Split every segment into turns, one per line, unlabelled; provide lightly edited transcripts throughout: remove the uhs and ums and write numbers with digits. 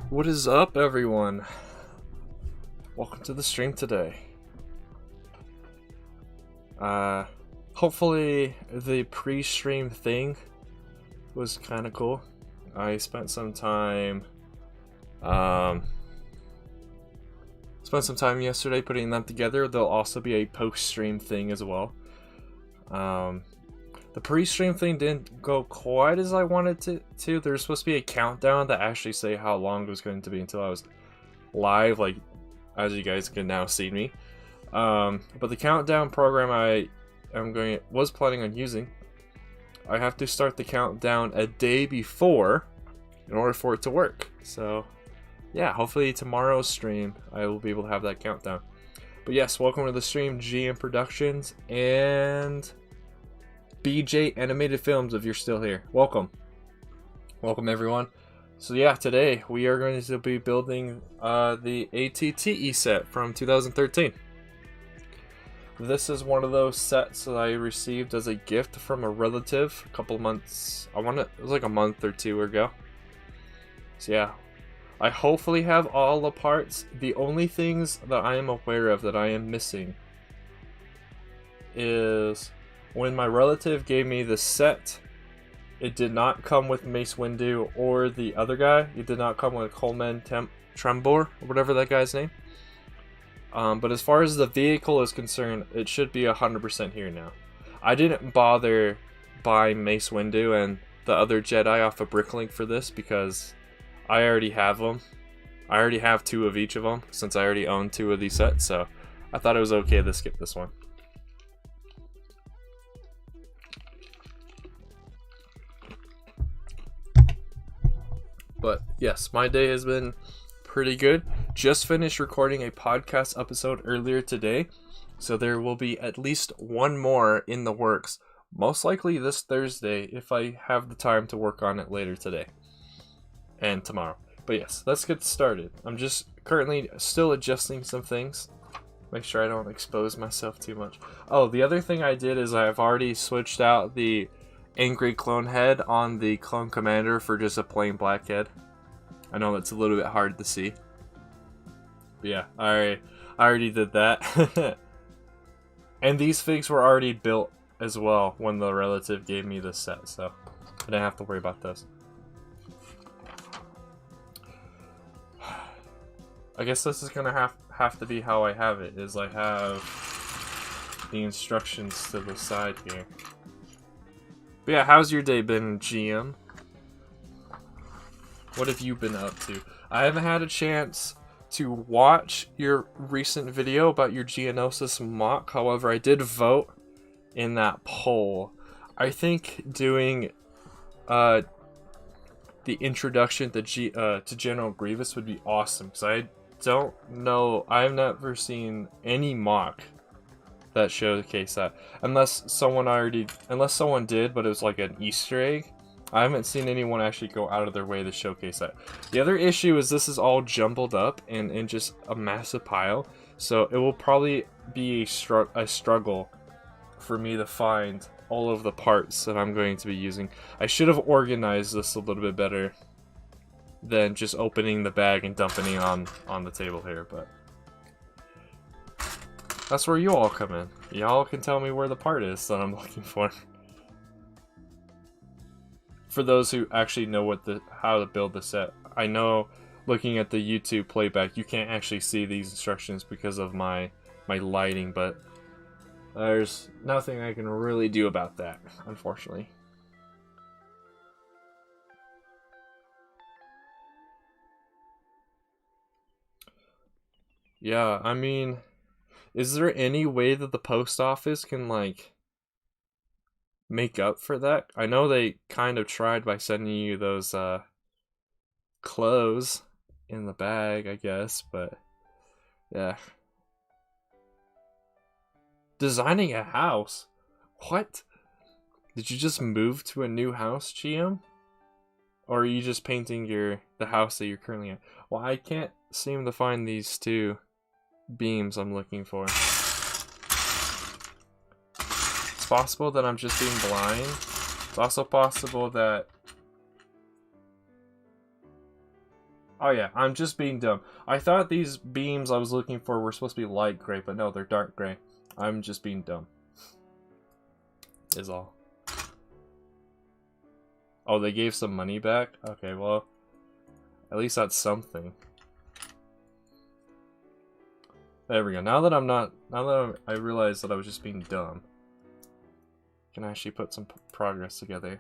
What is up, everyone? Welcome to the stream today. Hopefully the pre-stream thing was kind of cool. I spent some time yesterday putting them together. There'll also be a post-stream thing as well. The pre-stream thing didn't go quite as I wanted to. There's supposed to be a countdown that actually say how long it was going to be until I was live, like as you guys can now see me. But the countdown program was planning on using, I have to start the countdown a day before in order for it to work. So yeah, hopefully tomorrow's stream I will be able to have that countdown. But yes, welcome to the stream, GM Productions and BJ Animated Films, if you're still here. Welcome everyone. So yeah, today we are going to be building the ATTE set from 2013. This is one of those sets that I received as a gift from a relative a couple months, it was like a month or two ago. So yeah, I hopefully have all the parts. The only things that I am aware of that I am missing is when my relative gave me the set, it did not come with Mace Windu or the other guy. It did not come with Coleman Trembor, or whatever that guy's name. But as far as the vehicle is concerned, it should be 100% here now. I didn't bother buying Mace Windu and the other Jedi off of Bricklink for this because I already have them. I already have 2 of each of them since I already own 2 of these sets, so I thought it was okay to skip this one. But yes, my day has been pretty good. Just finished recording a podcast episode earlier today, so there will be at least one more in the works. Most likely this Thursday if I have the time to work on it later today and tomorrow. But yes, let's get started. I'm just currently still adjusting some things. Make sure I don't expose myself too much. Oh, the other thing I did is I've already switched out the angry clone head on the clone commander for just a plain black head. I know that's a little bit hard to see, but yeah, I already did that. And these figs were already built as well when the relative gave me this set, so I didn't have to worry about this. I guess this is gonna have to be how I have it, is I have the instructions to the side here. But yeah, how's your day been, GM? What have you been up to? I haven't had a chance to watch your recent video about your Geonosis mock. However, I did vote in that poll. I think doing the introduction to General Grievous would be awesome, because I don't know, I've never seen any mock that showcase that, unless someone did, but it was like an Easter egg. I haven't seen anyone actually go out of their way to showcase that. The other issue is this is all jumbled up and in just a massive pile, so it will probably be a struggle for me to find all of the parts that I'm going to be using. I should have organized this a little bit better than just opening the bag and dumping it on the table here, but that's where you all come in. Y'all can tell me where the part is that I'm looking for. For those who actually know how to build the set. I know looking at the YouTube playback, you can't actually see these instructions because of my lighting, but there's nothing I can really do about that, unfortunately. Yeah, I mean, is there any way that the post office can, like, make up for that? I know they kind of tried by sending you those clothes in the bag, I guess, but yeah. Designing a house? What? Did you just move to a new house, GM? Or are you just painting the house that you're currently at? Well, I can't seem to find these 2 beams I'm looking for. It's possible that I'm just being blind. It's also possible that Oh yeah, I'm just being dumb. I thought these beams I was looking for were supposed to be light gray, but no, they're dark gray. I'm just being dumb. Is all. Oh, they gave some money back? Okay, well, at least that's something. There we go. Now that I realized that I was just being dumb, I can actually put some progress together.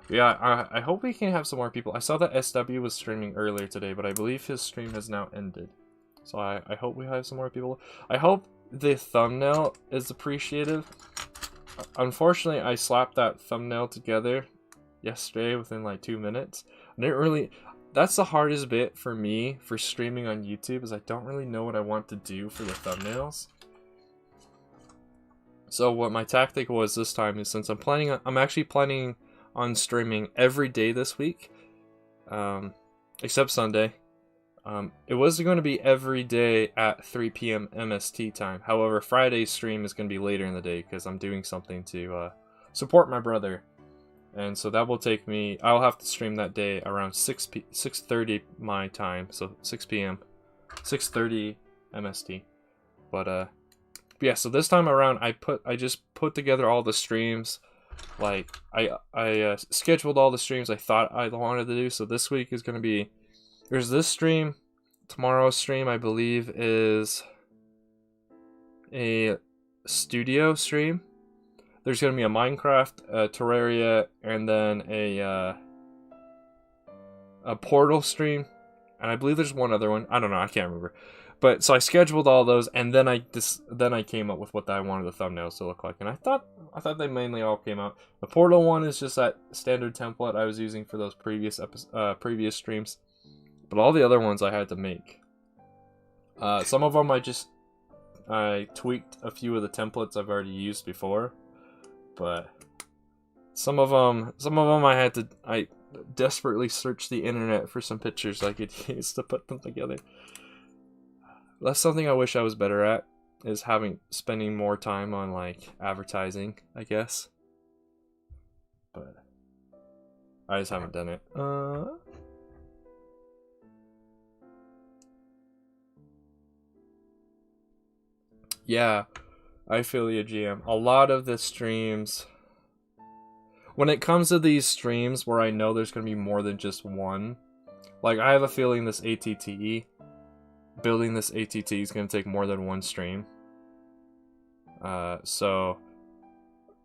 Yeah, I hope we can have some more people. I saw that SW was streaming earlier today, but I believe his stream has now ended. So I hope we have some more people. I hope the thumbnail is appreciative. Unfortunately, I slapped that thumbnail together yesterday within like 2 minutes. I didn't really... That's the hardest bit for me for streaming on YouTube, is I don't really know what I want to do for the thumbnails. So what my tactic was this time is, since I'm actually planning on streaming every day this week, except Sunday. It was going to be every day at 3 p.m. MST time. However, Friday's stream is going to be later in the day because I'm doing something to support my brother. And so that will take me... I'll have to stream that day around 6:30 my time, so 6 p.m. 6:30 MST. But yeah, so this time around I just put together all the streams. Like I scheduled all the streams I thought I wanted to do. So this week is going to be... There's this stream. Tomorrow's stream, I believe, is a studio stream. There's going to be a Minecraft, a Terraria, and then a Portal stream. And I believe there's one other one. I don't know. I can't remember. But so I scheduled all those, and then I came up with what I wanted the thumbnails to look like. And I thought they mainly all came out. The Portal one is just that standard template I was using for those previous streams. But all the other ones I had to make. Some of them I tweaked a few of the templates I've already used before. But some of them I desperately searched the internet for some pictures I could use to put them together. That's something I wish I was better at, is spending more time on like advertising, I guess. But I just haven't done it. Yeah, I feel you, GM. A lot of the streams, when it comes to these streams where I know there's going to be more than just one, like I have a feeling this building this ATT is going to take more than one stream. So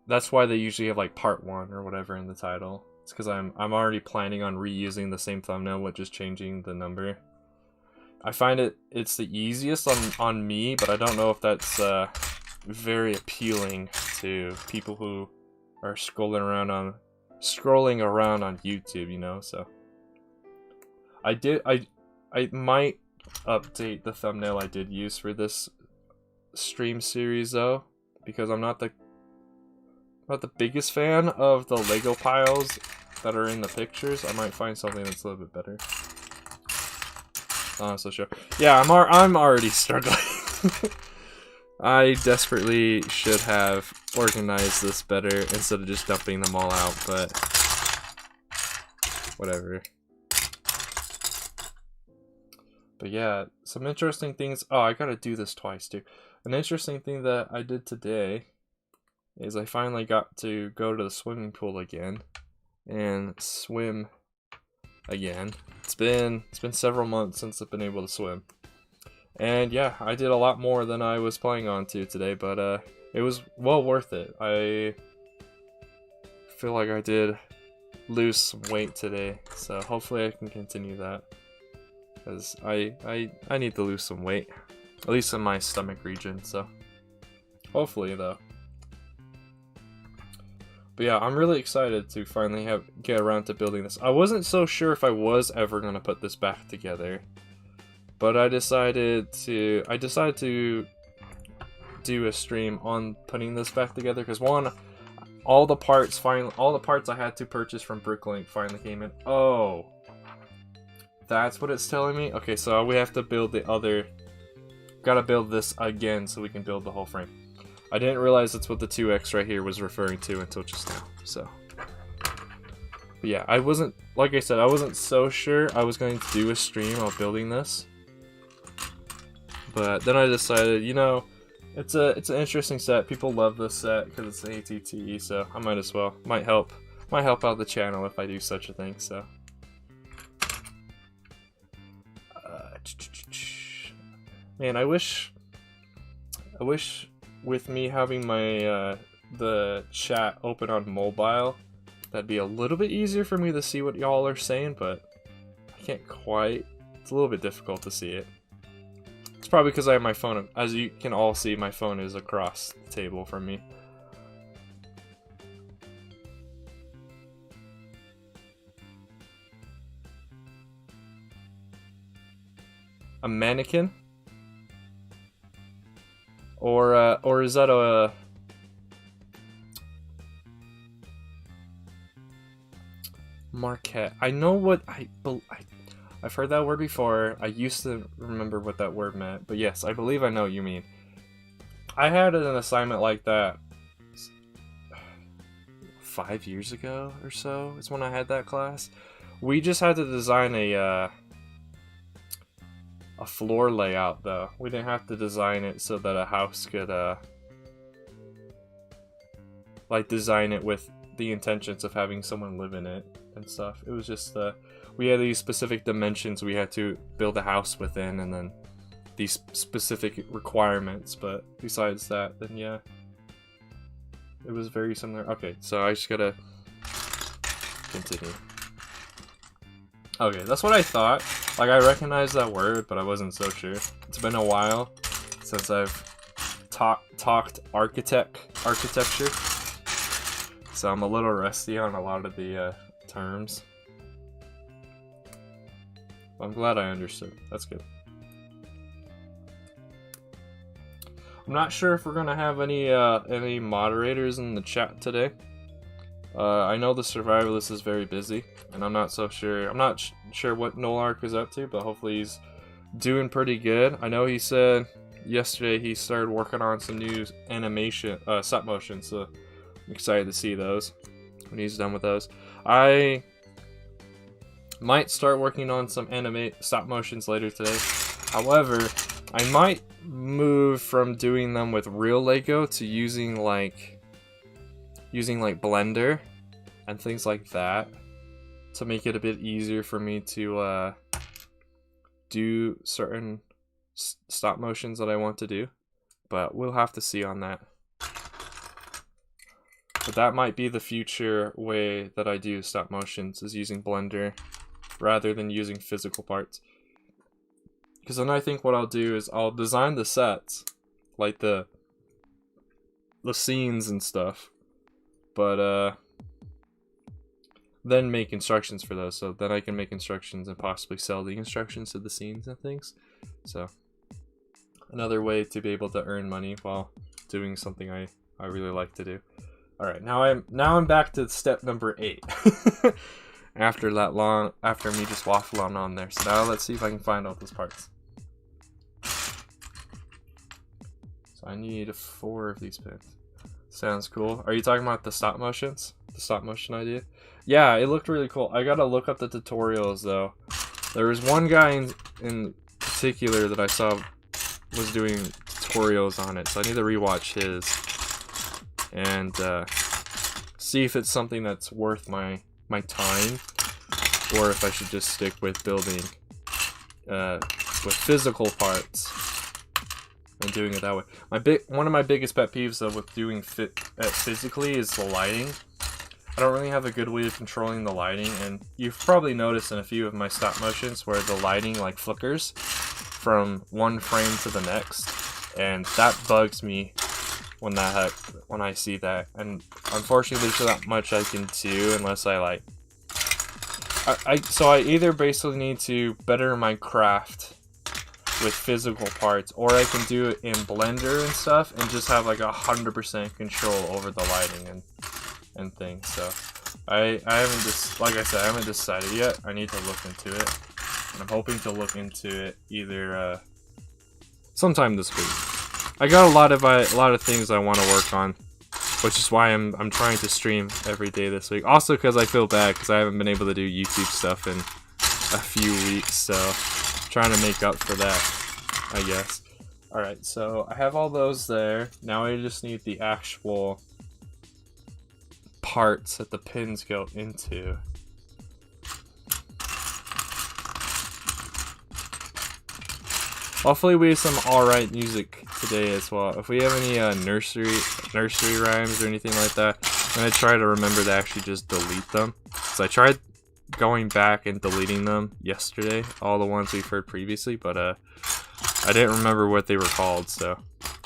that's why they usually have like part 1 or whatever in the title. It's because I'm already planning on reusing the same thumbnail with just changing the number. I find it's the easiest on me, but I don't know if that's very appealing to people who are scrolling around on YouTube, you know. So I might update the thumbnail I did use for this stream series though, because I'm not the biggest fan of the Lego piles that are in the pictures. I might find something that's a little bit better. So sure. Yeah, I'm already struggling. I desperately should have organized this better instead of just dumping them all out, but whatever. But yeah, some interesting things. Oh, I gotta do this twice too. An interesting thing that I did today is I finally got to go to the swimming pool again and swim again. It's been several months since I've been able to swim. And yeah, I did a lot more than I was planning on to today, but it was well worth it. I feel like I did lose some weight today, so hopefully I can continue that. Because I need to lose some weight, at least in my stomach region, so hopefully though. But yeah, I'm really excited to finally get around to building this. I wasn't so sure if I was ever going to put this back together, but I decided to do a stream on putting this back together, because one, all the parts I had to purchase from Bricklink finally came in. Oh, that's what it's telling me? Okay, so we have to build gotta build this again so we can build the whole frame. I didn't realize that's what the 2x right here was referring to until just now, so. But yeah, I wasn't, like I said, I wasn't so sure I was going to do a stream of building this. But then I decided, you know, it's an interesting set. People love this set because it's ATT, so I might as well. Might help out the channel if I do such a thing. So, man, I wish with me having my the chat open on mobile, that'd be a little bit easier for me to see what y'all are saying, but I can't quite. It's a little bit difficult to see it. It's probably because I have my phone, as you can all see, my phone is across the table from me. A mannequin? Or is that a... Marquette. I know what I've heard that word before. I used to remember what that word meant, but yes, I believe I know what you mean. I had an assignment like that 5 years ago or so. Is when I had that class. We just had to design a floor layout, though. We didn't have to design it so that a house could like design it with the intentions of having someone live in it and stuff. It was just we had these specific dimensions we had to build a house within, and then these specific requirements. But besides that, then yeah, it was very similar. Okay, so I just gotta continue. Okay, that's what I thought. Like, I recognized that word, but I wasn't so sure. It's been a while since I've talked architecture, so I'm a little rusty on a lot of the terms. I'm glad I understood. That's good. I'm not sure if we're gonna have any moderators in the chat today. I know the survivalist is very busy, and I'm not so sure. I'm not sure what Nolark is up to, but hopefully he's doing pretty good. I know he said yesterday he started working on some new animation, stop motion, so I'm excited to see those when he's done with those. I might start working on some stop motions later today. However, I might move from doing them with real Lego to using like Blender and things like that to make it a bit easier for me to do certain stop motions that I want to do. But we'll have to see on that. But that might be the future way that I do stop motions, is using Blender rather than using physical parts. Because then I think what I'll do is I'll design the sets, like the scenes and stuff, but then make instructions for those, so then I can make instructions and possibly sell the instructions to the scenes and things. So another way to be able to earn money while doing something I really like to do. All right, now I'm back to step number 8. after me just waffling on there. So now let's see if I can find all those parts. So I need 4 of these pins. Sounds cool. Are you talking about the stop motions? The stop motion idea? Yeah, it looked really cool. I gotta look up the tutorials though. There was one guy in particular that I saw was doing tutorials on it, so I need to rewatch his and see if it's something that's worth my time, or if I should just stick with building with physical parts and doing it that way. One of my biggest pet peeves though with doing physically is the lighting. I don't really have a good way of controlling the lighting, and you've probably noticed in a few of my stop motions where the lighting like flickers from one frame to the next, and that bugs me when I see that. And unfortunately there's not much I can do unless I so I either basically need to better my craft with physical parts, or I can do it in Blender and stuff and just have like 100% control over the lighting and things. So I haven't like I said, I haven't decided yet. I need to look into it, and I'm hoping to look into it either sometime this week. I got a lot of things I want to work on which is why I'm trying to stream every day this week. Also because I feel bad because I haven't been able to do YouTube stuff in a few weeks, so I'm trying to make up for that, I guess. Alright, so I have all those there. Now I just need the actual parts that the pins go into. Hopefully we have some alright music today as well. If we have any nursery rhymes or anything like that, I'm going to try to remember to actually just delete them. So I tried going back and deleting them yesterday, all the ones we've heard previously, but I didn't remember what they were called, so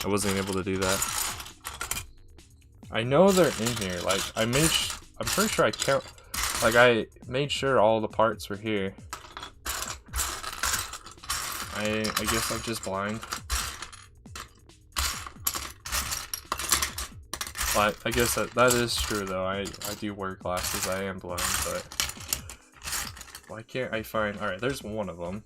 I wasn't able to do that. I know they're in here, like, I'm pretty sure I made sure all the parts were here. I guess I'm just blind. But I guess that is true though. I do wear glasses. I am blind, but why can't I find? All right, there's one of them.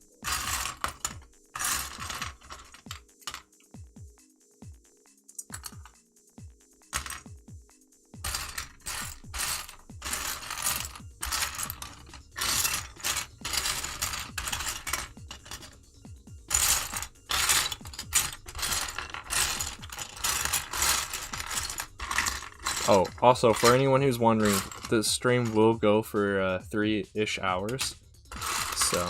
Oh, also, for anyone who's wondering, the stream will go for 3-ish hours, so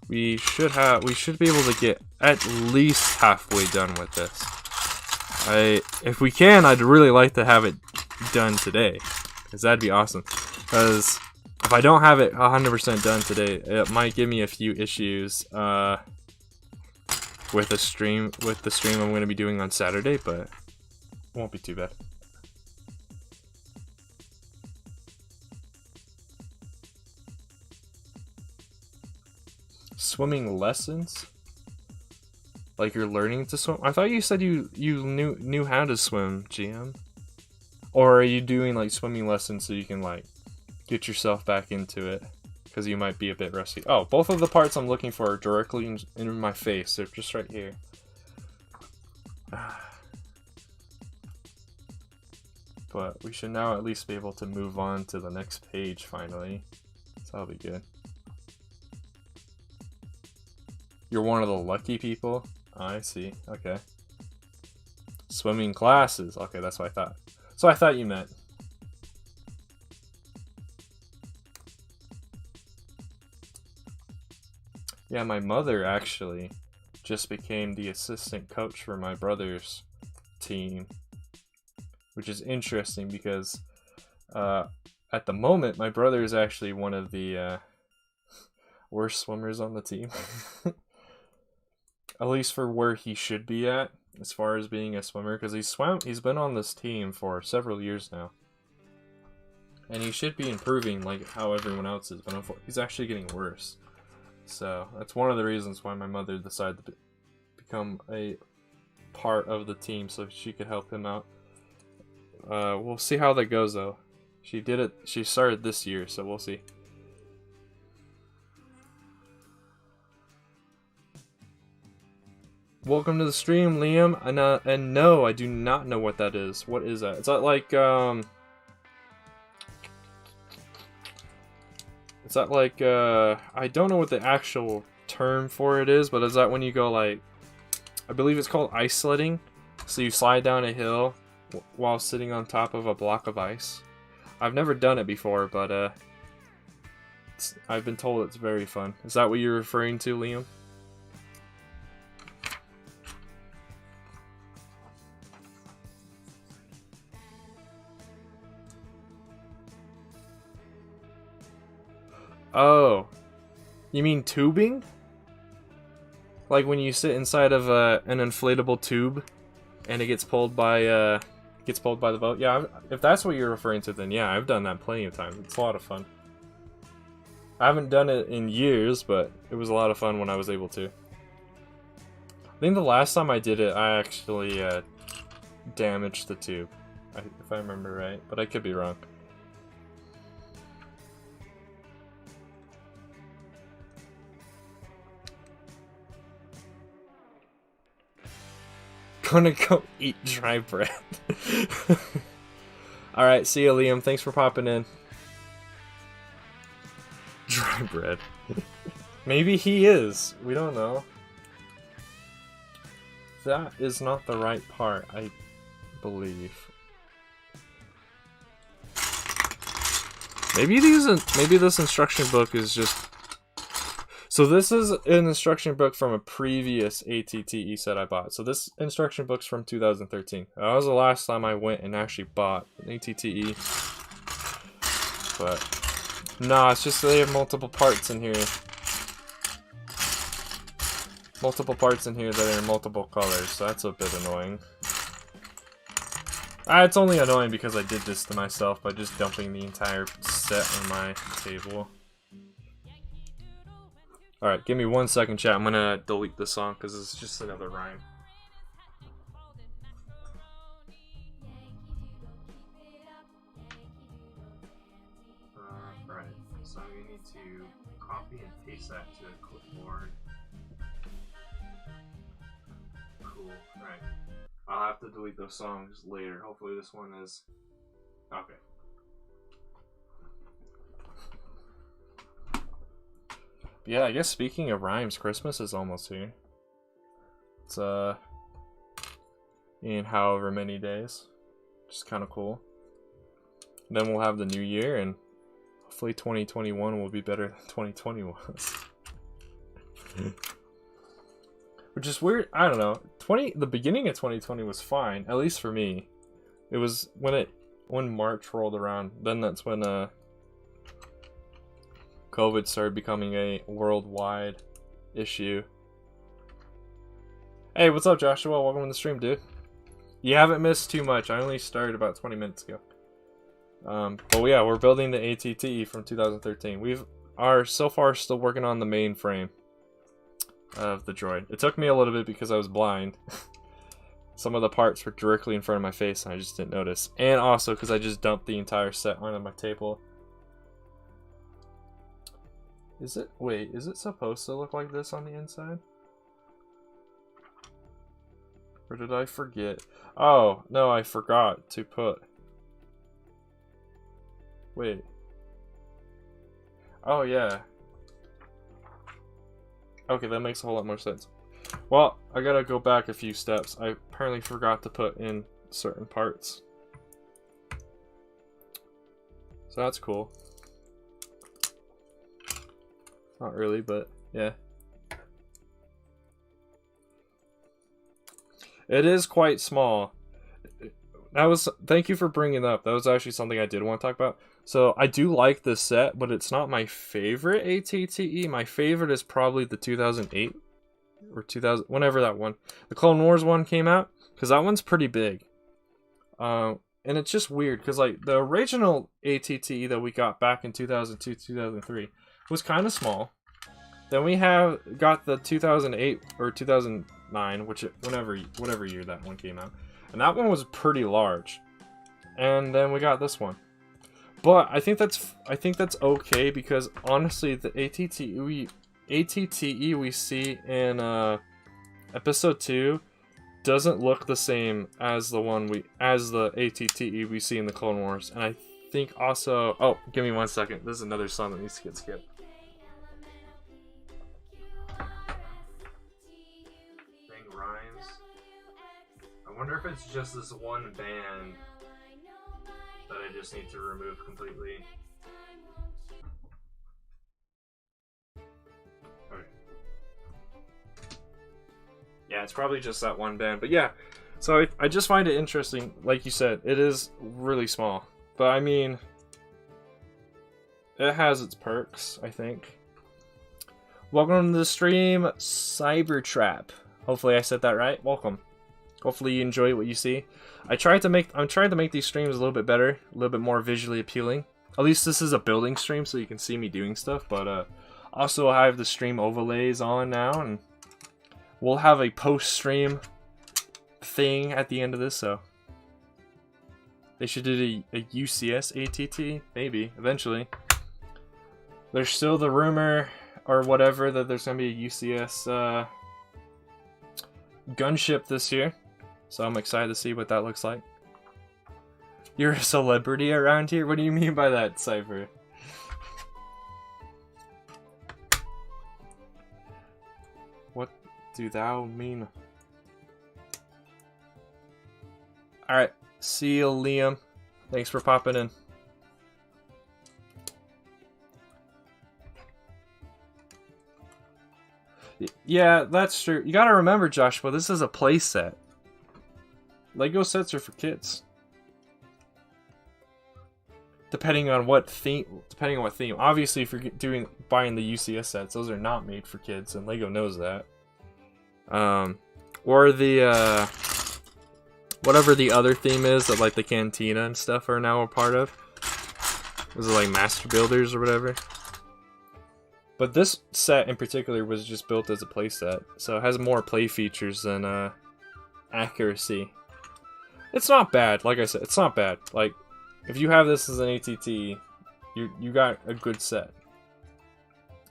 we should be able to get at least halfway done with this. If we can, I'd really like to have it done today, because that'd be awesome. Because if I don't have it 100% done today, it might give me a few issues with the stream I'm going to be doing on Saturday, but it won't be too bad. Swimming lessons? Like you're learning to swim? I thought you said you knew how to swim, GM. Or are you doing like swimming lessons so you can like get yourself back into it? Because you might be a bit rusty. Oh, both of the parts I'm looking for are directly in my face. They're just right here. But we should now at least be able to move on to the next page finally. So that'll be good. You're one of the lucky people? Oh, I see. Okay. Swimming classes. Okay, that's what I thought. So I thought you meant. Yeah, my mother actually just became the assistant coach for my brother's team. Which is interesting because at the moment, my brother is actually one of the worst swimmers on the team. At least for where he should be at, as far as being a swimmer, because he's been on this team for several years now. And he should be improving like how everyone else is, but he's actually getting worse. So that's one of the reasons why my mother decided to become a part of the team so she could help him out. We'll see how that goes though. She started this year, so we'll see. Welcome to the stream, Liam. And no, I do not know what that is. What is that? Is that like I don't know what the actual term for it is, but is that when you go like, I believe it's called ice sledding. So you slide down a hill while sitting on top of a block of ice. I've never done it before, but I've been told it's very fun. Is that what you're referring to, Liam? Oh, you mean tubing? Like when you sit inside of an inflatable tube, and it gets pulled by the boat. Yeah, if that's what you're referring to, then yeah, I've done that plenty of times. It's a lot of fun. I haven't done it in years, but it was a lot of fun when I was able to. I think the last time I did it, I actually damaged the tube, if I remember right, but I could be wrong. Gonna go eat dry bread. Alright, see you, Liam. Thanks for popping in. Dry bread. Maybe he is. We don't know. That is not the right part, I believe. Maybe this instruction book is just... So this is an instruction book from a previous ATTE set I bought. So this instruction book's from 2013. That was the last time I went and actually bought an ATTE. But no, it's just they have multiple parts in here. Multiple parts in here that are in multiple colors, so that's a bit annoying. It's only annoying because I did this to myself by just dumping the entire set on my table. Alright, give me 1 second, chat. I'm gonna delete this song because it's just another rhyme. Right, so we need to copy and paste that to a clipboard. Cool, right. I'll have to delete those songs later. Hopefully this one is... Okay. Yeah, I guess speaking of rhymes, Christmas is almost here. It's, in however many days. Which is kind of cool. Then we'll have the new year, and hopefully 2021 will be better than 2020 was. Which is weird, I don't know. The beginning of 2020 was fine, at least for me. It was when March rolled around, then that's when, COVID started becoming a worldwide issue. Hey, what's up, Joshua? Welcome to the stream, dude. You haven't missed too much. I only started about 20 minutes ago. But yeah, we're building the ATTE from 2013. We are so far still working on the mainframe of the droid. It took me a little bit because I was blind. Some of the parts were directly in front of my face and I just didn't notice. And also because I just dumped the entire set onto my table. Wait, is it supposed to look like this on the inside? Or did I forget? Oh, no, I forgot to put... Wait. Oh, yeah. Okay, that makes a whole lot more sense. Well, I gotta go back a few steps. I apparently forgot to put in certain parts. So that's cool. Not really, but yeah. It is quite small. Thank you for bringing it up. That was actually something I did want to talk about. So I do like this set, but it's not my favorite ATTE. My favorite is probably the 2008 or 2000, whenever that one, the Clone Wars one came out, because that one's pretty big. And it's just weird because like the original ATTE that we got back in 2002, 2003 was kind of small. Then we got the 2008 or 2009, whatever year that one came out, and that one was pretty large. And then we got this one, but I think that's okay because honestly, the ATTE we see in episode 2 doesn't look the same as the ATTE we see in the Clone Wars, and I think also. Oh, give me 1 second. This is another song that needs to get skipped. I wonder if it's just this one band that I just need to remove completely. Okay. Yeah, it's probably just that one band. But yeah, so I just find it interesting. Like you said, it is really small. But I mean, it has its perks, I think. Welcome to the stream, Cybertrap. Hopefully I said that right. Welcome. Hopefully you enjoy what you see. I'm trying to make these streams a little bit better, a little bit more visually appealing. At least this is a building stream, so you can see me doing stuff. But also I have the stream overlays on now, and we'll have a post-stream thing at the end of this. So they should do a UCS ATT, maybe eventually. There's still the rumor or whatever that there's gonna be a UCS gunship this year. So I'm excited to see what that looks like. You're a celebrity around here? What do you mean by that, Cypher? What do thou mean? Alright, see you, Liam. Thanks for popping in. Yeah, that's true. You gotta remember, Joshua, this is a play set. Lego sets are for kids. Depending on what theme. Obviously, if you're buying the UCS sets, those are not made for kids, and Lego knows that. Or the whatever the other theme is that like the Cantina and stuff are now a part of. Was it like Master Builders or whatever? But this set in particular was just built as a play set, so it has more play features than accuracy. It's not bad, like I said, it's not bad. Like, if you have this as an ATT, you got a good set.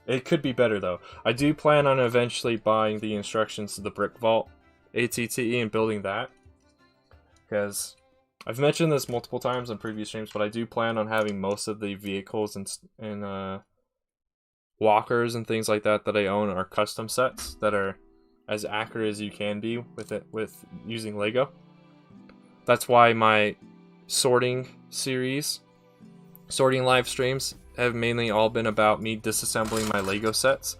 It could be better though. I do plan on eventually buying the instructions to the Brick Vault ATT and building that. Because I've mentioned this multiple times on previous streams, but I do plan on having most of the vehicles and walkers and things like that I own are custom sets that are as accurate as you can be with using Lego. That's why my sorting live streams have mainly all been about me disassembling my Lego sets,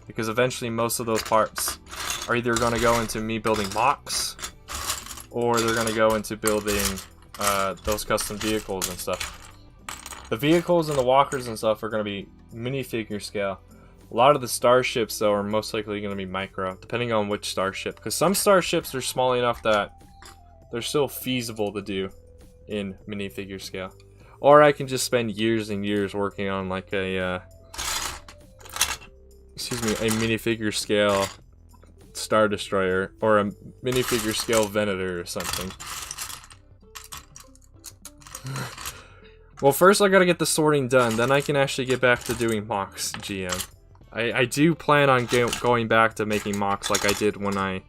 because eventually most of those parts are either going to go into me building mocks, or they're going to go into building those custom vehicles and stuff. The vehicles and the walkers and stuff are going to be minifigure scale. A lot of the starships though are most likely going to be micro, depending on which starship, because some starships are small enough that they're still feasible to do in minifigure scale. Or I can just spend years and years working on like a minifigure scale Star Destroyer or a minifigure scale Venator or something. Well, first I gotta get the sorting done, then I can actually get back to doing mocks, GM. I do plan on going back to making mocks like I did when I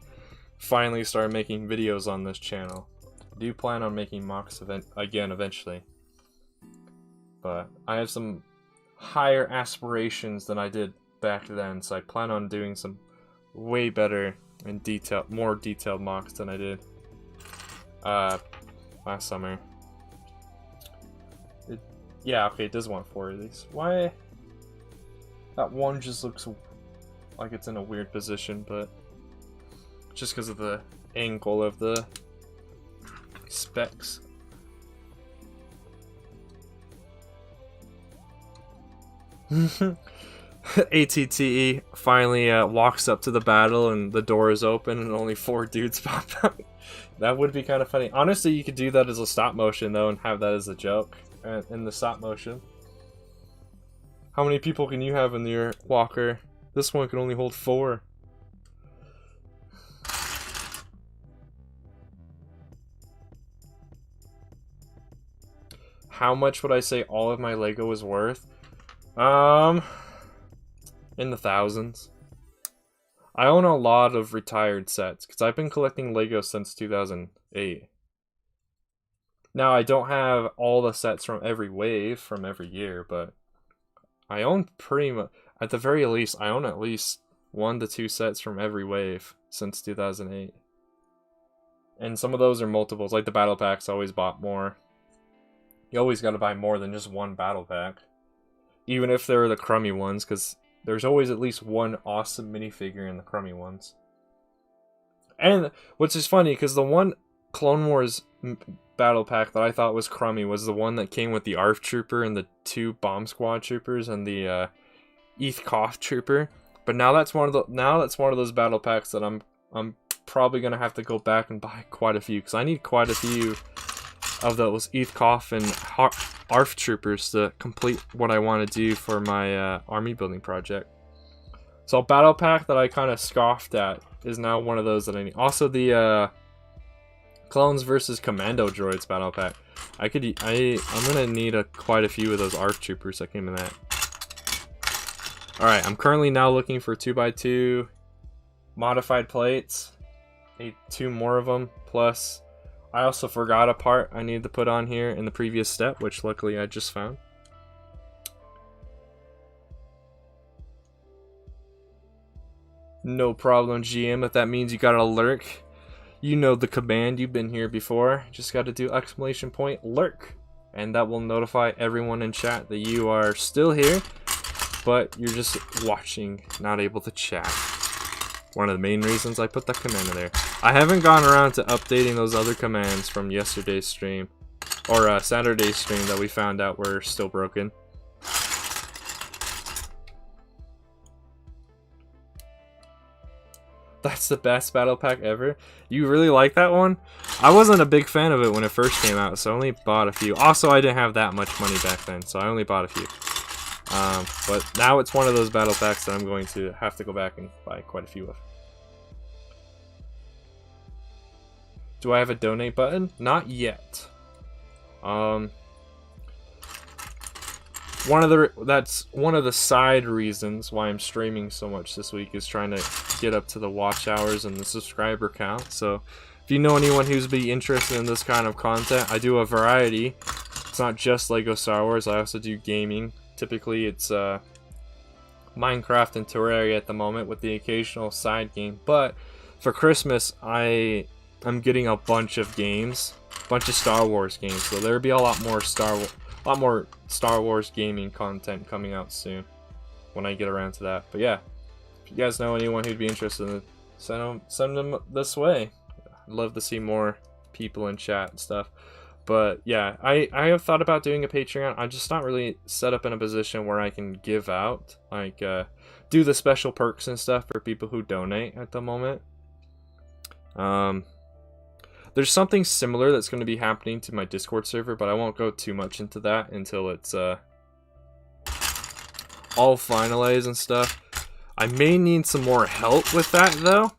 finally started making videos on this channel. I do plan on making mocks again eventually. But I have some higher aspirations than I did back then, so I plan on doing some way better and more detailed mocks than I did last summer. Yeah, okay, it does want 4 of these. Why? That one just looks like it's in a weird position, but just because of the angle of the specs. ATTE finally walks up to the battle and the door is open and only 4 dudes pop out. That would be kind of funny. Honestly, you could do that as a stop motion though and have that as a joke in the stop motion. How many people can you have in your walker? This one can only hold 4. How much would I say all of my Lego is worth? In the thousands. I own a lot of retired sets because I've been collecting Lego since 2008. Now I don't have all the sets from every wave from every year, but I own pretty much, at the very least, I own at least 1 to 2 sets from every wave since 2008. And some of those are multiples, like the battle packs. I always bought more. You always got to buy more than just 1 battle pack, even if they're the crummy ones, because there's always at least 1 awesome minifigure in the crummy ones. And which is funny, because the one Clone Wars battle pack that I thought was crummy was the one that came with the ARF Trooper and the 2 Bomb Squad Troopers and the ETH Koth Trooper. But now that's one of those battle packs that I'm probably gonna have to go back and buy quite a few, because I need quite a few of those ETH Koth and ARF Troopers to complete what I want to do for my army building project. So a battle pack that I kind of scoffed at is now one of those that I need. Also the Clones versus Commando Droids battle pack. I'm gonna need quite a few of those ARF Troopers that came in that. Alright, I'm currently now looking for 2x2 modified plates. Need 2 more of them, plus I also forgot a part I needed to put on here in the previous step, which luckily I just found. No problem, GM. If that means you gotta lurk, you know the command. You've been here before. Just gotta do !point lurk, and that will notify everyone in chat that you are still here, but you're just watching, not able to chat. One of the main reasons I put that command in there. I haven't gone around to updating those other commands from yesterday's stream, or Saturday's stream that we found out were still broken. That's the best battle pack ever. You really like that one? I wasn't a big fan of it when it first came out, so I only bought a few. Also, I didn't have that much money back then, so I only bought a few. But now it's one of those battle packs that I'm going to have to go back and buy quite a few of. Do I have a donate button? Not yet. That's one of the side reasons why I'm streaming so much this week, is trying to get up to the watch hours and the subscriber count. So if you know anyone who's be interested in this kind of content, I do a variety. It's not just Lego Star Wars, I also do gaming. Typically it's Minecraft and Terraria at the moment, with the occasional side game. But for Christmas I'm getting a bunch of games, bunch of Star Wars games, so there'll be a lot more Star Wars gaming content coming out soon when I get around to that. But yeah, if you guys know anyone who'd be interested in it, send them this way. I'd love to see more people in chat and stuff. But yeah, I have thought about doing a Patreon. I'm just not really set up in a position where I can give out, like, do the special perks and stuff for people who donate at the moment. There's something similar that's going to be happening to my Discord server, but I won't go too much into that until it's all finalized and stuff. I may need some more help with that, though,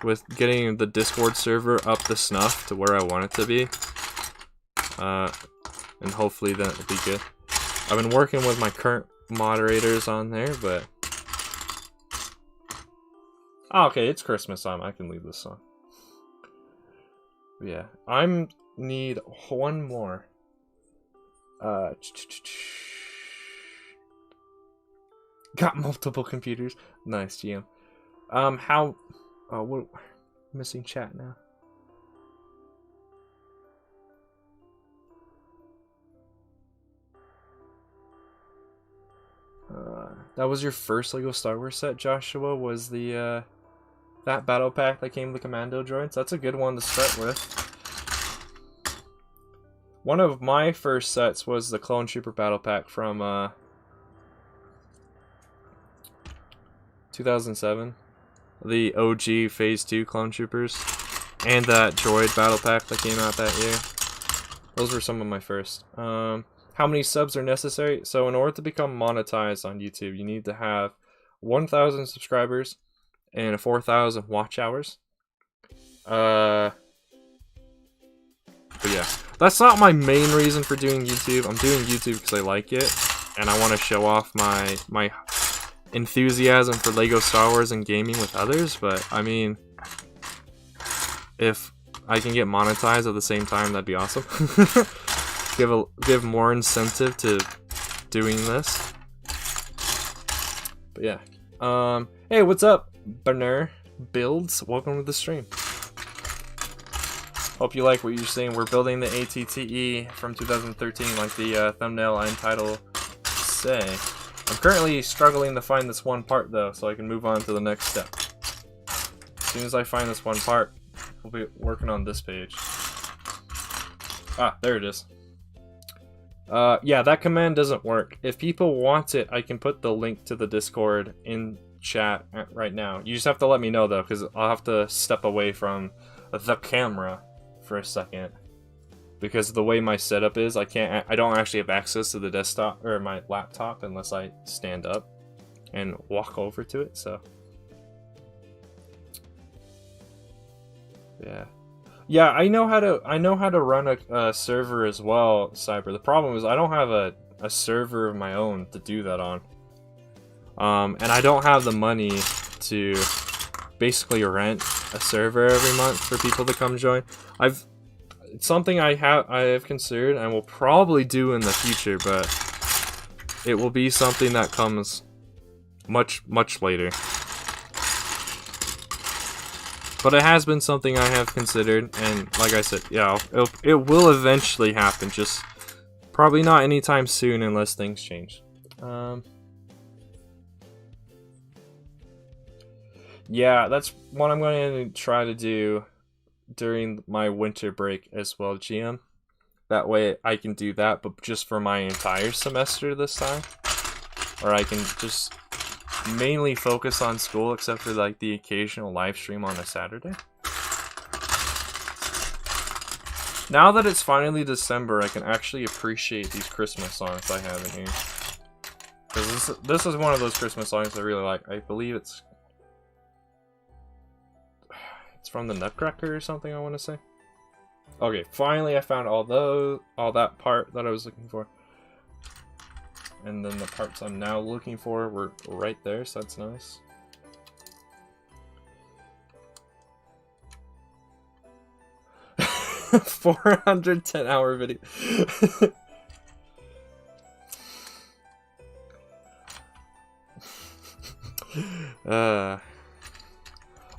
with getting the Discord server up to snuff to where I want it to be. And hopefully that'll be good. I've been working with my current moderators on there, but... Oh, okay, it's Christmas time. I can leave this song. Yeah, I need one more. Got multiple computers. Nice, GM. How... Oh, what... Missing chat now. That was your first Lego Star Wars set, Joshua? Was the, that battle pack that came with the commando droids? That's a good one to start with. One of my first sets was the Clone Trooper battle pack from, 2007. The OG Phase 2 Clone Troopers. And that droid battle pack that came out that year. Those were some of my first. How many subs are necessary? So in order to become monetized on YouTube, you need to have 1,000 subscribers and 4,000 watch hours. But yeah, that's not my main reason for doing YouTube. I'm doing YouTube because I like it, and I want to show off my enthusiasm for Lego Star Wars and gaming with others. But I mean, if I can get monetized at the same time, that'd be awesome. Give more incentive to doing this. But yeah. Hey, what's up, Banner Builds? Welcome to the stream. Hope you like what you're seeing. We're building the ATTE from 2013, like the thumbnail and title say. I'm currently struggling to find this one part though, so I can move on to the next step. As soon as I find this one part, we'll be working on this page. Ah, there it is. Yeah, that command doesn't work. If people want it, I can put the link to the Discord in chat right now. You just have to let me know though, because I'll have to step away from the camera for a second. Because the way my setup is, I don't actually have access to the desktop or my laptop unless I stand up and walk over to it, so. Yeah. Yeah, I know how to run a server as well, Cyber. The problem is I don't have a server of my own to do that on. And I don't have the money to basically rent a server every month for people to come join. it's something I have considered and will probably do in the future, but it will be something that comes much later. But it has been something I have considered, and like I said, yeah, it will eventually happen, just probably not anytime soon unless things change. Yeah, that's what I'm going to try to do during my winter break as well, GM. That way I can do that, but just for my entire semester this time. Or I can just mainly focus on school, except for like the occasional live stream on a Saturday. Now that it's finally December, I can actually appreciate these Christmas songs I have in here. Because this is one of those Christmas songs I really like. I believe it's from the Nutcracker or something, I want to say. Okay, finally I found all that part that I was looking for. And then the parts I'm now looking for were right there, so that's nice. $410-hour video.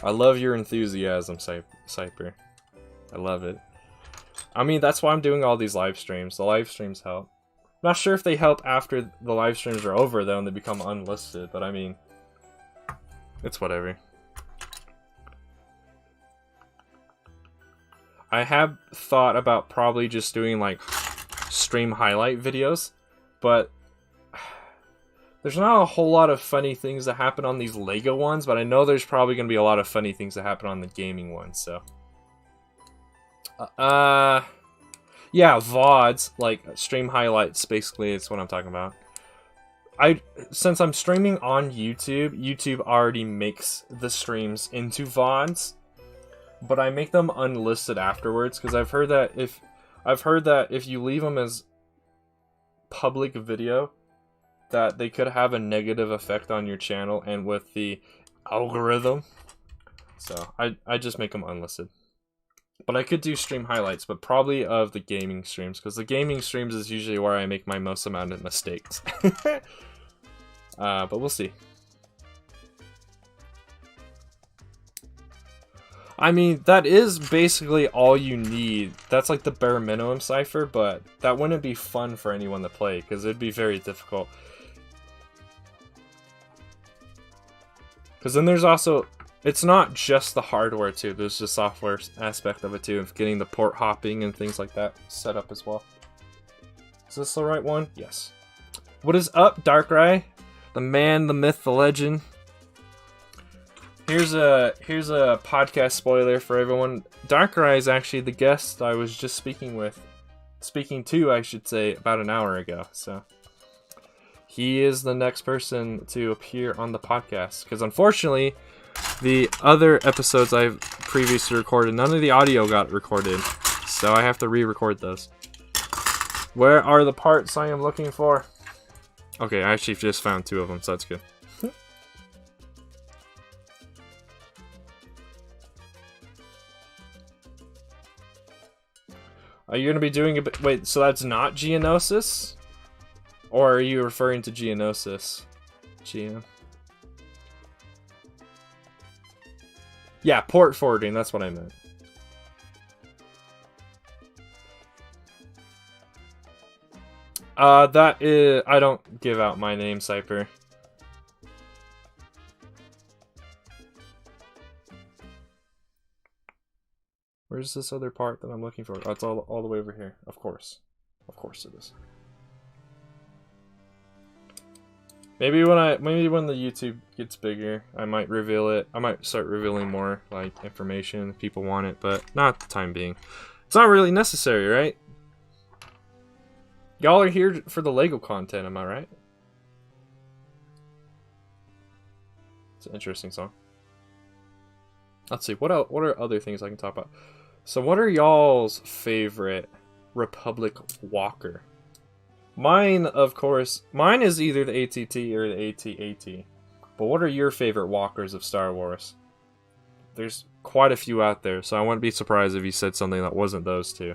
I love your enthusiasm, Cyper. I love it. I mean, that's why I'm doing all these live streams. The live streams help. Not sure if they help after the live streams are over, though, and they become unlisted, but I mean, it's whatever. I have thought about probably just doing, like, stream highlight videos, but there's not a whole lot of funny things that happen on these LEGO ones, but I know there's probably going to be a lot of funny things that happen on the gaming ones, so. Yeah, VODs, like stream highlights, basically, is what I'm talking about. Since I'm streaming on YouTube, YouTube already makes the streams into VODs, but I make them unlisted afterwards, because I've heard that if you leave them as public video, that they could have a negative effect on your channel and with the algorithm. So I just make them unlisted. But I could do stream highlights, but probably of the gaming streams, because the gaming streams is usually where I make my most amount of mistakes. But we'll see. I mean, that is basically all you need. That's like the bare minimum cipher, but that wouldn't be fun for anyone to play, because it'd be very difficult. Because then there's also... It's not just the hardware, too. There's the software aspect of it, too, of getting the port hopping and things like that set up as well. Is this the right one? Yes. What is up, Darkrai? The man, the myth, the legend. Here's a podcast spoiler for everyone. Darkrai is actually the guest I was just speaking to, I should say, about an hour ago, so... He is the next person to appear on the podcast, because unfortunately... The other episodes I've previously recorded, none of the audio got recorded, so I have to re-record those. Where are the parts I am looking for? Okay, I actually just found 2 of them, so that's good. Are you going to be doing a bit... Wait, so that's not Geonosis? Or are you referring to Geonosis? GM? Yeah, port forwarding, that's what I meant. That is... I don't give out my name, Cyper. Where's this other part that I'm looking for? Oh, it's all the way over here. Of course. Of course it is. Maybe when the YouTube gets bigger, I might reveal it. I might start revealing more like information if people want it, but not at the time being. It's not really necessary, right? Y'all are here for the LEGO content, am I right? It's an interesting song. Let's see, what are other things I can talk about? So what are y'all's favorite Republic walker? Mine, of course, mine is either the ATT or the AT-AT. But what are your favorite walkers of Star Wars? There's quite a few out there, so I wouldn't be surprised if he said something that wasn't those two.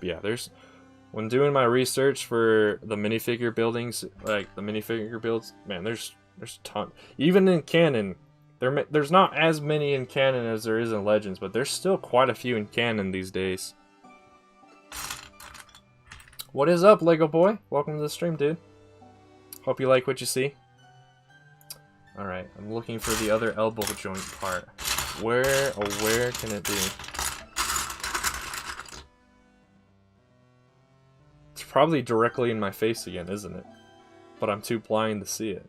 Yeah, when doing my research for the minifigure buildings, like the minifigure builds, man, there's a ton. Even in canon, there's not as many in canon as there is in Legends, but there's still quite a few in canon these days. What is up, Lego boy? Welcome to the stream, dude. Hope you like what you see. Alright, I'm looking for the other elbow joint part. Where can it be? It's probably directly in my face again, isn't it? But I'm too blind to see it.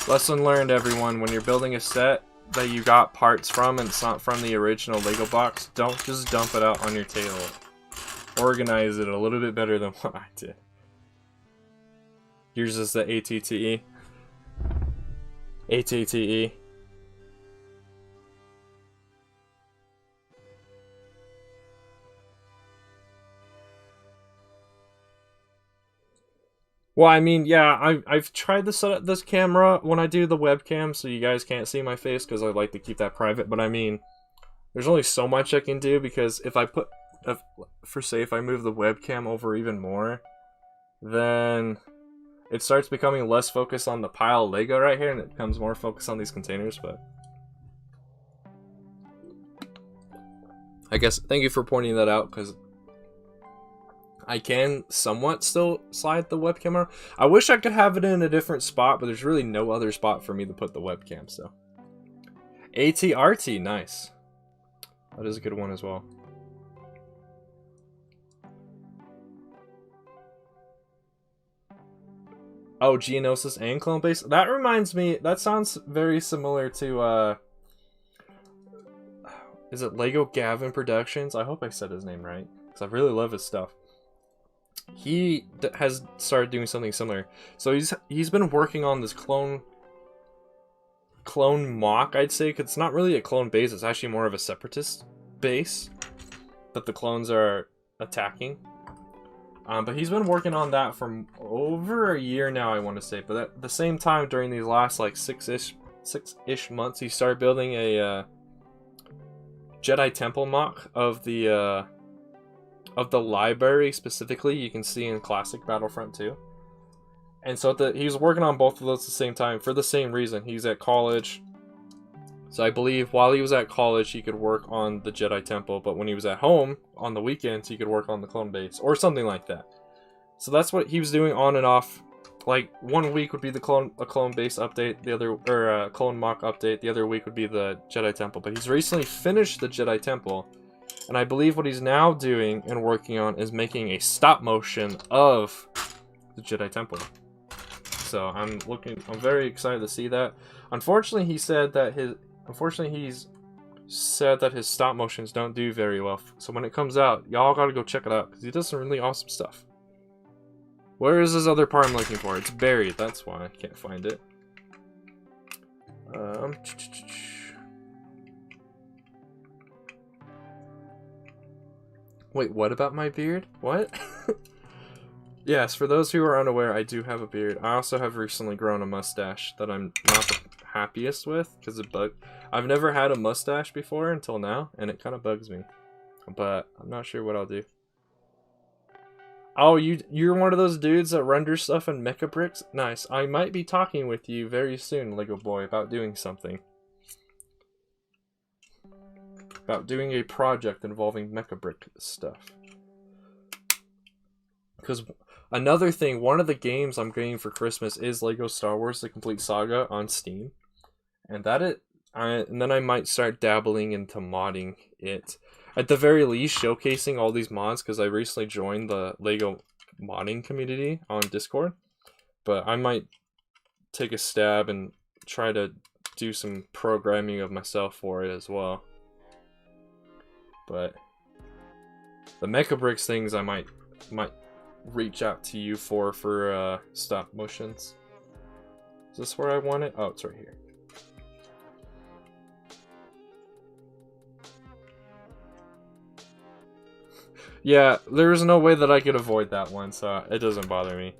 Lesson learned, everyone. When you're building a set that you got parts from and it's not from the original Lego box, don't just dump it out on your table. Organize it a little bit better than what I did. Yours is the ATTE. ATTE. Well, I mean, yeah, I've tried to set up this camera when I do the webcam so you guys can't see my face because I like to keep that private, but I mean, there's only so much I can do because if I if I move the webcam over even more, then it starts becoming less focused on the pile of Lego right here and it becomes more focused on these containers, but I guess thank you for pointing that out because I can somewhat still slide the webcam around. I wish I could have it in a different spot, but there's really no other spot for me to put the webcam, so. ATRT, nice. That is a good one as well. Oh, Geonosis and ClonePlays? That reminds me, that sounds very similar to, is it Lego Gavin Productions? I hope I said his name right, because I really love his stuff. He has started doing something similar. So he's been working on this clone mock, I'd say, because it's not really a clone base, it's actually more of a separatist base that the clones are attacking. But he's been working on that for over a year now, I want to say. But at the same time, during these last like six-ish months, he started building a Jedi Temple mock of the library specifically. You can see in Classic Battlefront 2. And so he was working on both of those at the same time for the same reason. He's at college. So I believe while he was at college, he could work on the Jedi Temple, but when he was at home on the weekends, he could work on the clone base or something like that. So that's what he was doing on and off. Like 1 week would be a clone base update, the other or clone mock update. The other week would be the Jedi Temple. But he's recently finished the Jedi Temple, and I believe what he's now doing and working on is making a stop motion of the Jedi Temple. So I'm very excited to see that. Unfortunately, he's said that his stop motions don't do very well. So when it comes out, y'all gotta go check it out because he does some really awesome stuff. Where is this other part I'm looking for? It's buried. That's why I can't find it. Wait, what about my beard? What? Yes, for those who are unaware, I do have a beard. I also have recently grown a mustache that I'm not the happiest with because I've never had a mustache before until now, and it kind of bugs me. But I'm not sure what I'll do. Oh, you're one of those dudes that render stuff in mecha bricks? Nice. I might be talking with you very soon, Lego boy, about doing something. About doing a project involving mecha brick stuff. Because another thing, one of the games I'm getting for Christmas is Lego Star Wars: The Complete Saga on Steam. And and then I might start dabbling into modding it. At the very least, showcasing all these mods, because I recently joined the Lego modding community on Discord. But I might take a stab and try to do some programming of myself for it as well. But the Mecha Bricks things I might reach out to you for stop motions. Is this where I want it? Oh, it's right here. Yeah, there was no way that I could avoid that one, so it doesn't bother me.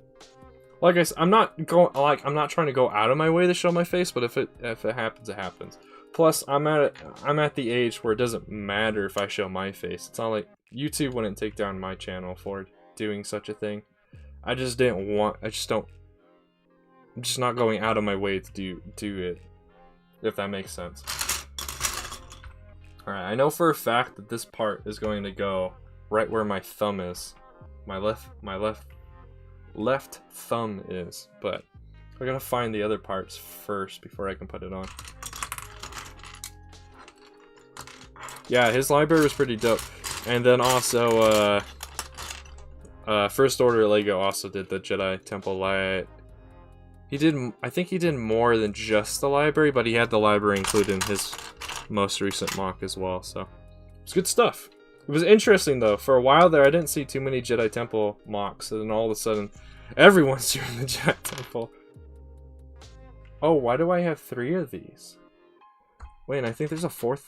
Like I said, I'm not trying to go out of my way to show my face, but if it happens, it happens. Plus, I'm at the age where it doesn't matter if I show my face. It's not like YouTube wouldn't take down my channel for doing such a thing. I just didn't want. I'm just not going out of my way to do it. If that makes sense. All right, I know for a fact that this part is going to go right where my thumb is. My left thumb is, but I gotta find the other parts first before I can put it on. Yeah, his library was pretty dope. And then also, First Order Lego also did the Jedi Temple light. I think he did more than just the library, but he had the library included in his most recent mock as well, so it's good stuff. It was interesting though, for a while there I didn't see too many Jedi Temple mocks, and then all of a sudden, everyone's doing the Jedi Temple. Oh, why do I have 3 of these? Wait, I think there's a 4th.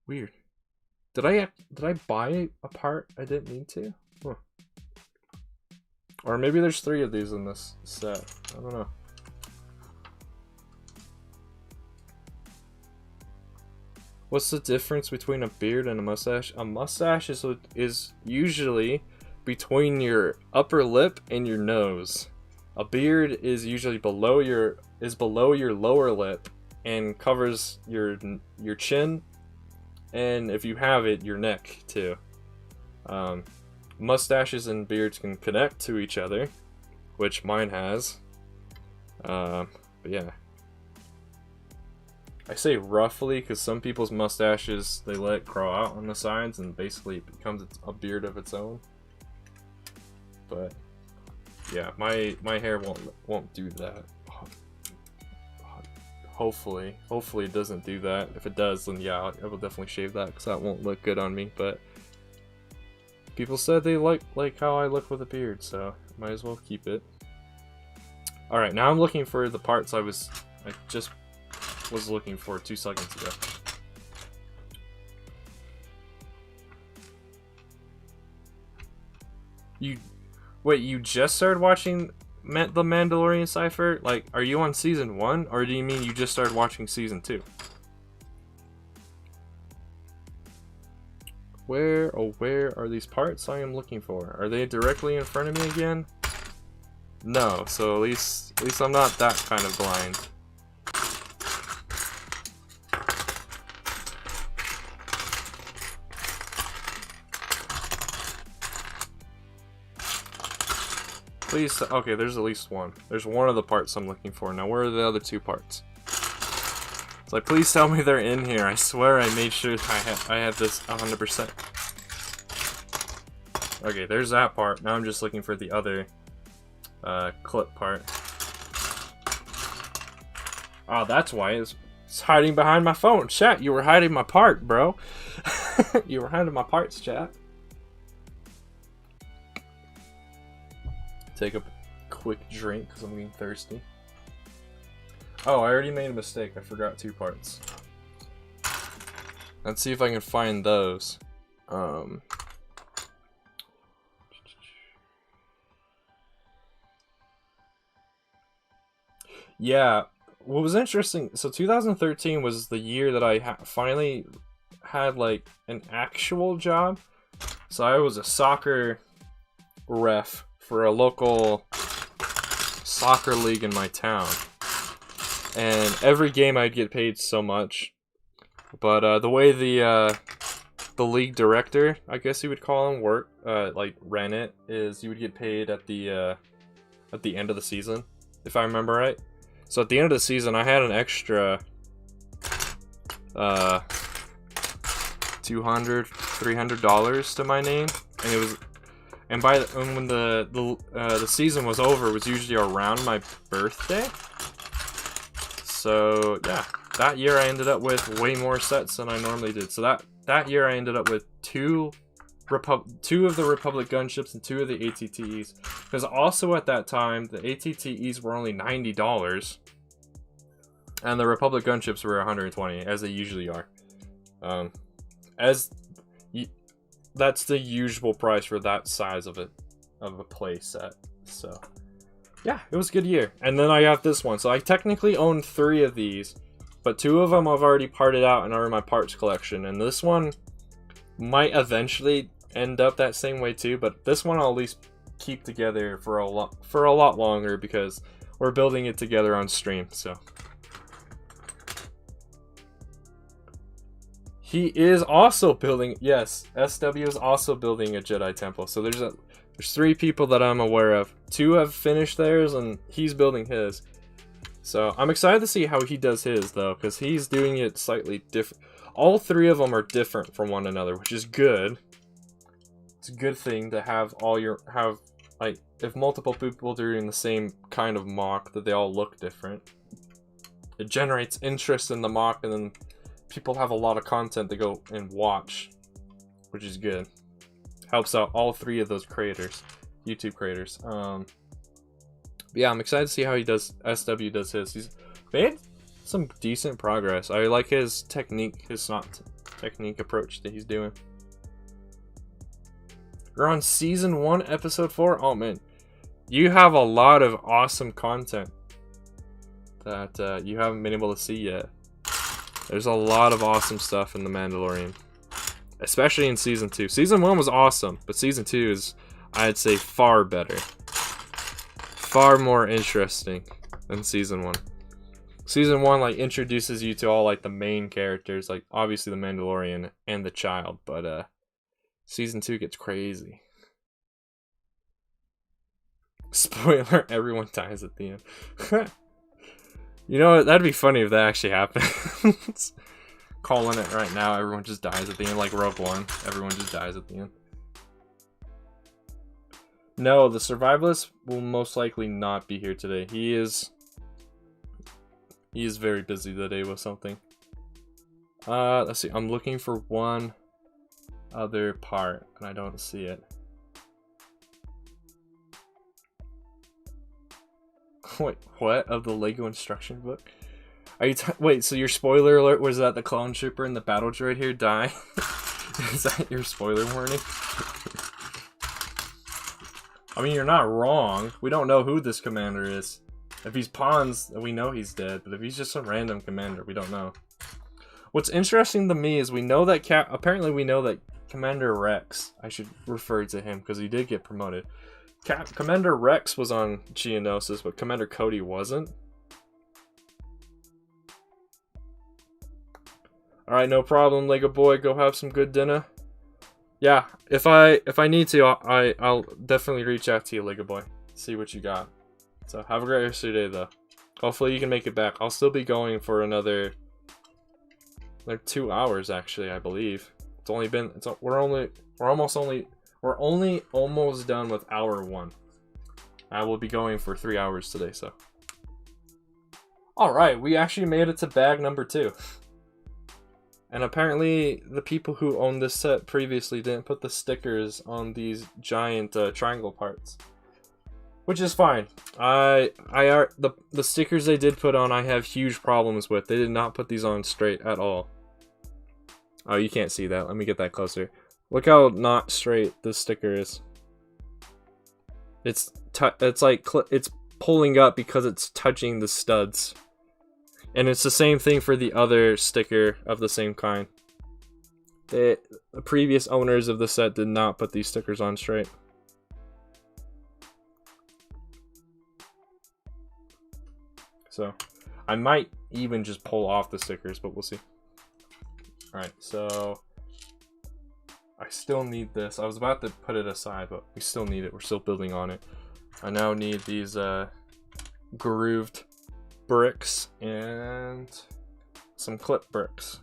Weird. Did I buy a part I didn't need to? Huh. Or maybe there's 3 of these in this set. I don't know. What's the difference between a beard and a mustache? A mustache is usually between your upper lip and your nose. A beard is usually below your lower lip and covers your chin, and if you have it, your neck too. Mustaches and beards can connect to each other, which mine has. But yeah. I say roughly because some people's mustaches, they let it grow out on the sides and basically it becomes a beard of its own. But yeah, my hair won't do that. Hopefully it doesn't do that. If it does, then yeah, I will definitely shave that because that won't look good on me. But people said they like how I look with a beard, so might as well keep it. All right, now I'm looking for the parts I just was looking for 2 seconds ago. Wait, you just started watching The Mandalorian Cypher? Like, are you on season 1, or do you mean you just started watching season 2? Where are these parts I am looking for? Are they directly in front of me again? No, so at least I'm not that kind of blind. Please, okay, there's at least one. There's one of the parts I'm looking for. Now, where are the other 2 parts? It's like, please tell me they're in here. I swear I made sure I had this 100%. Okay, there's that part. Now I'm just looking for the other clip part. Oh, that's why it's hiding behind my phone. Chat, you were hiding my part, bro. You were hiding my parts, chat. Take a quick drink because I'm getting thirsty. Oh, I already made a mistake. I forgot 2 parts. Let's see if I can find those. Yeah, what was interesting, so 2013 was the year that I finally had like an actual job. So I was a soccer ref for a local soccer league in my town, and every game I'd get paid so much. But the way the league director, I guess you would call him, ran it, is you would get paid at the end of the season, if I remember right. So at the end of the season, I had an extra $200-300 to my name, and it was. And when the season was over, it was usually around my birthday. So yeah, that year I ended up with way more sets than I normally did. So that year I ended up with 2 of the Republic gunships and 2 of the ATTEs. Because also at that time, the ATTEs were only $90, and the Republic gunships were $120, as they usually are. that's the usual price for that size of a play set. So yeah, it was a good year. And then I got this one. So I technically own 3 of these, but 2 of them I've already parted out and are in my parts collection. And this one might eventually end up that same way too, but this one I'll at least keep together for a lot longer because we're building it together on stream. So he is also building, yes, SW is also building a Jedi temple. So there's 3 people that I'm aware of. 2 have finished theirs and he's building his. So I'm excited to see how he does his though, because he's doing it slightly different. All 3 of them are different from one another, which is good. It's a good thing to have like, if multiple people are doing the same kind of mock, that they all look different. It generates interest in the mock, and then people have a lot of content to go and watch, which is good. Helps out all 3 of those creators, YouTube creators. Yeah, I'm excited to see how SW does his. He's made some decent progress. I like his technique, his technique approach that he's doing. We're on season 1, episode 4. Oh man, you have a lot of awesome content that you haven't been able to see yet. There's a lot of awesome stuff in The Mandalorian, especially in season 2. Season 1 was awesome, but season 2 is, I'd say, far better, far more interesting than season 1. Season 1 like introduces you to all like the main characters, like obviously the Mandalorian and the child, but season 2 gets crazy. Spoiler, everyone dies at the end. You know, that'd be funny if that actually happened. Calling it right now, everyone just dies at the end, like Rogue One. Everyone just dies at the end. No, the survivalist will most likely not be here today. He is very busy today with something. Let's see, I'm looking for one other part, and I don't see it. Wait, what? Of the Lego instruction book? Are you wait, so your spoiler alert was that the clone trooper and the battle droid here die? Is that your spoiler warning? I mean, you're not wrong. We don't know who this commander is. If he's Pawns, we know he's dead, but if he's just a random commander, we don't know. What's interesting to me is we know that apparently we know that Commander Rex, I should refer to him because he did get promoted. Commander Rex was on Geonosis, but Commander Cody wasn't. Alright, no problem, Lego boy. Go have some good dinner. Yeah, if I need to, I'll definitely reach out to you, Lego boy. See what you got. So have a great rest of your day, though. Hopefully you can make it back. I'll still be going for another like 2 hours, actually, I believe. It's only been we're only almost done with hour 1. I will be going for 3 hours today, so. Alright, we actually made it to bag number 2. And apparently the people who owned this set previously didn't put the stickers on these giant triangle parts. Which is fine. The stickers they did put on I have huge problems with. They did not put these on straight at all. Oh, you can't see that. Let me get that closer. Look how not straight this sticker is. It's like it's pulling up because it's touching the studs. And it's the same thing for the other sticker of the same kind. The previous owners of the set did not put these stickers on straight. So, I might even just pull off the stickers, but we'll see. Alright, so I still need this. I was about to put it aside, but we still need it. We're still building on it. I now need these grooved bricks and some clip bricks.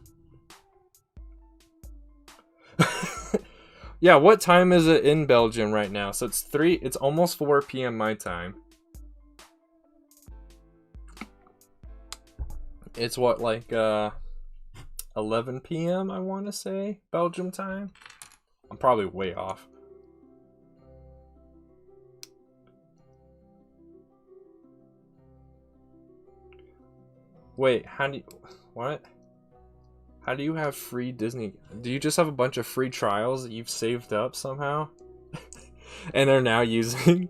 Yeah, what time is it in Belgium right now? So it's almost 4 p.m. my time. It's what, like 11 p.m. I want to say Belgium time. I'm probably way off. Wait, how do you... What? How do you have free Disney? Do you just have a bunch of free trials that you've saved up somehow? And are now using?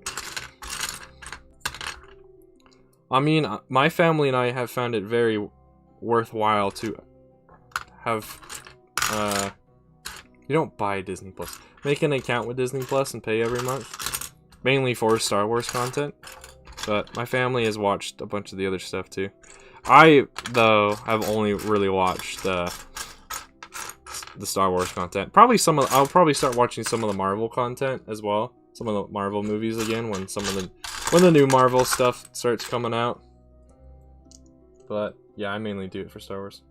I mean, my family and I have found it very worthwhile to have, you don't buy Disney Plus. Make an account with Disney Plus and pay every month. Mainly for Star Wars content. But my family has watched a bunch of the other stuff too. I, though, have only really watched the Star Wars content. I'll probably start watching some of the Marvel content as well. Some of the Marvel movies again when the new Marvel stuff starts coming out. But yeah, I mainly do it for Star Wars.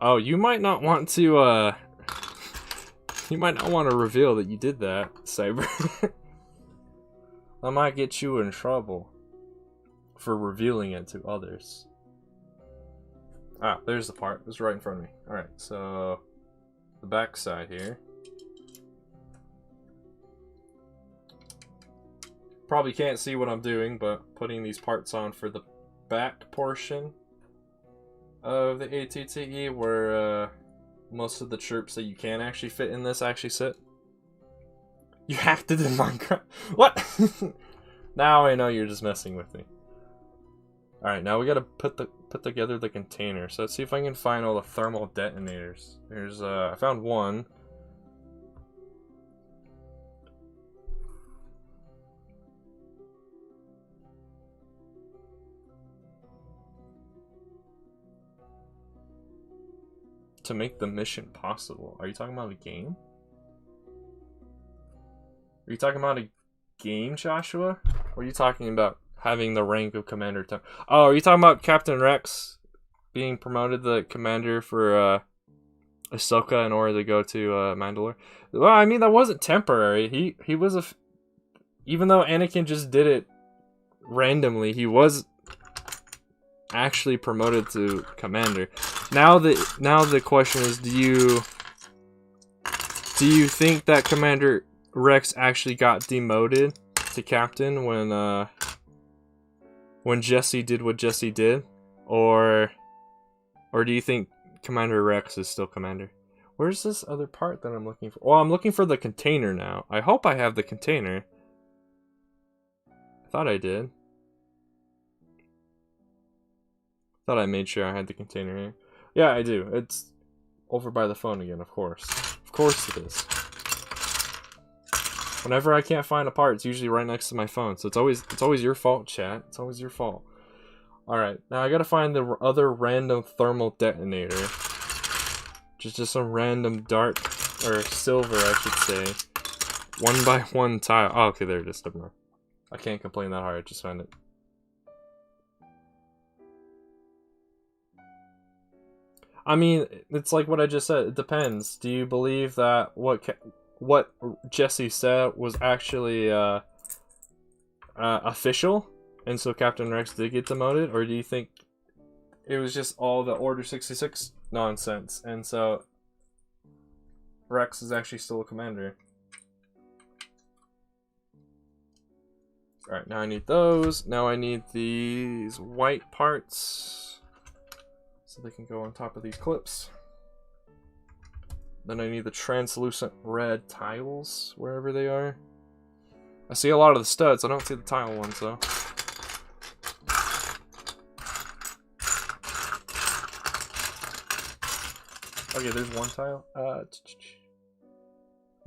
Oh, you might not want to you might not want to reveal that you did that, Cyber. I might get you in trouble for revealing it to others. Ah, there's the part. It's right in front of me. Alright, so the back side here. Probably can't see what I'm doing, but putting these parts on for the back portion of the ATTE where most of the chirps that you can actually fit in this actually sit. You hacked it in Minecraft? What? Now I know you're just messing with me. Alright, now we gotta put together the container. So let's see if I can find all the thermal detonators. There's I found one. To make the mission possible. Are you talking about a game? Are you talking about a game, Joshua? Or are you talking about having the rank of Commander? Oh, are you talking about Captain Rex being promoted the commander for Ahsoka in order to go to Mandalore? Well, I mean, that wasn't temporary. He was even though Anakin just did it randomly, he was actually promoted to commander. Now the question is, do you think that Commander Rex actually got demoted to captain when Jesse did what Jesse did, or do you think Commander Rex is still commander? Where's this other part that I'm looking for? Well, I'm looking for the container now. I hope I have the container. I thought I did. Thought I made sure I had the container here. Yeah, I do. It's over by the phone again, of course. Of course it is. Whenever I can't find a part, it's usually right next to my phone. So it's always your fault, chat. It's always your fault. Alright, now I gotta find the other random thermal detonator. Just some random dark, or silver, I should say. 1x1 tile. Oh, okay, there it is. I can't complain that hard. I just found it. I mean, it's like what I just said. It depends. Do you believe that what Jesse said was actually official, and so Captain Rex did get demoted, or do you think it was just all the Order 66 nonsense, and so Rex is actually still a commander? Alright, now I need those. Now I need these white parts so they can go on top of these clips. Then I need the translucent red tiles, wherever they are. I see a lot of the studs, I don't see the tile ones though. Okay, there's one tile.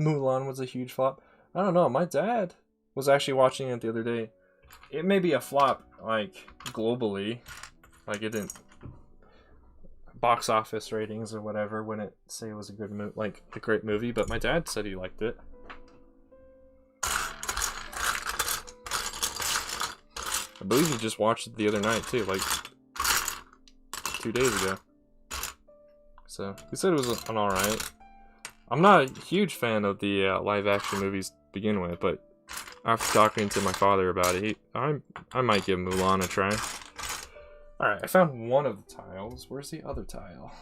Mulan was a huge flop. I don't know, my dad was actually watching it the other day. It may be a flop, like, globally. Like, it didn't... box office ratings or whatever when it say it was a good movie, like a great movie, but my dad said he liked it. I believe he just watched it the other night too, like 2 days ago. So he said it was an alright. I'm not a huge fan of the live action movies to begin with, but after talking to my father about it, I might give Mulan a try. Alright, I found one of the tiles. Where's the other tile?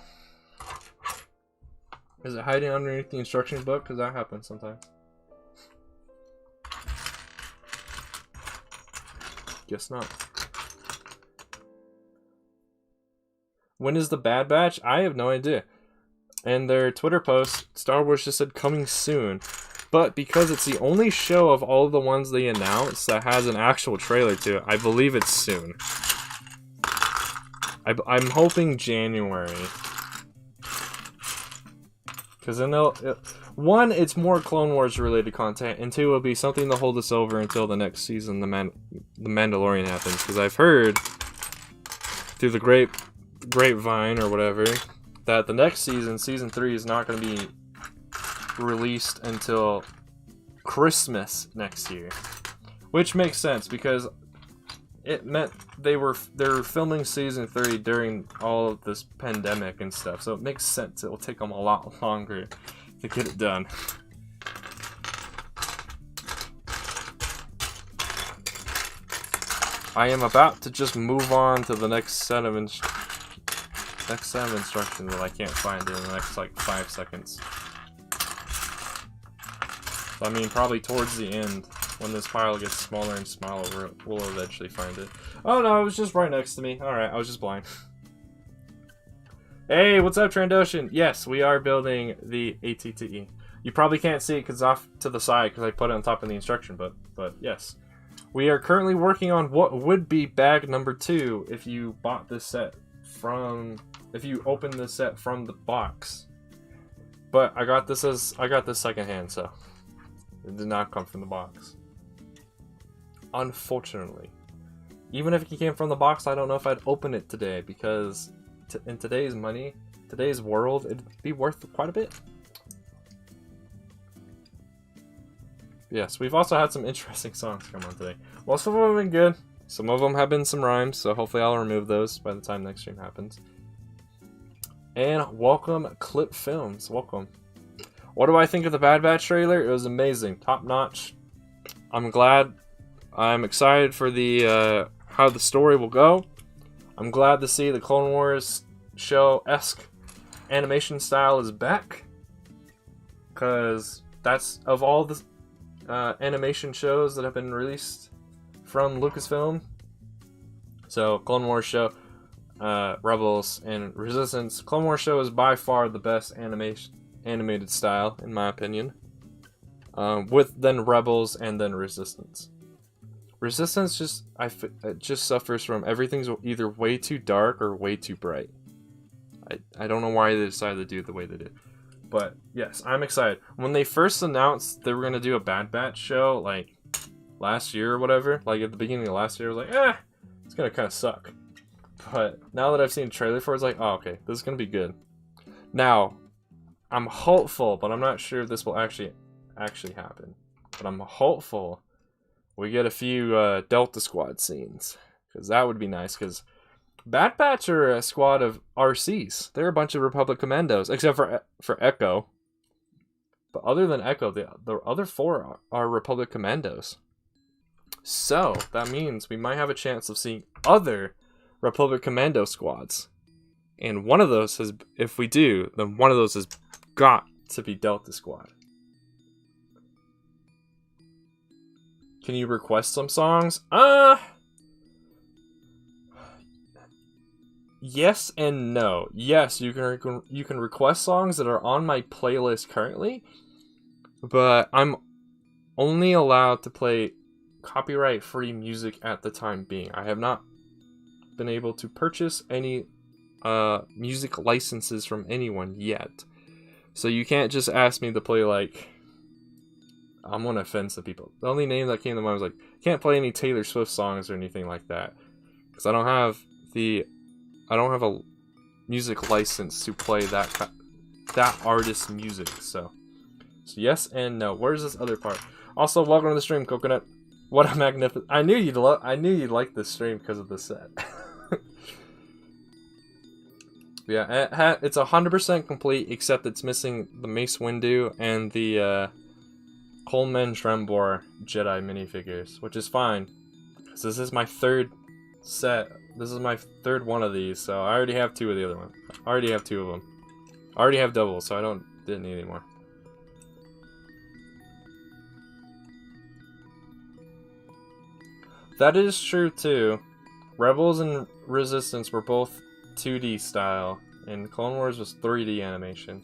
Is it hiding underneath the instructions book? Because that happens sometimes. Guess not. When is the Bad Batch? I have no idea. And their Twitter post, Star Wars just said coming soon. But because it's the only show of all the ones they announced that has an actual trailer to it, I believe it's soon. I'm hoping January. Because then one, it's more Clone Wars related content, and two, it'll be something to hold us over until the next season, the Mandalorian happens. Because I've heard through the grapevine or whatever that the next season, season 3, is not going to be released until Christmas next year, which makes sense because it meant they're filming season 3 during all of this pandemic and stuff, so it makes sense it'll take them a lot longer to get it done. I am about to just move on to the next set of instructions that I can't find in the next like 5 seconds. So, I mean, probably towards the end, when this pile gets smaller and smaller, we'll eventually find it. Oh no, it was just right next to me. Alright, I was just blind. Hey, what's up, Trandoshan? Yes, we are building the ATTE. You probably can't see it because it's off to the side because I put it on top of the instruction, but yes. We are currently working on what would be bag number 2 if you bought this set if you opened this set from the box. But I got this secondhand, so it did not come from the box. Unfortunately. Even if it came from the box, I don't know if I'd open it today, because in today's world, it'd be worth quite a bit. Yes, we've also had some interesting songs come on today. Most of them have been good. Some of them have been some rhymes, so hopefully I'll remove those by the time next stream happens. And welcome, Clip Films. Welcome. What do I think of the Bad Batch trailer? It was amazing. Top notch. I'm glad. I'm excited for the how the story will go. I'm glad to see the Clone Wars show-esque animation style is back. Because that's, of all the animation shows that have been released from Lucasfilm, so Clone Wars show, Rebels, and Resistance, Clone Wars show is by far the best animated style, in my opinion. With then Rebels and then Resistance. Resistance just suffers from everything's either way too dark or way too bright. I don't know why they decided to do it the way they did. But yes, I'm excited. When they first announced they were going to do a Bad Batch show, like last year or whatever, like at the beginning of last year, I was like, it's going to kind of suck. But now that I've seen a trailer for it, it's like, oh, okay, this is going to be good. Now, I'm hopeful, but I'm not sure if this will actually happen. But I'm hopeful we get a few Delta Squad scenes, because that would be nice, because Bad Batch are a squad of RCs. They're a bunch of Republic Commandos, except for Echo. But other than Echo, the other 4 are Republic Commandos. So, that means we might have a chance of seeing other Republic Commando squads. And one of those has, if we do, then one of those has got to be Delta Squad. Can you request some songs? Yes and no. Yes, you can request songs that are on my playlist currently, but I'm only allowed to play copyright-free music at the time being. I have not been able to purchase any music licenses from anyone yet. So you can't just ask me to play, like, I'm gonna offend some people. The only name that came to mind was like, can't play any Taylor Swift songs or anything like that, because I don't have a music license to play that artist's music. So yes and no. Where's this other part? Also, welcome to the stream, Coconut. What a magnificent! I knew you'd like this stream because of the set. Yeah, it's 100% complete, except it's missing the Mace Windu and the Coleman Trembor Jedi minifigures, which is fine, because this is my third set. This is my third one of these, so I already have 2 of the other one. I already have 2 of them. I already have doubles, so I didn't need any more. That is true too. Rebels and Resistance were both 2D style, and Clone Wars was 3D animation.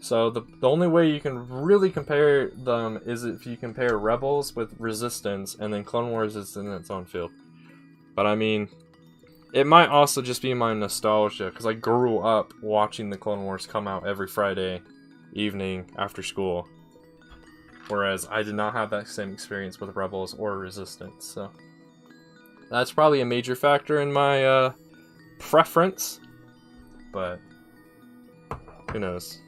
So the only way you can really compare them is if you compare Rebels with Resistance, and then Clone Wars is in its own field. But I mean, it might also just be my nostalgia, because I grew up watching the Clone Wars come out every Friday evening after school. Whereas I did not have that same experience with Rebels or Resistance, so that's probably a major factor in my preference, but who knows.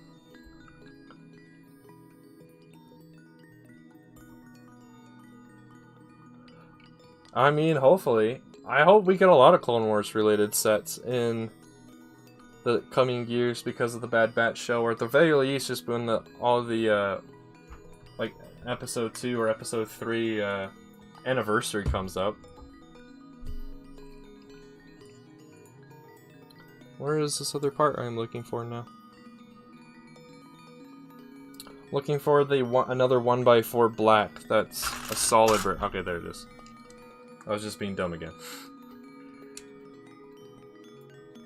I mean, hopefully. I hope we get a lot of Clone Wars related sets in the coming years because of the Bad Batch show, or at the very least just when all the like episode 2 or episode 3 anniversary comes up. Where is this other part I'm looking for now? Looking for the another 1x4 black that's a solid brick. Okay, there it is. I was just being dumb again.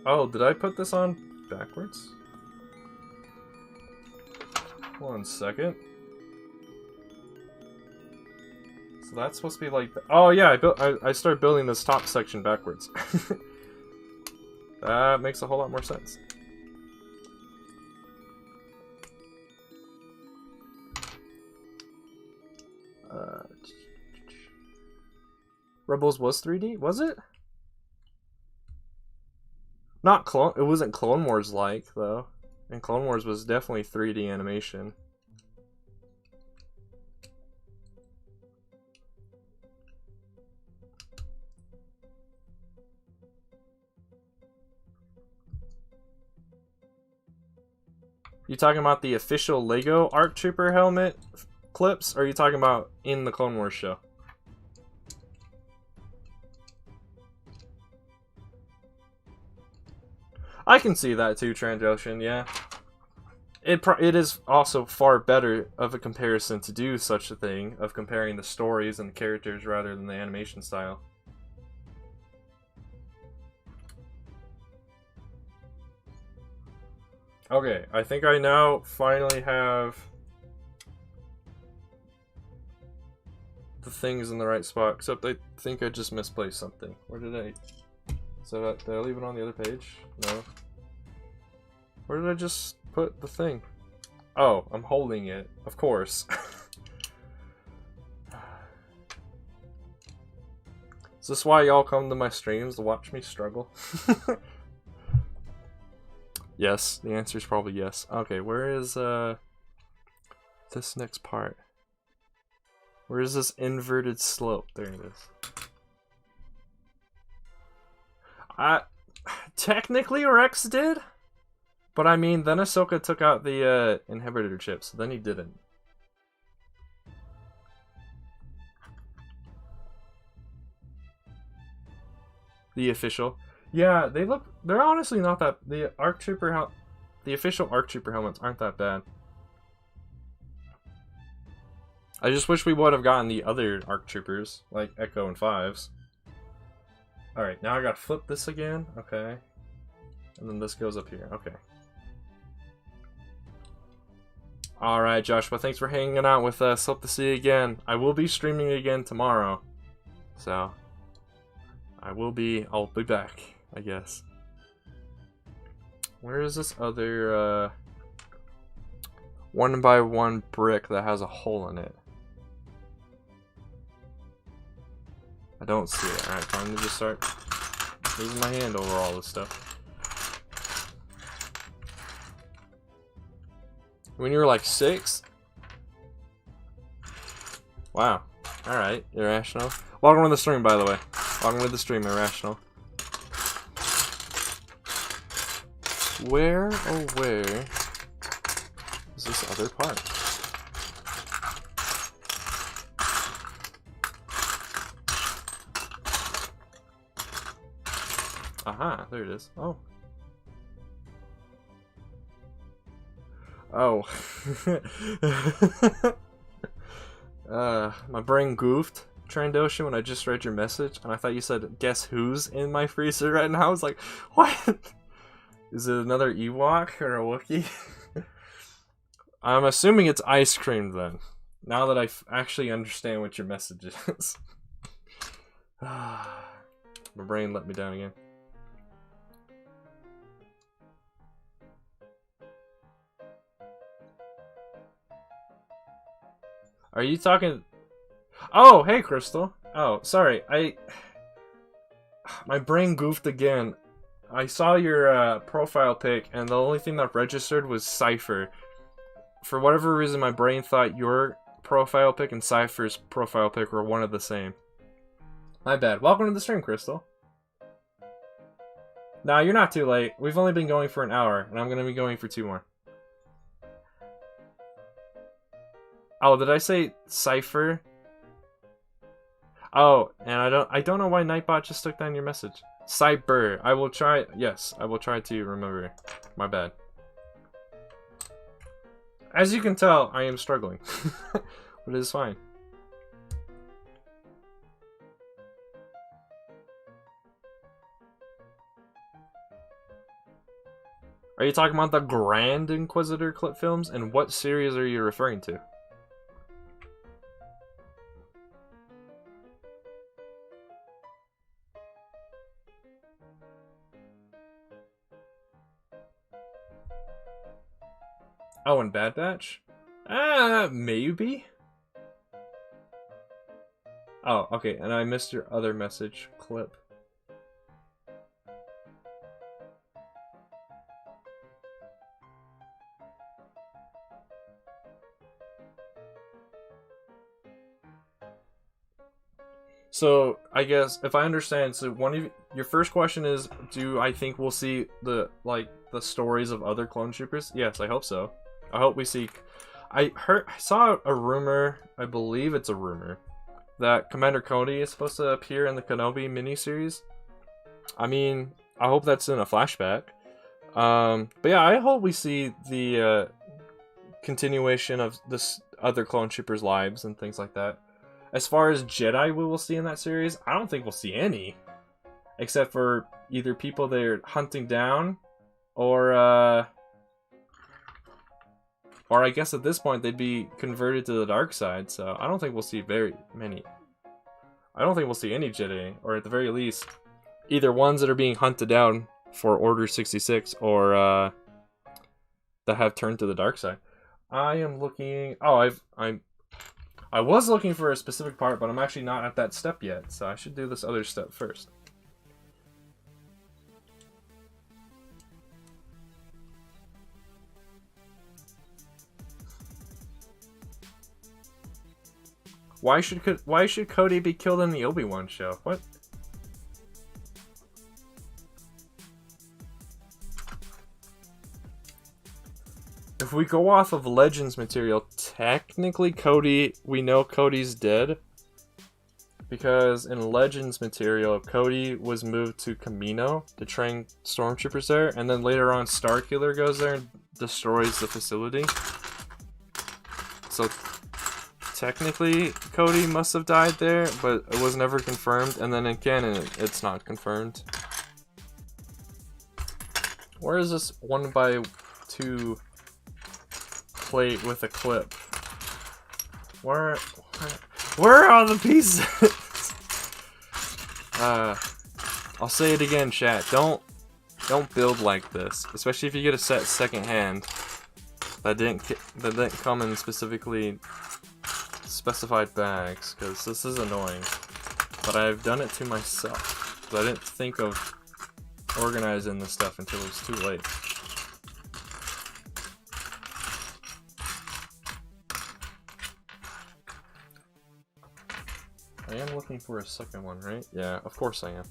Oh, did I put this on backwards? 1 second. So that's supposed to be like... Oh yeah, I started building this top section backwards. That makes a whole lot more sense. Rebels was 3D? Was it? Not Clone... It wasn't Clone Wars like, though. And Clone Wars was definitely 3D animation. You talking about the official Lego ARC Trooper helmet clips, or are you talking about in the Clone Wars show? I can see that too, Transocean, yeah. It is also far better of a comparison to do such a thing, of comparing the stories and the characters rather than the animation style. Okay, I think I now finally have the things in the right spot, except I think I just misplaced something. Where did I... So did I leave it on the other page? No. Where did I just put the thing? Oh, I'm holding it. Of course. Is this why y'all come to my streams, to watch me struggle? Yes, the answer is probably yes. Okay, where is this next part? Where is this inverted slope? There it is. Technically Rex did, but I mean then Ahsoka took out the inhibitor chip, so then he didn't. The official. Yeah, they're honestly not that... The official ARC Trooper helmets aren't that bad. I just wish we would have gotten the other ARC Troopers, like Echo and Fives. Alright, now I gotta flip this again. Okay. And then this goes up here. Okay. Alright, Joshua, thanks for hanging out with us. Hope to see you again. I will be streaming again tomorrow. So, I'll be back, I guess. Where is this other 1x1 brick that has a hole in it? I don't see it. Alright, time to just start moving my hand over all this stuff. When you were like 6? Wow. Alright, Irrational. Welcome to the stream, by the way. Welcome to the stream, Irrational. Where, oh where, is this other part? Aha, there it is. Oh. Oh. My brain goofed Trandoshan when I just read your message, and I thought you said, guess who's in my freezer right now? I was like, what? Is it another Ewok or a Wookiee? I'm assuming it's ice cream then, now that I actually understand what your message is. My brain let me down again. Are you talking... Oh, hey, Crystal. Oh, sorry. My brain goofed again. I saw your profile pic, and the only thing that registered was Cypher. For whatever reason, my brain thought your profile pic and Cypher's profile pic were one of the same. My bad. Welcome to the stream, Crystal. Nah, you're not too late. We've only been going for an hour, and I'm going to be going for 2 more. Oh, did I say Cypher? Oh, and I don't know why Nightbot just took down your message. Cyber. I will try. Yes, I will try to remember. My bad. As you can tell, I am struggling. But it is fine. Are you talking about the Grand Inquisitor clip films? And what series are you referring to? Oh, and Bad Batch? Maybe? Oh, okay, and I missed your other message clip. So, I guess, if I understand, so your first question is, do I think we'll see the stories of other clone troopers? Yes, I hope so. I hope we see... I saw a rumor, I believe it's a rumor, that Commander Cody is supposed to appear in the Kenobi miniseries. I mean, I hope that's in a flashback. But yeah, I hope we see the continuation of this other clone troopers' lives and things like that. As far as Jedi we will see in that series, I don't think we'll see any. Except for either people they're hunting down, or I guess at this point they'd be converted to the dark side, so I don't think we'll see very many. I don't think we'll see any Jedi, or at the very least, either ones that are being hunted down for Order 66, or that have turned to the dark side. I am looking... Oh, I was looking for a specific part, but I'm actually not at that step yet, so I should do this other step first. Why should Cody be killed in the Obi-Wan show? What? If we go off of Legends material, technically we know Cody's dead. Because in Legends material, Cody was moved to Kamino to train stormtroopers there, and then later on Starkiller goes there and destroys the facility. So technically Cody must have died there, but it was never confirmed, and then in canon it's not confirmed. Where is this 1x2 plate with a clip? Where are all the pieces? I'll say it again, chat. Don't build like this, especially if you get a set second hand that didn't come in specifically specified bags, because this is annoying. But I've done it to myself, because I didn't think of organizing this stuff until it was too late. I am looking for a second one, right? Yeah, of course I am.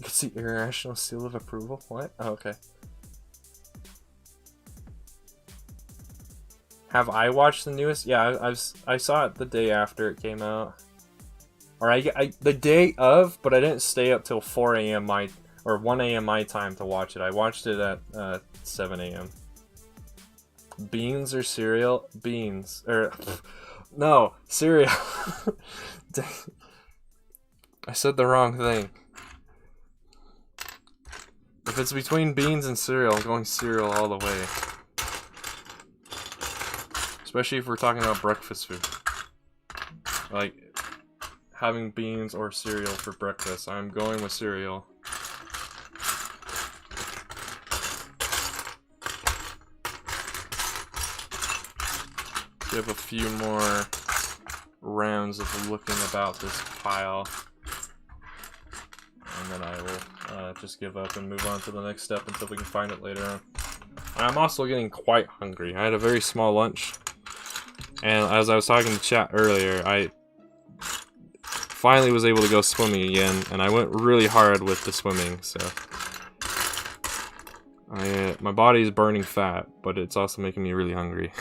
It's the irrational seal of approval? What? Oh, okay. Have I watched the newest? Yeah, I saw it the day after it came out. Or the day of, but I didn't stay up till 4 a.m. or 1 a.m. my time to watch it. I watched it at 7 a.m. Beans or cereal? Beans. No, cereal. Dang. I said the wrong thing. If it's between beans and cereal, I'm going cereal all the way. Especially if we're talking about breakfast food. Like, having beans or cereal for breakfast. I'm going with cereal. Give a few more rounds of looking about this pile. And then I will just give up and move on to the next step until we can find it later on. I'm also getting quite hungry. I had a very small lunch. And as I was talking to chat earlier, I finally was able to go swimming again. And I went really hard with the swimming, so... my body is burning fat, but it's also making me really hungry.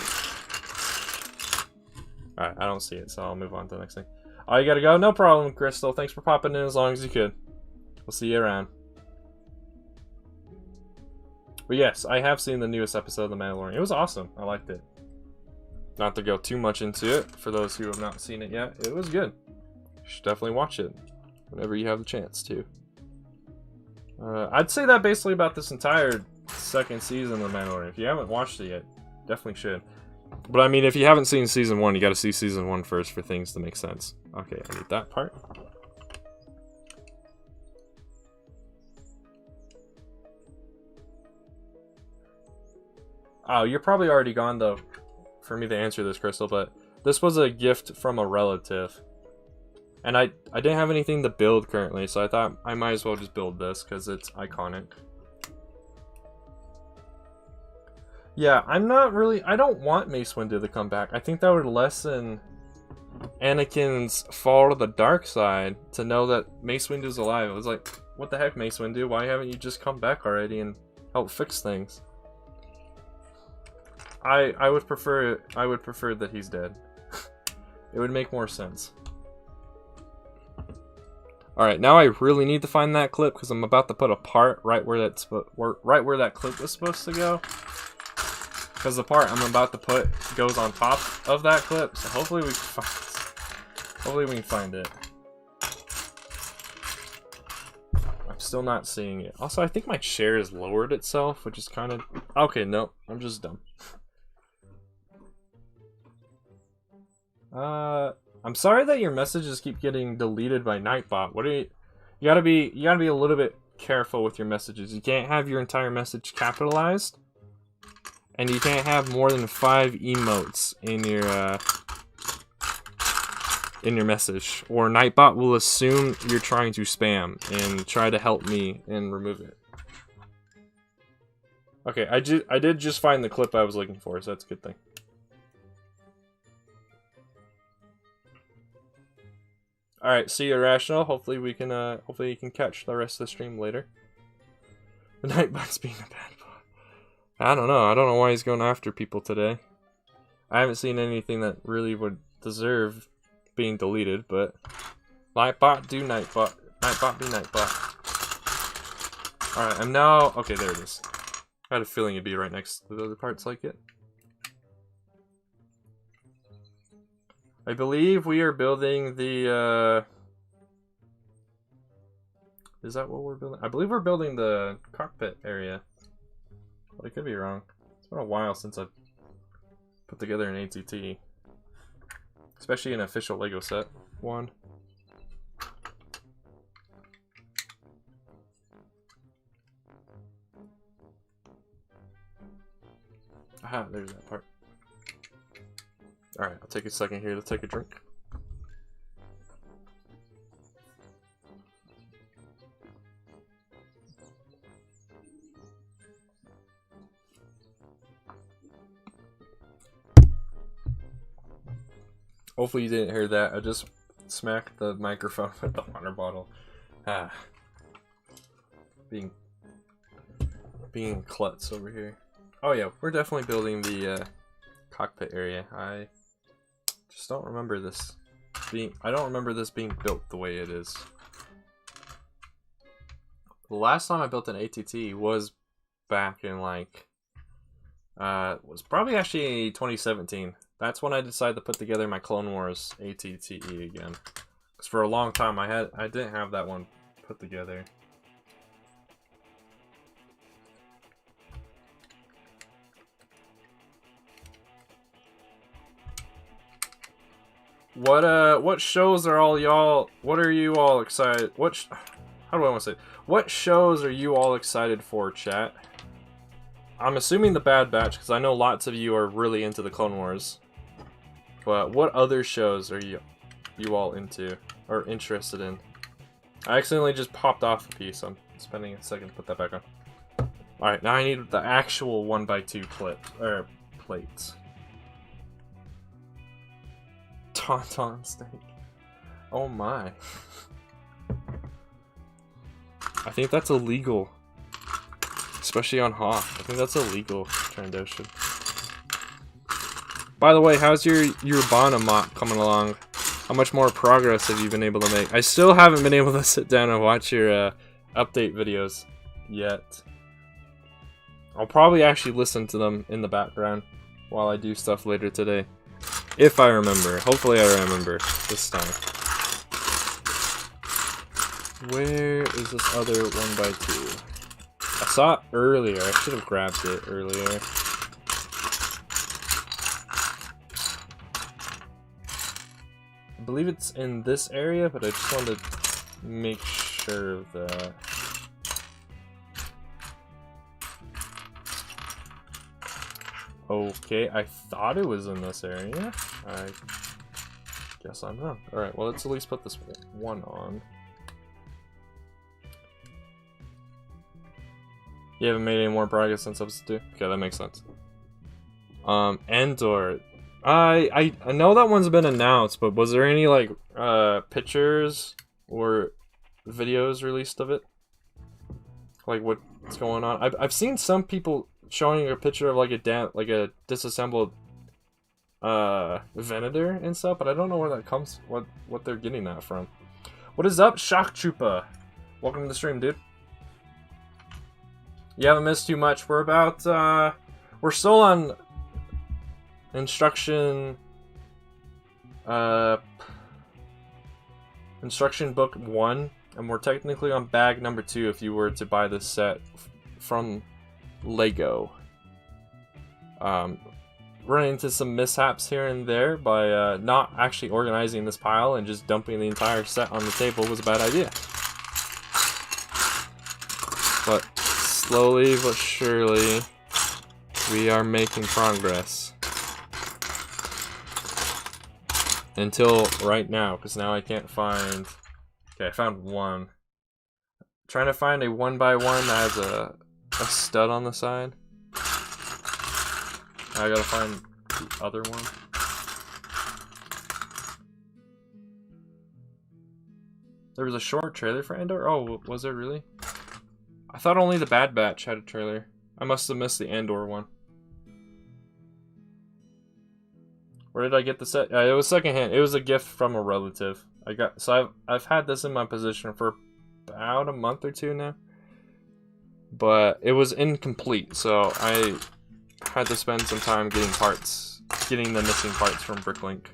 Alright, I don't see it, so I'll move on to the next thing. Oh, you gotta go? No problem, Crystal. Thanks for popping in as long as you could. We'll see you around. But yes, I have seen the newest episode of The Mandalorian. It was awesome. I liked it. Not to go too much into it, for those who have not seen it yet, it was good. You should definitely watch it whenever you have the chance to. I'd say that basically about this entire second season of The Mandalorian. If you haven't watched it yet, definitely should. But I mean, if you haven't seen season 1, you gotta see season 1 first for things to make sense. Okay, I need that part. Oh, you're probably already gone though, for me to answer this, Crystal, but this was a gift from a relative. And I didn't have anything to build currently, so I thought I might as well just build this, because it's iconic. Yeah, I don't want Mace Windu to come back. I think that would lessen Anakin's fall to the dark side, to know that Mace Windu's alive. It was like, what the heck, Mace Windu? Why haven't you just come back already and help fix things? I would prefer that he's dead. It would make more sense. Alright, now I really need to find that clip, because I'm about to put a part right where that clip was supposed to go. Because the part I'm about to put goes on top of that clip, so hopefully we can find it. I'm still not seeing it. Also, I think my chair has lowered itself, which is kind of... Okay, no, I'm just dumb. I'm sorry that your messages keep getting deleted by Nightbot. What are you... You gotta be a little bit careful with your messages. You can't have your entire message capitalized. And you can't have more than 5 emotes in your message, or Nightbot will assume you're trying to spam and try to help me and remove it. Okay, I did just find the clip I was looking for, so that's a good thing. All right, see you, Irrational. Hopefully you can catch the rest of the stream later. The Nightbot's being a bad bot. I don't know. I don't know why he's going after people today. I haven't seen anything that really would deserve being deleted, but Nightbot do Nightbot. Nightbot be Nightbot. Alright, I'm now... Okay, there it is. I had a feeling it'd be right next to the other parts like it. I believe we are building the... Is that what we're building? I believe we're building the cockpit area. But I could be wrong. It's been a while since I've put together an ATT. Especially an official LEGO set one. Aha, there's that part. Alright, I'll take a second here to take a drink. Hopefully you didn't hear that. I just smacked the microphone with the water bottle. Ah. Being klutz over here. Oh yeah, we're definitely building the cockpit area. I just don't remember this being... I don't remember this being built the way it is. The last time I built an ATT was back in like... was probably actually 2017. That's when I decided to put together my Clone Wars ATTE again. Because for a long time I didn't have that one put together. What shows are all y'all? What are you all excited? How do I want to say? What shows are you all excited for, chat? I'm assuming the Bad Batch because I know lots of you are really into the Clone Wars. But what other shows are you all into or interested in? I accidentally just popped off a piece. I'm spending a second to put that back on. All right, now I need the actual 1x2 plates. Tauntaun steak. Oh my. I think that's illegal. Especially on Hoth. I think that's illegal, Trandoshan. By the way, how's your Urbana mop coming along? How much more progress have you been able to make? I still haven't been able to sit down and watch your update videos yet. I'll probably actually listen to them in the background while I do stuff later today. If I remember. Hopefully I remember this time. Where is this other 1x2? I saw it earlier. I should have grabbed it earlier. I believe it's in this area, but I just wanted to make sure of that. Okay, I thought it was in this area. I guess I'm wrong. Alright, well, let's at least put this one on. You haven't made any more progress since episode 2? Okay, that makes sense. Endor. I know that one's been announced, but was there any, like, pictures or videos released of it? Like, what's going on? I've seen some people showing a picture of like a disassembled Venator and stuff, but I don't know where that comes, what they're getting that from. What is up, Shock Troopa? Welcome to the stream, dude. You haven't missed too much. We're about we're still on instruction book 1, and we're technically on bag number 2 if you were to buy this set from Lego. Running into some mishaps here and there by not actually organizing this pile and just dumping the entire set on the table was a bad idea. But slowly but surely, we are making progress. Until right now, because now I can't find... Okay, I found one. Trying to find a 1x1 that has a stud on the side. I gotta find the other one. There was a short trailer for Andor? Oh, was there really? I thought only the Bad Batch had a trailer. I must have missed the Andor one. Where did I get the set? It was secondhand. It was a gift from a relative. I've had this in my possession for about a month or 2 now. But it was incomplete, so I had to spend some time getting the missing parts from Bricklink.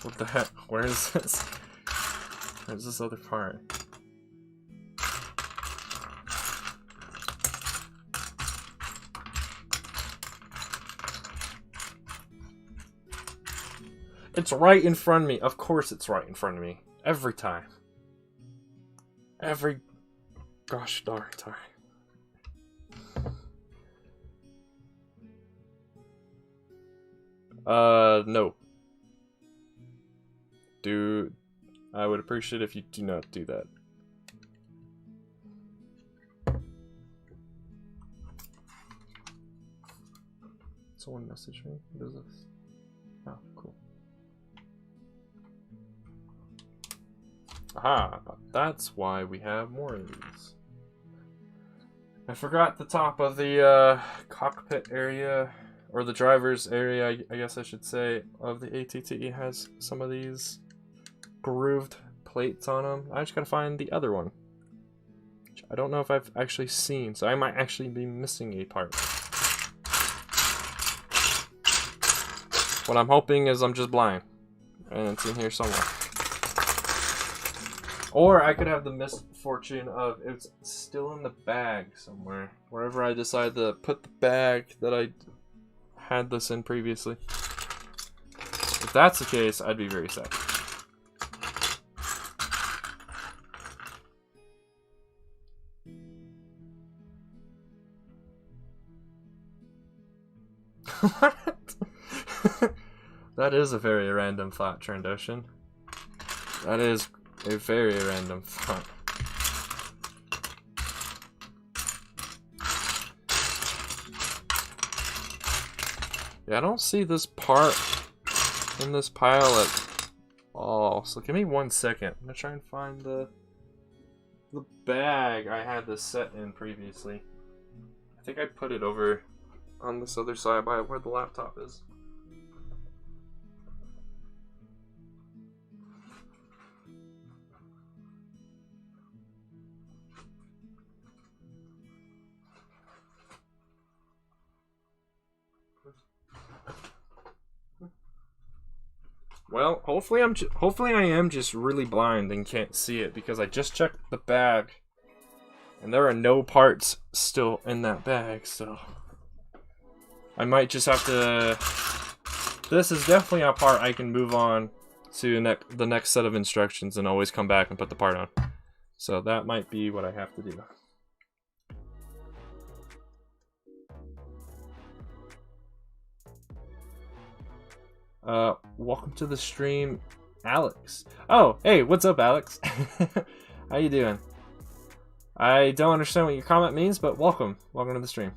What the heck? Where is this? Where's this other part? It's right in front of me. Of course it's right in front of me. Every time. Every gosh darn time. No. Dude, I would appreciate if you do not do that. Someone messaged me. What is this? Oh, cool. Aha, that's why we have more of these. I forgot the top of the cockpit area, or the driver's area, I guess I should say, of the ATTE has some of these grooved plates on them. I just gotta find the other one, which I don't know if I've actually seen, so I might actually be missing a part. What I'm hoping is I'm just blind, and it's in here somewhere. Or I could have the misfortune of it's still in the bag somewhere, wherever I decide to put the bag that I had this in previously. If that's the case, I'd be very sad. What? That is a very random thought, Trendoshan. That is a very random thought. Yeah, I don't see this part in this pile at all. So give me 1 second. I'm gonna try and find the bag I had this set in previously. I think I put it over on this other side by where the laptop is. Well, hopefully I am just really blind and can't see it, because I just checked the bag and there are no parts still in that bag, so I might just have to. This is definitely a part I can move on to the next set of instructions and always come back and put the part on. So that might be what I have to do. Welcome to the stream, Alex. Oh, hey, what's up, Alex? How you doing? I don't understand what your comment means, but welcome. Welcome to the stream.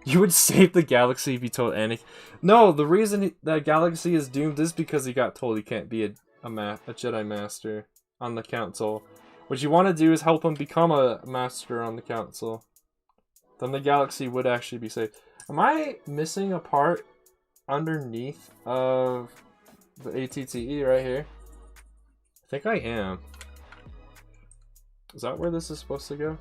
You would save the galaxy if you told Anakin. No, the reason that galaxy is doomed is because he got told he can't be a Jedi Master on the Council. What you want to do is help him become a Master on the Council. Then the galaxy would actually be saved. Am I missing a part underneath of the ATTE right here? I think I am. Is that where this is supposed to go?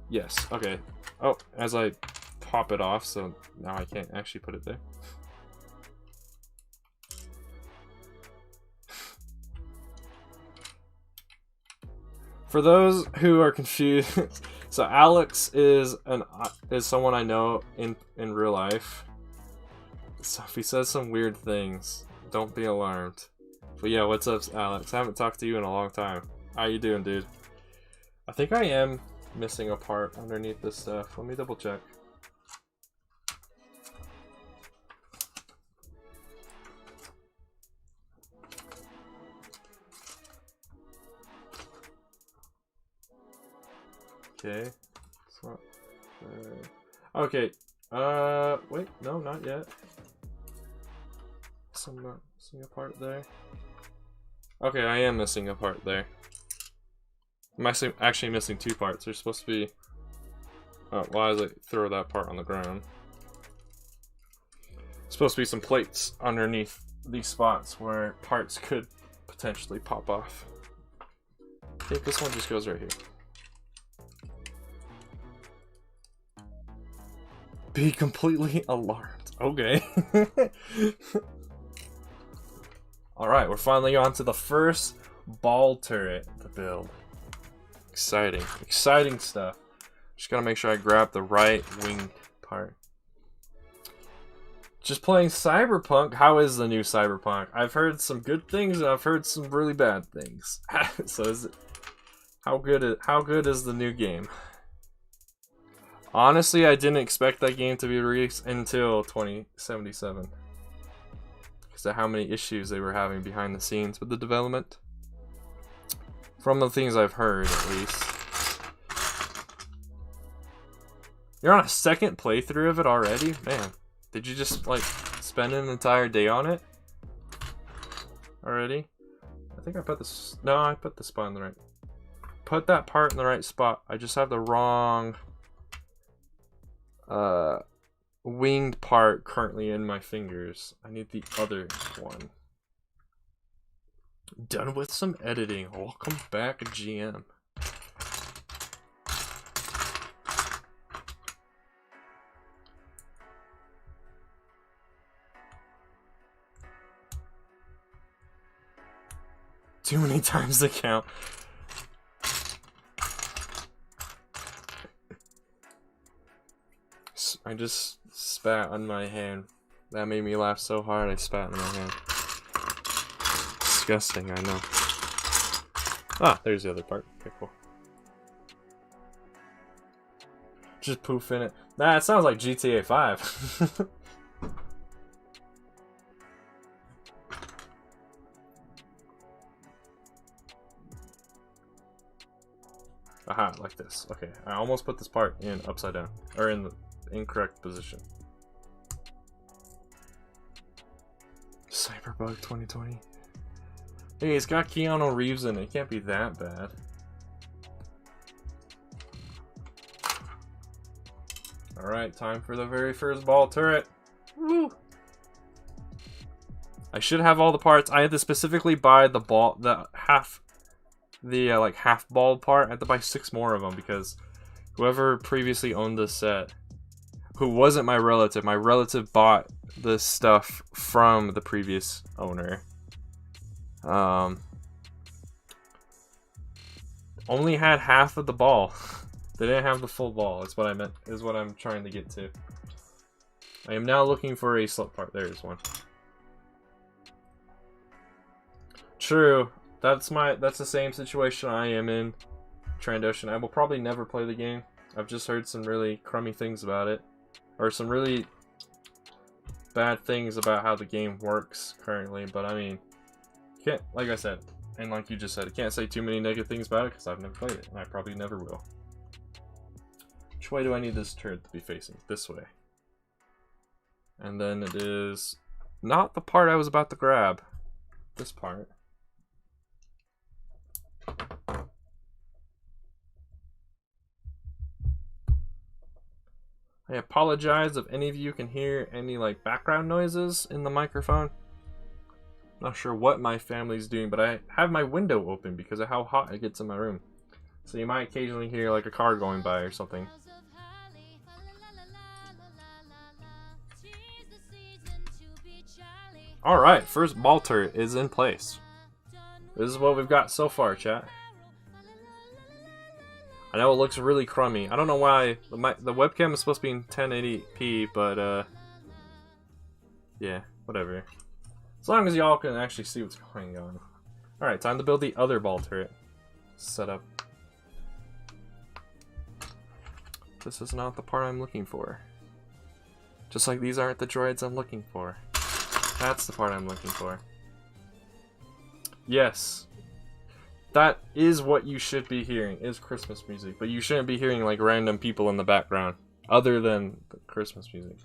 Yes, okay. Oh, as I pop it off, so now I can't actually put it there. For those who are confused, so Alex is someone I know in real life. So if he says some weird things, don't be alarmed. But yeah, what's up, Alex? I haven't talked to you in a long time. How you doing, dude? I think I am missing a part underneath this stuff. Let me double check. Okay. It's not there. Okay. Wait, no, not yet. So I'm not missing a part there. Okay, I am missing a part there. I'm actually missing two parts. There's supposed to be... Oh, why does it throw that part on the ground? There's supposed to be some plates underneath these spots where parts could potentially pop off. I think this one just goes right here. Be completely alarmed. Okay. Alright, we're finally on to the first ball turret to build. Exciting. Exciting stuff. Just gotta make sure I grab the right wing part. Just playing Cyberpunk. How is the new Cyberpunk? I've heard some good things and I've heard some really bad things. So is it, how good is the new game? Honestly, I didn't expect that game to be released until 2077. Because of how many issues they were having behind the scenes with the development. From the things I've heard, at least. You're on a second playthrough of it already? Man, did you just, like, spend an entire day on it? Already? I think I put this... No, I put the spot in the right put that part in the right spot. I just have the wrong winged part currently in my fingers. I need the other one. Done with some editing. Welcome back, GM. Too many times to count. I just spat on my hand. That made me laugh so hard I spat in my hand. Disgusting, I know. Ah, there's the other part. Okay, cool. Just poof in it. Nah, it sounds like GTA 5. Aha, like this. Okay, I almost put this part in upside down. Or in the incorrect position. Cyberbug 2020. Hey, it's got Keanu Reeves in it. It can't be that bad. Alright, time for the very first ball turret. Woo! I should have all the parts. I had to specifically buy the ball, the half ball part. I had to buy 6 more of them because whoever previously owned this set, who wasn't my relative bought this stuff from the previous owner. Only had half of the ball. They didn't have the full ball, is what I meant, is what I'm trying to get to. I am now looking for a slip part. There's one. True. That's the same situation I am in Trandoshan. I will probably never play the game. I've just heard some really crummy things about it. Or some really bad things about how the game works currently, but I mean, can't, like I said, and like you just said, I can't say too many negative things about it because I've never played it, and I probably never will. Which way do I need this turret to be facing? This way. And then it is not the part I was about to grab. This part. I apologize if any of you can hear any like background noises in the microphone. Not sure what my family's doing, but I have my window open because of how hot it gets in my room. So you might occasionally hear like a car going by or something. Alright, first ball turret is in place. This is what we've got so far, chat. I know it looks really crummy. I don't know why. The webcam is supposed to be in 1080p, but yeah, whatever. As long as y'all can actually see what's going on. Alright, time to build the other ball turret. Set up. This is not the part I'm looking for. Just like these aren't the droids I'm looking for. That's the part I'm looking for. Yes. That is what you should be hearing, is Christmas music. But you shouldn't be hearing like random people in the background, other than the Christmas music.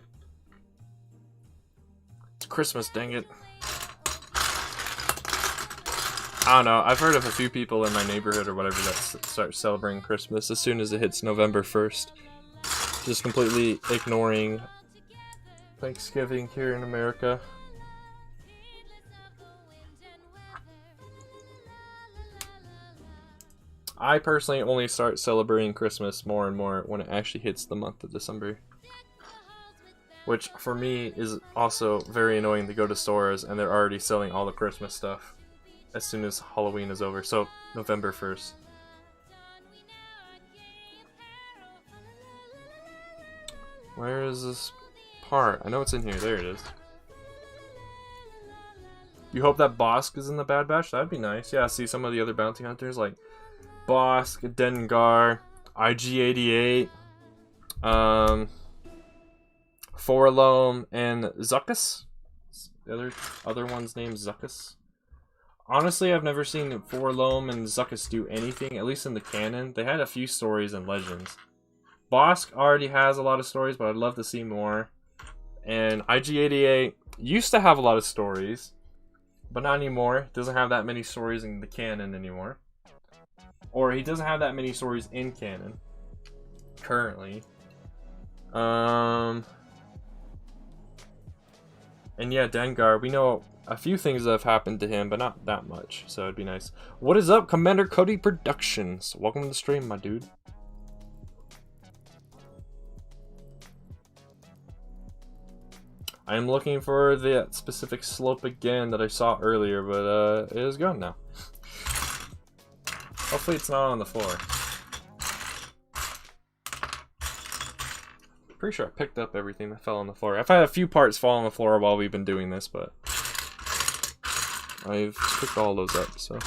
It's Christmas, dang it. I don't know, I've heard of a few people in my neighborhood or whatever that start celebrating Christmas as soon as it hits November 1st. Just completely ignoring Thanksgiving here in America. I personally only start celebrating Christmas more and more when it actually hits the month of December. Which, for me, is also very annoying to go to stores and they're already selling all the Christmas stuff as soon as Halloween is over. So, November 1st. Where is this part? I know it's in here. There it is. You hope that Bosk is in the Bad Batch? That'd be nice. Yeah, see some of the other bounty hunters like Bosk, Dengar, IG-88, Forlome, and Zuckuss. The other one's named Zuckuss. Honestly, I've never seen Forlome and Zuckuss do anything, at least in the canon. They had a few stories and legends. Bosk already has a lot of stories, but I'd love to see more. And IG-88 used to have a lot of stories, but not anymore. It doesn't have that many stories in the canon anymore. Or he doesn't have that many stories in canon. Currently. And yeah, Dengar, we know a few things that have happened to him, but not that much, so it'd be nice. What is up, Commander Cody Productions? Welcome to the stream, my dude. I am looking for that specific slope again that I saw earlier, but it is gone now. Hopefully it's not on the floor. Pretty sure I picked up everything that fell on the floor. I've had a few parts fall on the floor while we've been doing this, but I've picked all those up, so.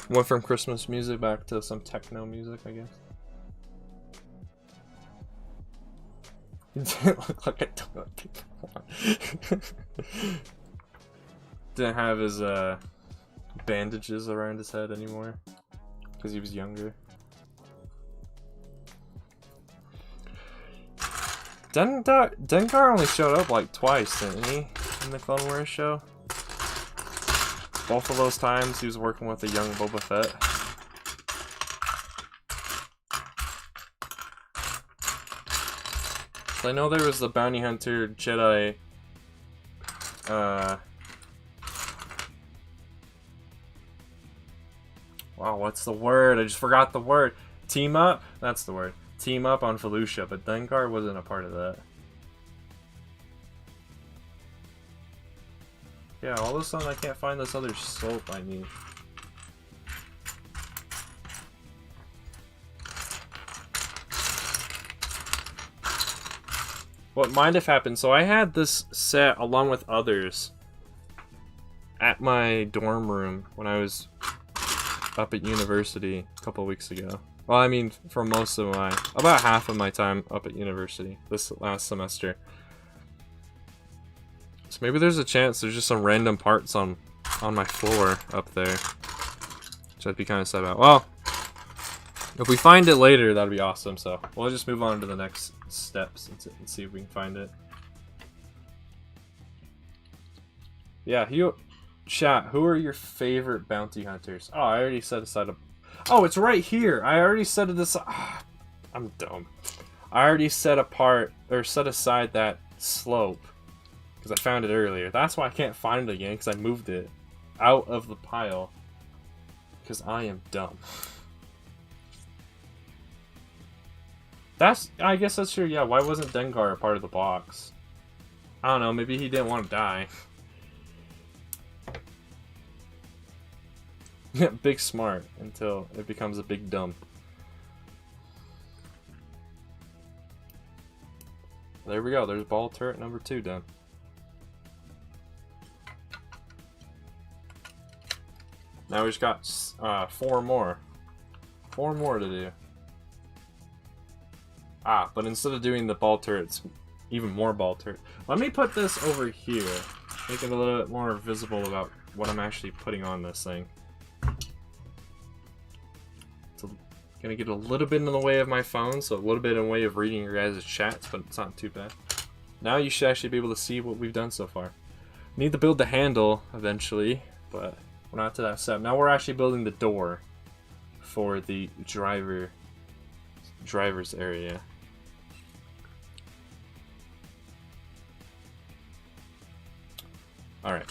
Went from Christmas music back to some techno music, I guess. It didn't look like a toilet paper. Didn't have his bandages around his head anymore because he was younger. Dengar only showed up like twice, didn't he, in the Clone Wars show? Both of those times he was working with a young Boba Fett. So I know there was the bounty hunter Jedi wow, what's the word? I just forgot the word. Team up? That's the word. Team up on Felucia, but Dengar wasn't a part of that. Yeah, all of a sudden I can't find this other slope I need. What might have happened, so I had this set along with others at my dorm room when I was up at university a couple weeks ago. Well, I mean, for most of about half of my time up at university this last semester. So maybe there's a chance there's just some random parts on my floor up there, which I'd be kind of sad about. Well, if we find it later, that'd be awesome. So we'll just move on to the next steps and see if we can find it. Yeah, chat. Who are your favorite bounty hunters? Oh, I already set aside a. Oh, it's right here. I already set it aside. I'm dumb. I already set aside that slope. Because I found it earlier. That's why I can't find it again, because I moved it out of the pile. Because I am dumb. I guess that's true, yeah. Why wasn't Dengar a part of the box? I don't know, maybe he didn't want to die. Yeah, big smart until it becomes a big dumb. There we go, there's ball turret number 2 done. Now we just got 4 more. 4 more to do. Ah, but instead of doing the ball turrets, even more ball turret. Let me put this over here. Make it a little bit more visible about what I'm actually putting on this thing. It's gonna get a little bit in the way of my phone, so a little bit in the way of reading your guys' chats, but it's not too bad. Now you should actually be able to see what we've done so far. Need to build the handle eventually, but we're not to that step. Now we're actually building the door for the driver's area. Alright.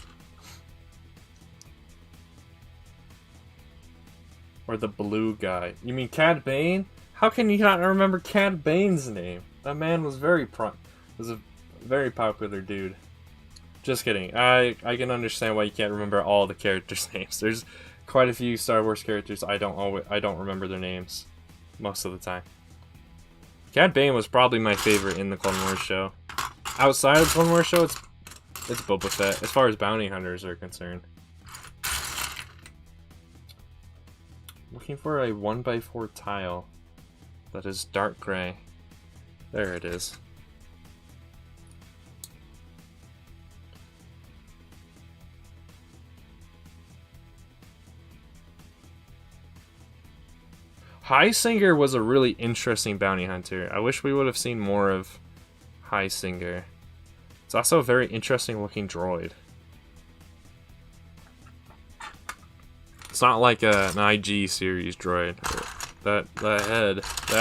Or the blue guy. You mean Cad Bane? How can you not remember Cad Bane's name? That man was was a very popular dude. Just kidding. I can understand why you can't remember all the characters' names. There's quite a few Star Wars characters I don't remember their names most of the time. Cad Bane was probably my favorite in the Clone Wars show. Outside of the Clone Wars show, it's Boba Fett, as far as bounty hunters are concerned. Looking for a 1x4 tile that is dark gray. There it is. High Singer was a really interesting bounty hunter. I wish we would have seen more of High Singer. It's also a very interesting looking droid. It's not like an IG series droid. That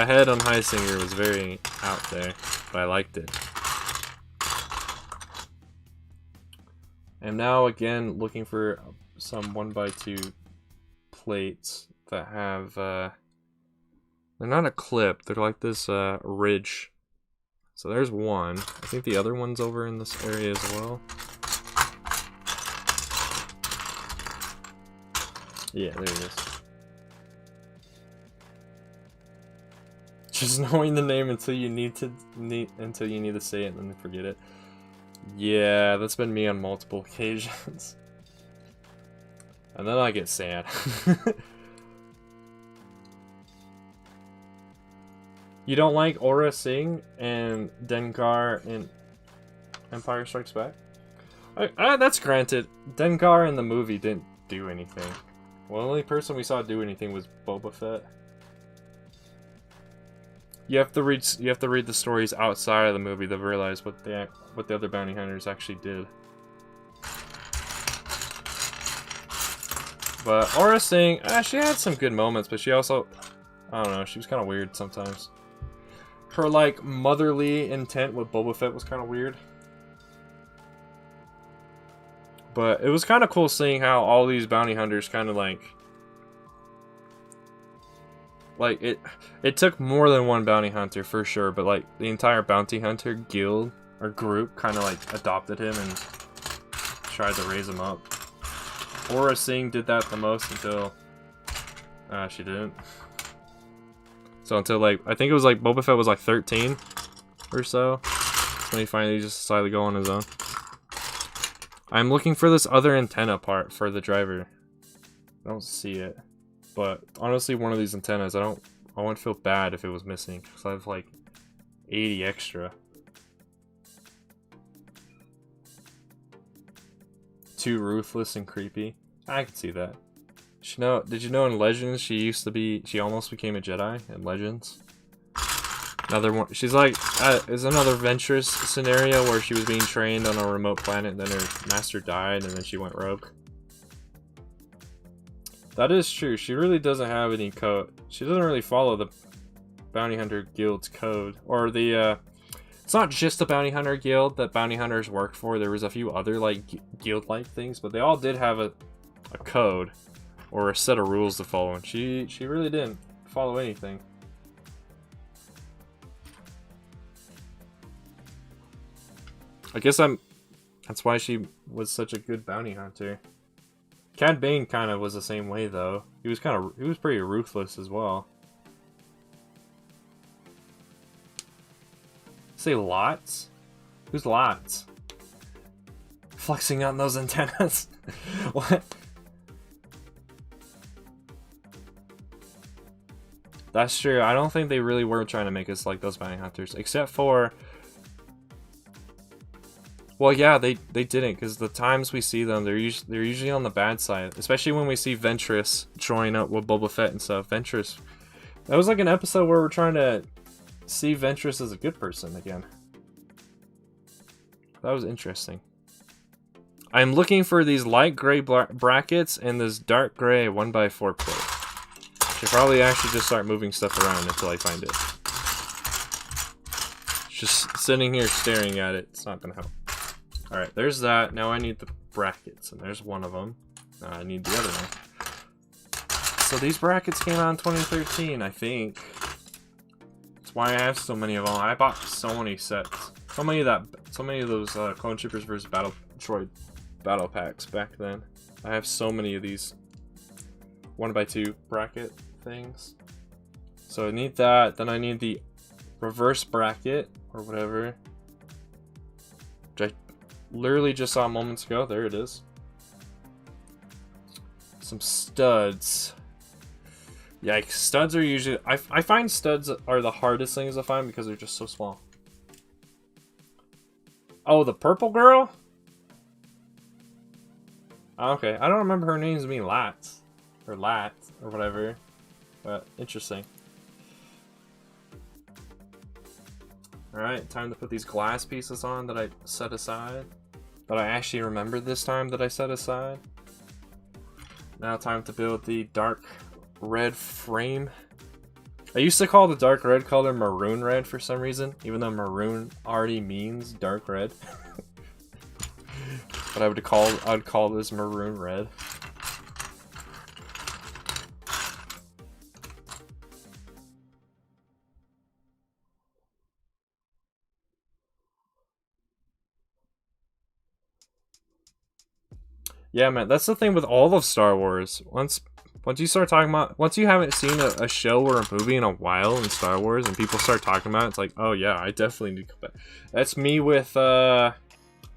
head on Heisinger was very out there, but I liked it. I'm now again looking for some 1x2 plates that have they're not a clip, they're like this ridge. So there's one. I think the other one's over in this area as well. Yeah, there it is. Just knowing the name until you need to say it and then forget it. Yeah, that's been me on multiple occasions. And then I get sad. You don't like Aura Singh and Dengar in Empire Strikes Back? That's granted. Dengar in the movie didn't do anything. Well, the only person we saw do anything was Boba Fett. You have to read the stories outside of the movie to realize what the other bounty hunters actually did. But Aura Singh, she had some good moments, but she also, I don't know, she was kind of weird sometimes. Her like motherly intent with Boba Fett was kind of weird. But it was kind of cool seeing how all these bounty hunters kind of like it took more than one bounty hunter for sure, but like the entire bounty hunter guild or group kind of like adopted him and tried to raise him up. Aura Singh did that the most until she didn't. So until like I think it was like Boba Fett was like 13 or so when he finally just decided to go on his own. I'm looking for this other antenna part for the driver. I don't see it. But honestly, one of these antennas, I wouldn't feel bad if it was missing, because I have like 80 extra. Too ruthless and creepy. I can see that. Did you know in Legends she almost became a Jedi in Legends? Another one. She's like, is another Ventress scenario where she was being trained on a remote planet, and then her master died, and then she went rogue. That is true. She really doesn't have any code. She doesn't really follow the Bounty Hunter Guild's code. Or the, it's not just the Bounty Hunter Guild that bounty hunters worked for. There was a few other, like, guild-like things, but they all did have a code or a set of rules to follow, and she really didn't follow anything. I guess that's why she was such a good bounty hunter. Cad Bane kind of was the same way though. He was pretty ruthless as well. Say Lots? Who's Lots? Flexing on those antennas. What? That's true. I don't think they really were trying to make us like those bounty hunters, except for. Well, yeah, they didn't, because the times we see them, they're usually on the bad side. Especially when we see Ventress join up with Boba Fett and stuff. Ventress, that was like an episode where we're trying to see Ventress as a good person again. That was interesting. I'm looking for these light gray brackets and this dark gray 1x4 plate. Should probably actually just start moving stuff around until I find it. Just sitting here staring at it, it's not gonna help. Alright, there's that. Now I need the brackets, and there's one of them. I need the other one. So these brackets came out in 2013, I think. That's why I have so many of them. I bought so many sets. So many of those Clone Troopers vs. Battle Droid battle packs back then. I have so many of these 1x2 bracket things. So I need that. Then I need the reverse bracket or whatever. Which I literally just saw moments ago. There it is. Some studs. Yikes. Studs are usually... I find studs are the hardest things to find because they're just so small. Oh, the purple girl? Okay. I don't remember her name's being Lats. Or Lat. Or whatever. But, interesting. Alright, time to put these glass pieces on that I set aside. That I actually remembered this time that I set aside. Now time to build the dark red frame. I used to call the dark red color maroon red for some reason, even though maroon already means dark red. But I'd call this maroon red. Yeah, man, that's the thing with all of Star Wars. Once you start talking about, once you haven't seen a show or a movie in a while in Star Wars, and people start talking about it, it's like, oh yeah, I definitely need to come back. That's me with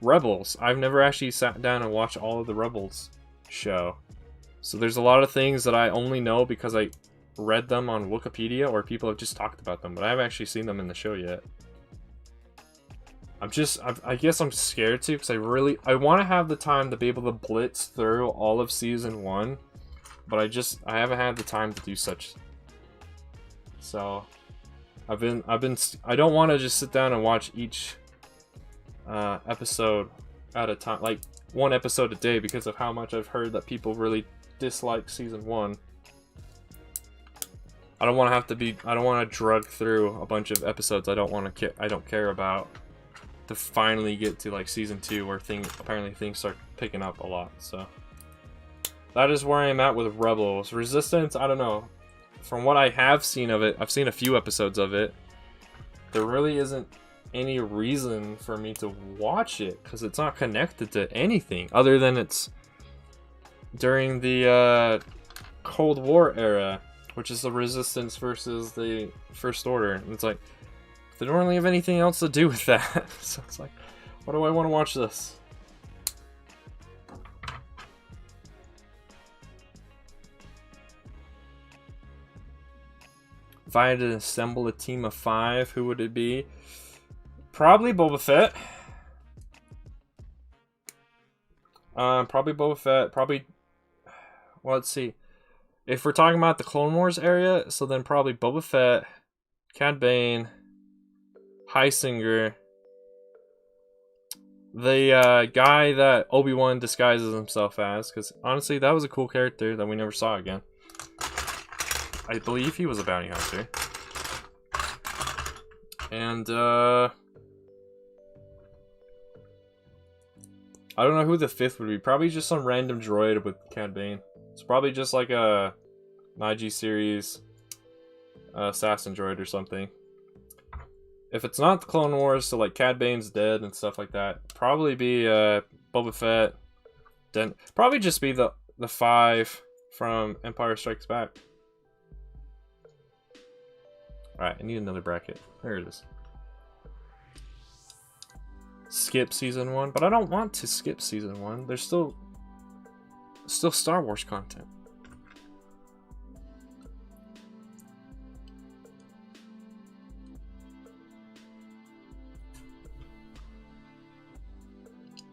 Rebels. I've never actually sat down and watched all of the Rebels show. So there's a lot of things that I only know because I read them on Wikipedia or people have just talked about them, but I haven't actually seen them in the show yet. I guess I'm scared to because I want to have the time to be able to blitz through all of season 1, but I haven't had the time to do such. So I don't want to just sit down and watch each episode at a time, like one episode a day, because of how much I've heard that people really dislike season 1. I don't want to drug through a bunch of episodes I don't care about to finally get to like season 2 where apparently things start picking up a lot. So that is where I am at with Rebels. Resistance, I don't know. From what I have seen of it, I've seen a few episodes of it. There really isn't any reason for me to watch it because it's not connected to anything other than it's during the Cold War era, which is the Resistance versus the First Order. And it's like, they don't really have anything else to do with that. So it's like, why do I want to watch this? If I had to assemble a team of 5, who would it be? Probably Boba Fett. Probably Boba Fett. Probably, well, let's see. If we're talking about the Clone Wars area, so then probably Boba Fett, Cad Bane, Heisinger, the guy that Obi-Wan disguises himself as, because honestly, that was a cool character that we never saw again. I believe he was a bounty hunter. And, I don't know who the 5th would be. Probably just some random droid with Cad Bane. It's probably just like a Niji series assassin droid or something. If it's not the Clone Wars, so like Cad Bane's dead and stuff like that, probably be Boba Fett. Then probably just be the 5 from Empire Strikes Back. Alright, I need another bracket. There it is. Skip season 1, but I don't want to skip season 1. There's still Star Wars content.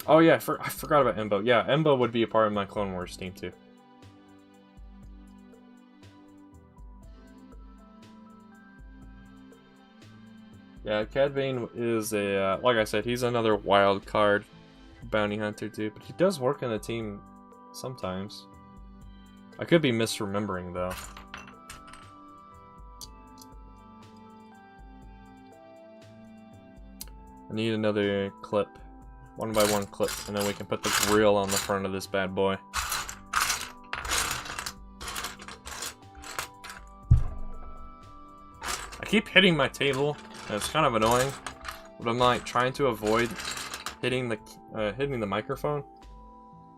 Oh yeah, I forgot about Embo. Yeah, Embo would be a part of my Clone Wars team too. Yeah, Cad Bane is a, like I said, he's another wild card bounty hunter dude, but he does work in the team sometimes. I could be misremembering though. I need another clip. 1x1 clip, and then we can put the grill on the front of this bad boy. I keep hitting my table, and it's kind of annoying, but I'm like trying to avoid hitting the microphone,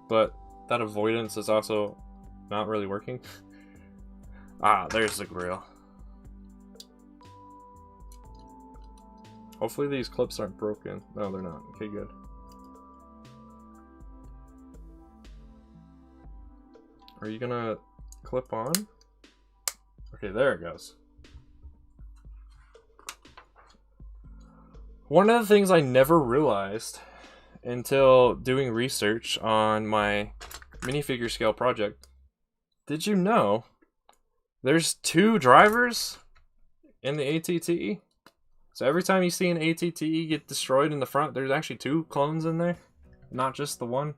but that avoidance is also not really working. Ah, there's the grill. Hopefully these clips aren't broken. No, they're not. Okay, good. Are you gonna clip on? Okay, there it goes. One of the things I never realized until doing research on my minifigure scale project, did you know there's 2 drivers in the ATT? So every time you see an ATT get destroyed in the front, there's actually 2 clones in there, not just the one.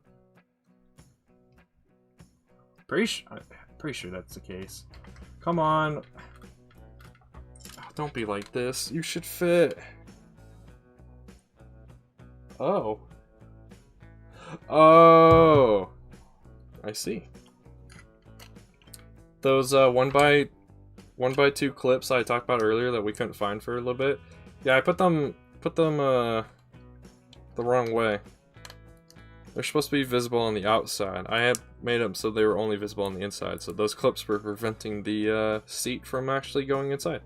Pretty sure that's the case. Come on. Oh, don't be like this. You should fit. Oh. Oh. I see. Those 1x2 clips I talked about earlier that we couldn't find for a little bit. Yeah, I put them the wrong way. They're supposed to be visible on the outside. I had made them so they were only visible on the inside, so those clips were preventing the seat from actually going inside.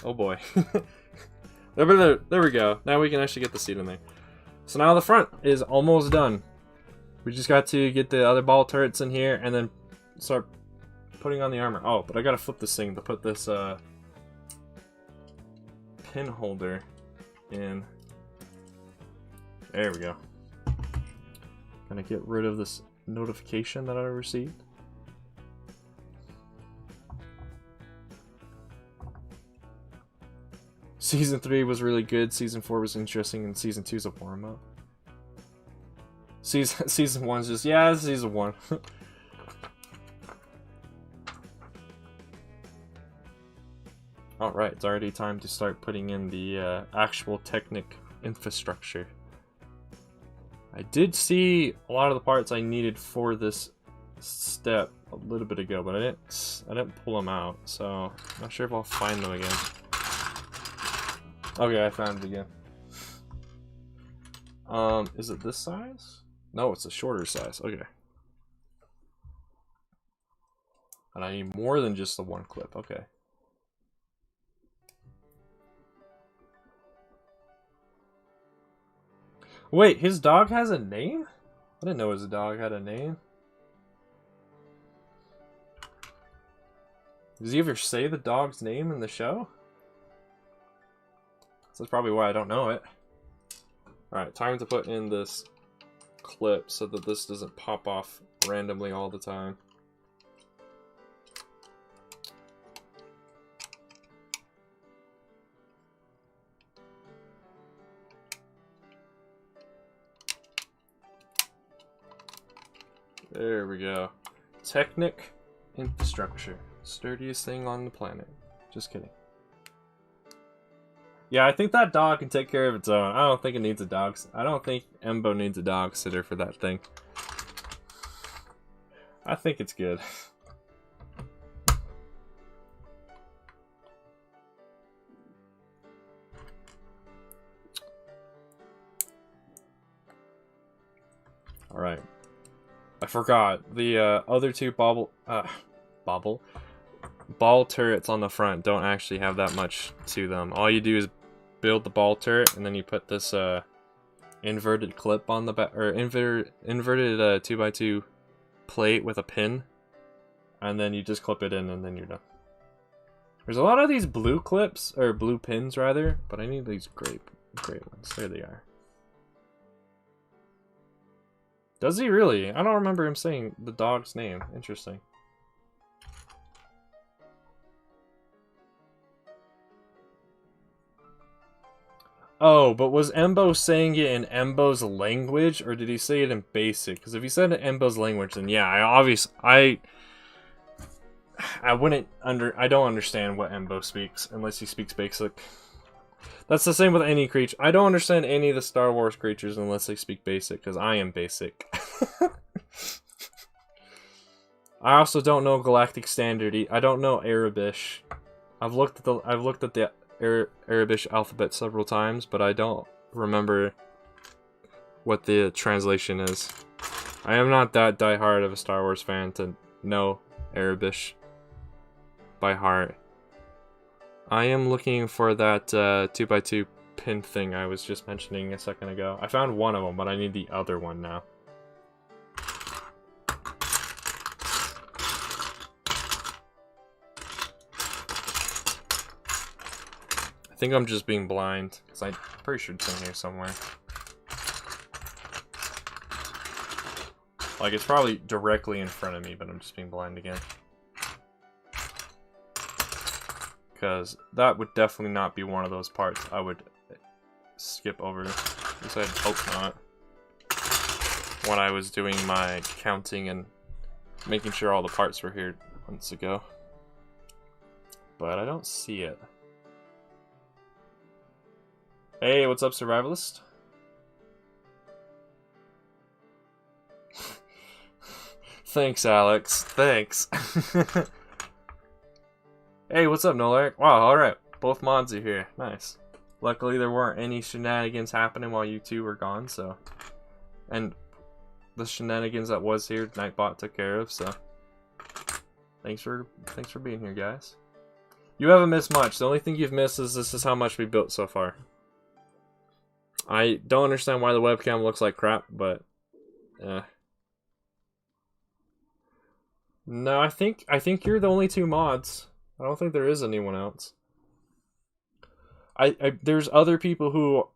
Oh boy. There we go. Now we can actually get the seat in there. So now the front is almost done. We just got to get the other ball turrets in here and then start putting on the armor. Oh, but I gotta flip this thing to put this pin holder in. There we go. Gonna get rid of this notification that I received. Season 3 was really good, Season 4 was interesting, and Season 2 is a warm-up. Season 1's just, yeah, it's Season 1. Alright, it's already time to start putting in the actual Technic infrastructure. I did see a lot of the parts I needed for this step a little bit ago, but I didn't pull them out, so I'm not sure if I'll find them again. Okay, I found it again. Is it this size? No, it's a shorter size. Okay. And I need more than just the one clip. Okay. Wait, his dog has a name? I didn't know his dog had a name. Does he ever say the dog's name in the show? So that's probably why I don't know it. Alright, time to put in this clip so that this doesn't pop off randomly all the time. There we go. Technic infrastructure. Sturdiest thing on the planet. Just kidding. Yeah, I think that dog can take care of its own. I don't think it needs a dog. I don't think Embo needs a dog sitter for that thing. I think it's good. Alright. I forgot. The other two ball turrets on the front don't actually have that much to them. All you do is build the ball turret, and then you put this inverted clip on the back, or inverted 2x2 plate with a pin, and then you just clip it in, and then you're done. There's a lot of these blue clips, or blue pins rather, but I need these great ones. There they are. Does he really? I don't remember him saying the dog's name. Interesting. Oh, but was Embo saying it in Embo's language, or did he say it in basic? Because if he said it in Embo's language, then yeah, I don't understand what Embo speaks unless he speaks basic. That's the same with any creature. I don't understand any of the Star Wars creatures unless they speak basic, because I am basic. I also don't know Galactic Standard. I don't know Arabish. I've looked at the Arabish alphabet several times, but I don't remember what the translation is. I am not that diehard of a Star Wars fan to know Arabish by heart. I am looking for that 2x2 pin thing I was just mentioning a second ago. I found one of them, but I need the other one now. I think I'm just being blind, because I'm pretty sure it's in here somewhere. Like, it's probably directly in front of me, but I'm just being blind again. because that would definitely not be one of those parts I would skip over. At least I'd hope not. When I was doing my counting and making sure all the parts were here months ago. But I don't see it. Hey, what's up, Survivalist? Thanks, Alex. Thanks. Hey, what's up, Nolark? Wow, alright. Both mods are here. Nice. Luckily, there weren't any shenanigans happening while you two were gone, so... And the shenanigans that was here, Nightbot took care of, so... Thanks for being here, guys. You haven't missed much. The only thing you've missed is this is how much we built so far. I don't understand why the webcam looks like crap, but... No, I think you're the only two mods. I don't think there is anyone else. There's other people who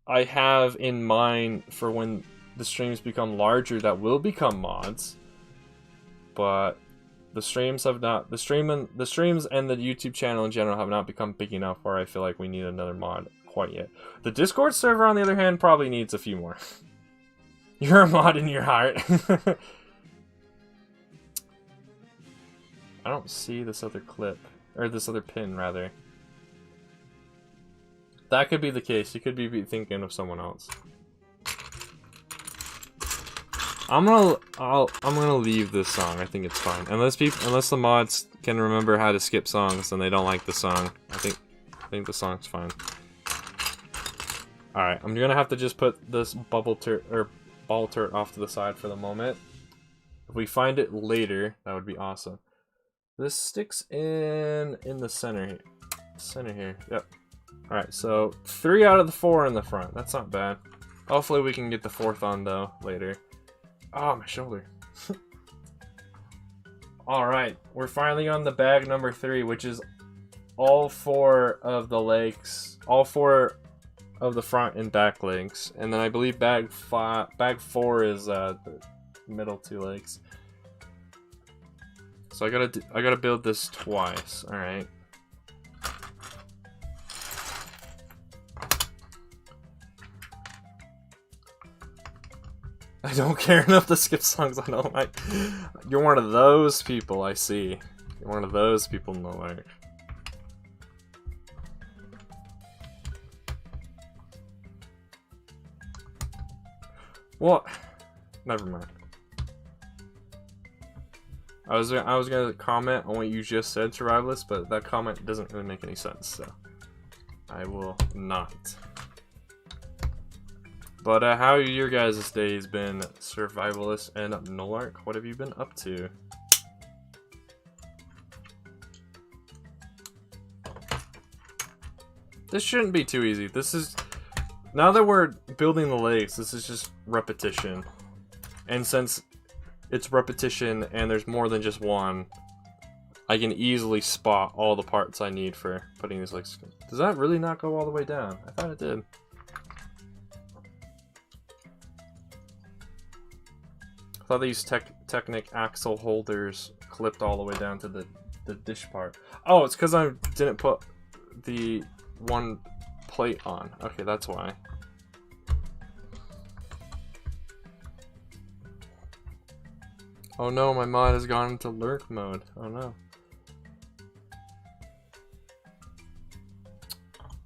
I have in mind for when the streams become larger that will become mods, but the streams have not. The streams and the YouTube channel in general have not become big enough where I feel like we need another mod quite yet. The Discord server, on the other hand, probably needs a few more. You're a mod in your heart. I don't see this other clip, or this other pin, rather. That could be the case. You could be thinking of someone else. I'm gonna leave this song. I think it's fine. Unless the mods can remember how to skip songs and they don't like the song. I think the song's fine. All right, I'm gonna have to just put this ball turret off to the side for the moment. If we find it later, that would be awesome. This sticks in the center here. Center here. Yep. All right, so 3 out of the 4 in the front. That's not bad. Hopefully we can get the 4th on though later. Oh, my shoulder. All right, we're finally on the bag number 3, which is all 4 of the legs, all 4 of the front and back legs, and then I believe bag 4 is the middle 2 legs. So I gotta build this twice. All right. I don't care enough to skip songs. I don't like. You're one of those people. I see. You're one of those people, Nolark. What? Never mind. I was gonna comment on what you just said, Survivalist, but that comment doesn't really make any sense, so I will not. But how your guys' days been, Survivalist and Nolark? What have you been up to? This shouldn't be too easy. This is, now that we're building the legs, this is just repetition. And since it's repetition and there's more than just one, I can easily spot all the parts I need for putting these legs. Does that really not go all the way down? I thought it did. I thought these Technic axle holders clipped all the way down to the dish part. Oh, it's because I didn't put the one plate on. Okay, that's why. Oh no, my mod has gone into lurk mode. Oh no.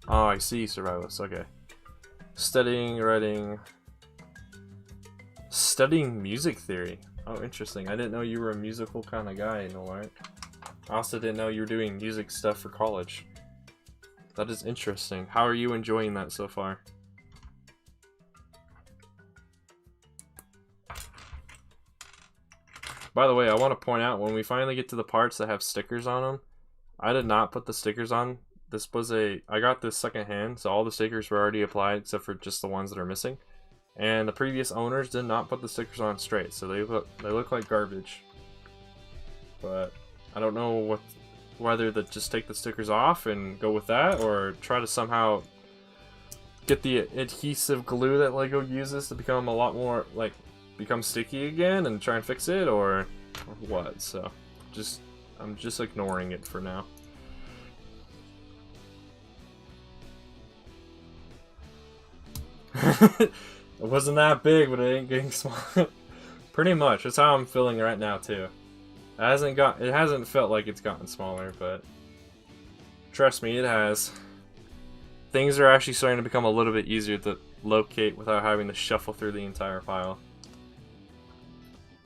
Oh, I see, Survivalist. Okay. Studying music theory. Oh, interesting. I didn't know you were a musical kind of guy, Nolark. I also didn't know you were doing music stuff for college. That is interesting. How are you enjoying that so far? By the way, I want to point out, when we finally get to the parts that have stickers on them, I did not put the stickers on. This was I got this second hand, so all the stickers were already applied except for just the ones that are missing. And the previous owners did not put the stickers on straight, so they look like garbage. But I don't know whether to just take the stickers off and go with that, or try to somehow get the adhesive glue that LEGO uses to become a lot more, like, become sticky again and try and fix it, or what. So I'm just ignoring it for now. It wasn't that big, but it ain't getting small. Pretty much. That's how I'm feeling right now too. It hasn't felt like it's gotten smaller, but trust me, it has. Things are actually starting to become a little bit easier to locate without having to shuffle through the entire file.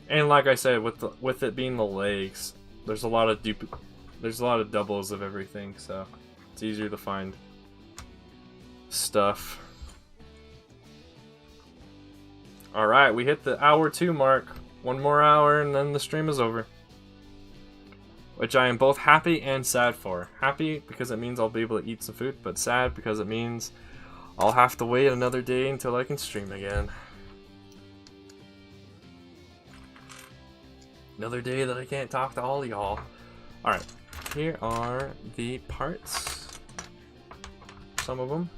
And like I said, with it being the legs, there's a lot of doubles of everything, so it's easier to find stuff. Alright, we hit the hour 2 mark. One more hour and then the stream is over. Which I am both happy and sad for. Happy because it means I'll be able to eat some food, but sad because it means I'll have to wait another day until I can stream again. Another day that I can't talk to all y'all. Alright, here are the parts. Some of them.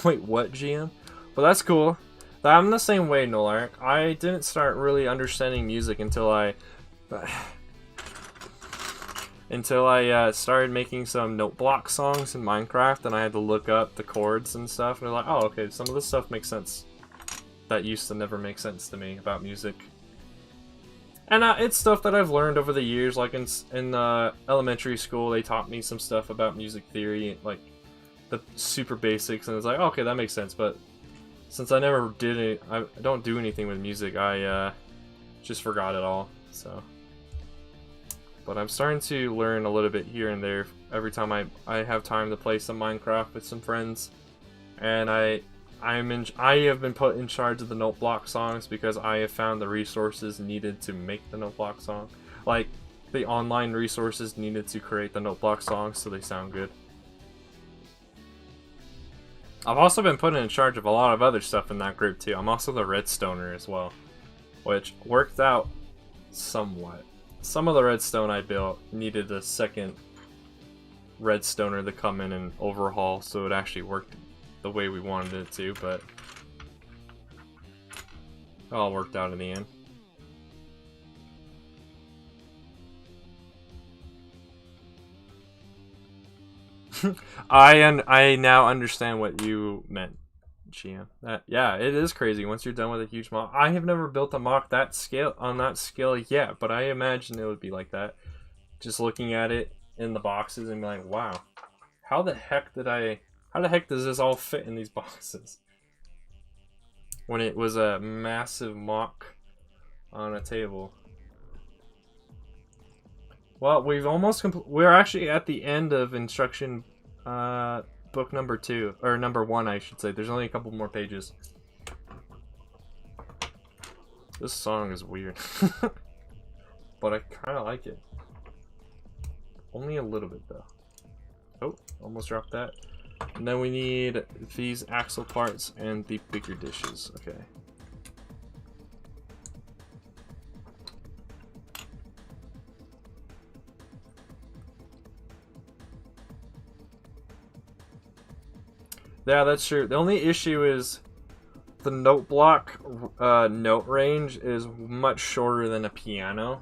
Wait, what, GM? Well, that's cool. I'm the same way, Nolark. I didn't start really understanding music until I started making some note block songs in Minecraft, and I had to look up the chords and stuff, and they're like, oh, okay, some of this stuff makes sense. That used to never make sense to me about music. And it's stuff that I've learned over the years, like in elementary school, they taught me some stuff about music theory, like the super basics, and it's like, okay, that makes sense, but since I never did it, I don't do anything with music, I just forgot it all, so. But I'm starting to learn a little bit here and there every time I have time to play some Minecraft with some friends. And I have been put in charge of the note block songs because I have found the resources needed to make the note block song. Like, the online resources needed to create the note block songs so they sound good. I've also been put in charge of a lot of other stuff in that group too. I'm also the redstoner as well, which worked out somewhat. Some of the redstone I built needed a second redstoner to come in and overhaul so it actually worked the way we wanted it to, but it all worked out in the end. I now understand what you meant, GM. Yeah, it is crazy once you're done with a huge mock. I have never built a mock that scale on that scale yet, but I imagine it would be like that. Just looking at it in the boxes and being like, wow, how the heck does this all fit in these boxes? When it was a massive mock on a table. Well, we're actually at the end of instruction book number 2, or number 1, I should say. There's only a couple more pages. This song is weird, but I kind of like it. Only a little bit though. Oh, almost dropped that. And then we need these axle parts and the bigger dishes. Okay. Yeah, that's true. The only issue is the note block note range is much shorter than a piano,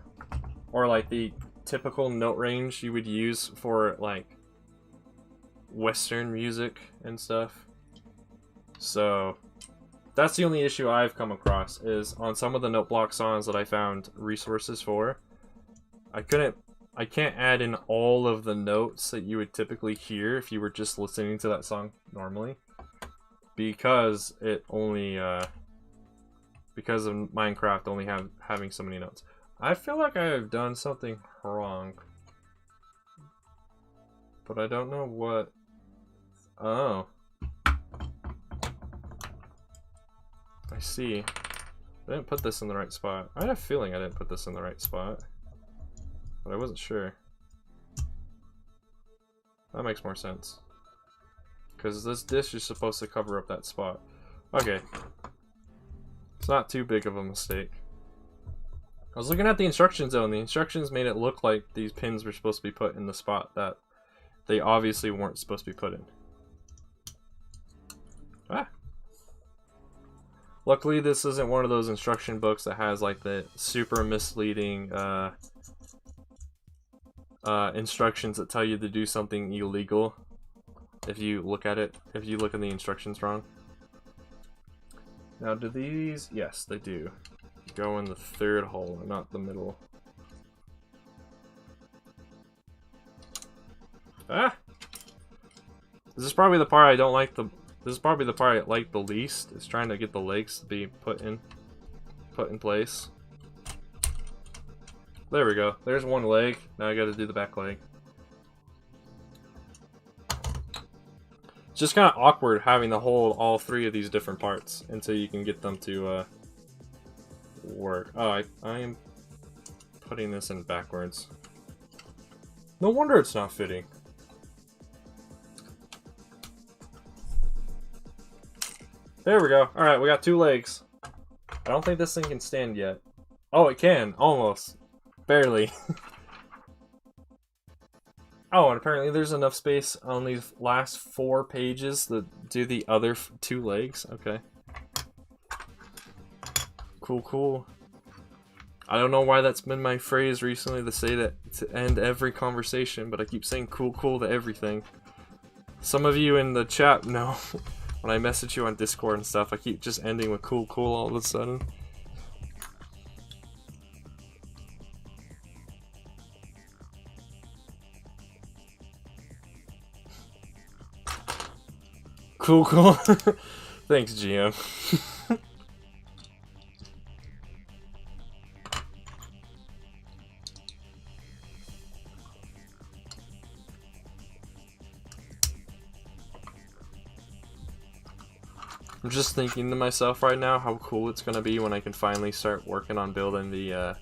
or like the typical note range you would use for like Western music and stuff. So that's the only issue I've come across, is on some of the note block songs that I found resources for, I can't add in all of the notes that you would typically hear if you were just listening to that song normally, because it only because of Minecraft only having so many notes. I feel like I have done something wrong, but I don't know what. Oh, I see. I didn't put this in the right spot. I had a feeling I didn't put this in the right spot, but I wasn't sure. That makes more sense, because this dish is supposed to cover up that spot. Okay. It's not too big of a mistake. I was looking at the instructions though, and the instructions made it look like these pins were supposed to be put in the spot that they obviously weren't supposed to be put in. Ah! Luckily, this isn't one of those instruction books that has like the super misleading instructions that tell you to do something illegal if you look at it, if you look at the instructions wrong. Now, do these? Yes, they do. Go in the third hole, not the middle. Ah! This is probably the part I don't like the... This is probably the part I like the least, is trying to get the legs to be put in place. There we go. There's one leg. Now I gotta do the back leg. It's just kind of awkward having to hold all three of these different parts until you can get them to work. Oh, I am putting this in backwards. No wonder it's not fitting. There we go. Alright, we got 2 legs. I don't think this thing can stand yet. Oh, it can. Almost. Barely. Oh, and apparently there's enough space on these last 4 pages to do the other 2 legs. Okay. Cool, cool. I don't know why that's been my phrase recently to say that to end every conversation, but I keep saying cool, cool to everything. Some of you in the chat know. When I message you on Discord and stuff, I keep just ending with cool, cool all of a sudden. Cool, cool. Thanks, GM. I'm just thinking to myself right now how cool it's gonna be when I can finally start working on building the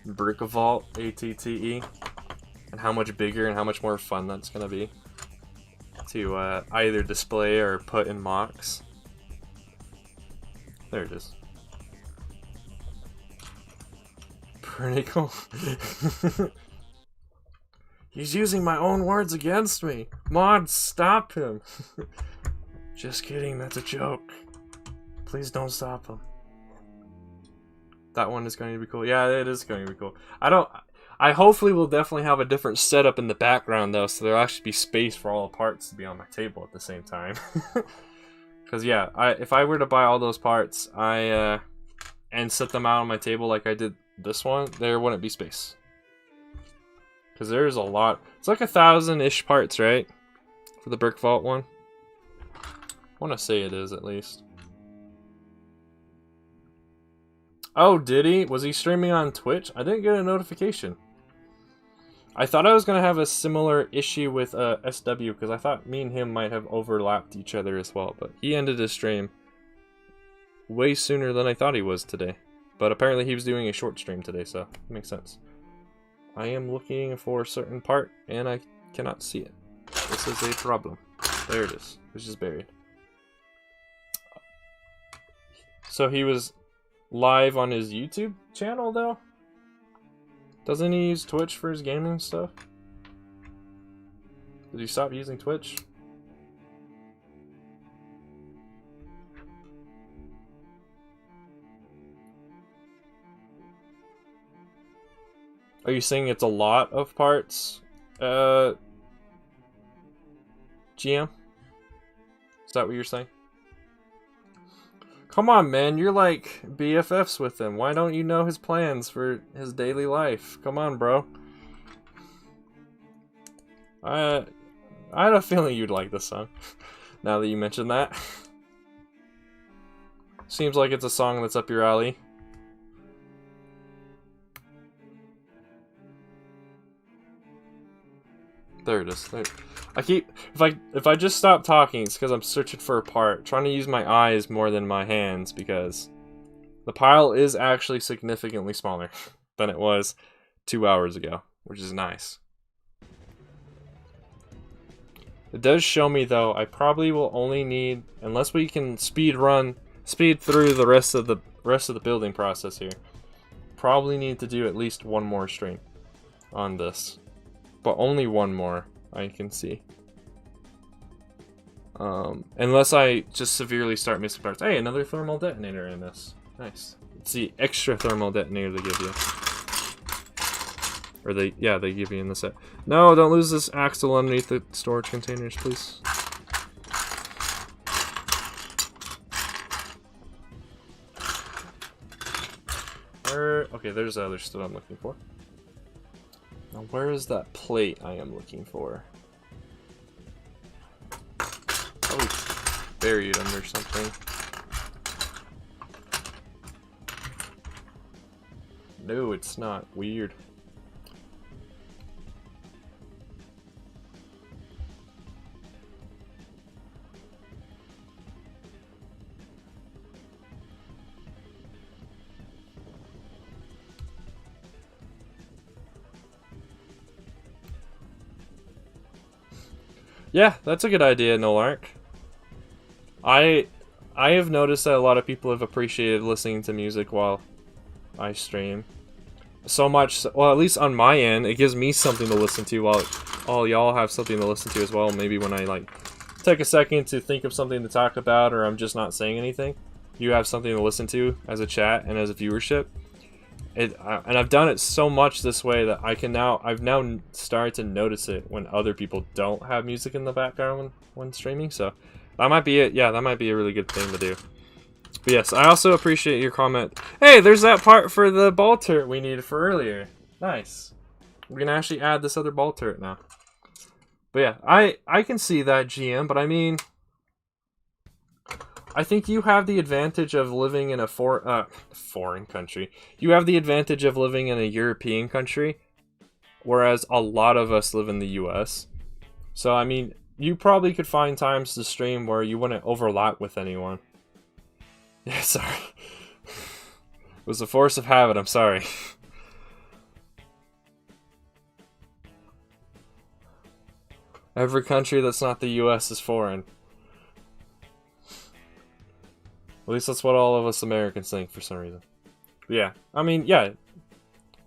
Rebrickable ATTE, and how much bigger and how much more fun that's gonna be to either display or put in mocks. There it is. Pretty cool. He's using my own words against me. Mods, stop him. Just kidding, that's a joke. Please don't stop him. That one is going to be cool. Yeah, it is going to be cool. I hopefully will definitely have a different setup in the background though, so there'll actually be space for all the parts to be on my table at the same time. Because yeah, if I were to buy all those parts, and set them out on my table like I did this one, there wouldn't be space. Because there's a lot. It's like 1,000-ish parts, right? For the Brick Vault one. I want to say it is, at least. Oh, did he? Was he streaming on Twitch? I didn't get a notification. I thought I was going to have a similar issue with SW, because I thought me and him might have overlapped each other as well, but he ended his stream way sooner than I thought he was today. But apparently he was doing a short stream today, so it makes sense. I am looking for a certain part, and I cannot see it. This is a problem. There it is. It's just buried. So he was live on his YouTube channel, though? Doesn't he use Twitch for his gaming stuff? Did he stop using Twitch? Are you saying it's a lot of parts? GM? Is that what you're saying? Come on, man, you're like BFFs with him. Why don't you know his plans for his daily life? Come on, bro. I had a feeling you'd like this song, now that you mentioned that. Seems like it's a song that's up your alley. There it is. There. I keep if I just stop talking, it's because I'm searching for a part, trying to use my eyes more than my hands, because the pile is actually significantly smaller than it was 2 hours ago, which is nice. It does show me though, I probably will only need, unless we can speed through the rest of the building process here, probably need to do at least one more stream on this. But only one more, I can see. Unless I just severely start missing parts. Hey, another thermal detonator in this. Nice. It's the extra thermal detonator they give you. Or they give you in the set. No, don't lose this axle underneath the storage containers, please. Okay, there's the other stuff I'm looking for. Now, where is that plate I am looking for? Probably buried under something. No, it's not. Weird. Yeah, that's a good idea, Nolark. I have noticed that a lot of people have appreciated listening to music while I stream. So much, well, at least on my end, it gives me something to listen to while all y'all have something to listen to as well. Maybe when I, like, take a second to think of something to talk about, or I'm just not saying anything, you have something to listen to as a chat and as a viewership. And I've done it so much this way that I've now started to notice it when other people don't have music in the background when streaming. So that might be it. Yeah, that might be a really good thing to do. But yes, I also appreciate your comment. Hey, there's that part for the ball turret we needed for earlier. Nice. We can actually add this other ball turret now. But yeah, I can see that, GM. But I mean, I think you have the advantage of living in a foreign country. You have the advantage of living in a European country, whereas a lot of us live in the US. So, I mean, you probably could find times to stream where you wouldn't overlap with anyone. Yeah, sorry. It was a force of habit, I'm sorry. Every country that's not the US is foreign. At least that's what all of us Americans think for some reason. But yeah, I mean, yeah.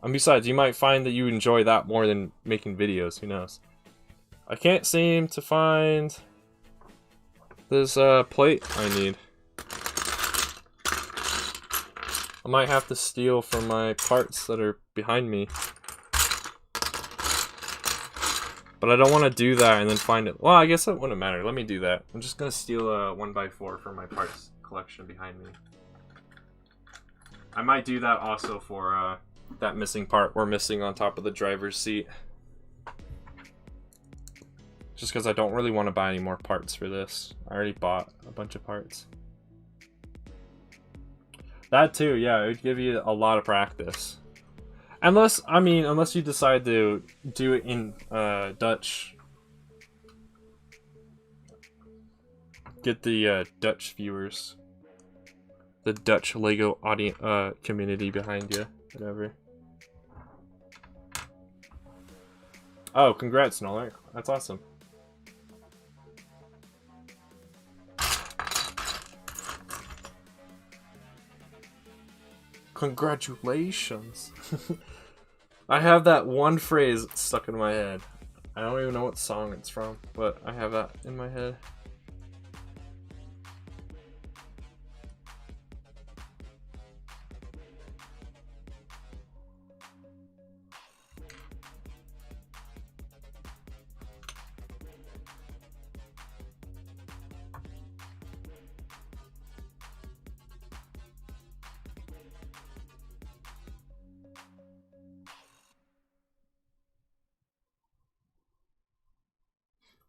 And besides, you might find that you enjoy that more than making videos, who knows. I can't seem to find this plate I need. I might have to steal from my parts that are behind me. But I don't want to do that and then find it. Well, I guess that wouldn't matter. Let me do that. I'm just going to steal a 1x4 from my parts collection behind me. I might do that also for that missing part we're missing on top of the driver's seat. Just because I don't really want to buy any more parts for this. I already bought a bunch of parts. That too, yeah, it would give you a lot of practice. Unless you decide to do it in Dutch. Get the Dutch viewers. The Dutch Lego audience community behind you. Whatever. Oh, congrats, Nolar. That's awesome. Congratulations. I have that one phrase stuck in my head. I don't even know what song it's from, but I have that in my head.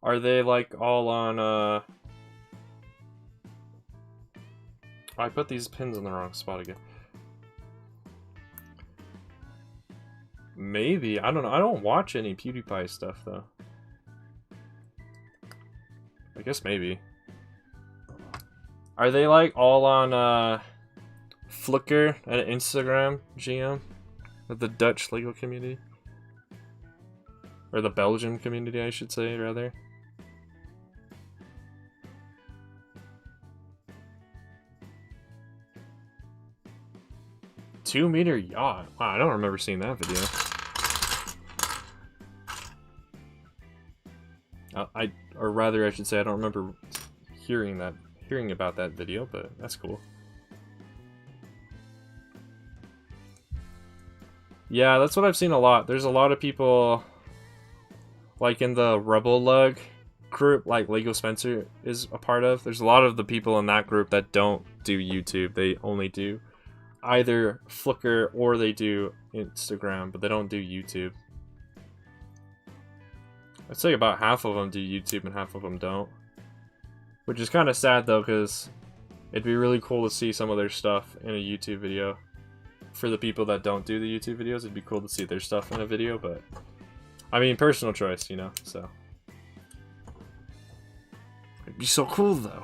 Are they like all on I put these pins in the wrong spot again. Maybe, I don't know. I don't watch any PewDiePie stuff though. I guess maybe. Are they like all on Flickr and Instagram, GM? With the Dutch Lego community? Or the Belgian community, I should say, rather. Two-meter yacht. Wow, I don't remember seeing that video. Or rather, I should say, I don't remember hearing about that video, but that's cool. Yeah, that's what I've seen a lot. There's a lot of people, like in the Rebel Lug group, like Lego Spencer is a part of. There's a lot of the people in that group that don't do YouTube. They only do either Flickr or they do Instagram, but they don't do YouTube. I'd say about half of them do YouTube and half of them don't. Which is kind of sad though, because it'd be really cool to see some of their stuff in a YouTube video. For the people that don't do the YouTube videos, it'd be cool to see their stuff in a video, but I mean, personal choice, you know, so. It'd be so cool though.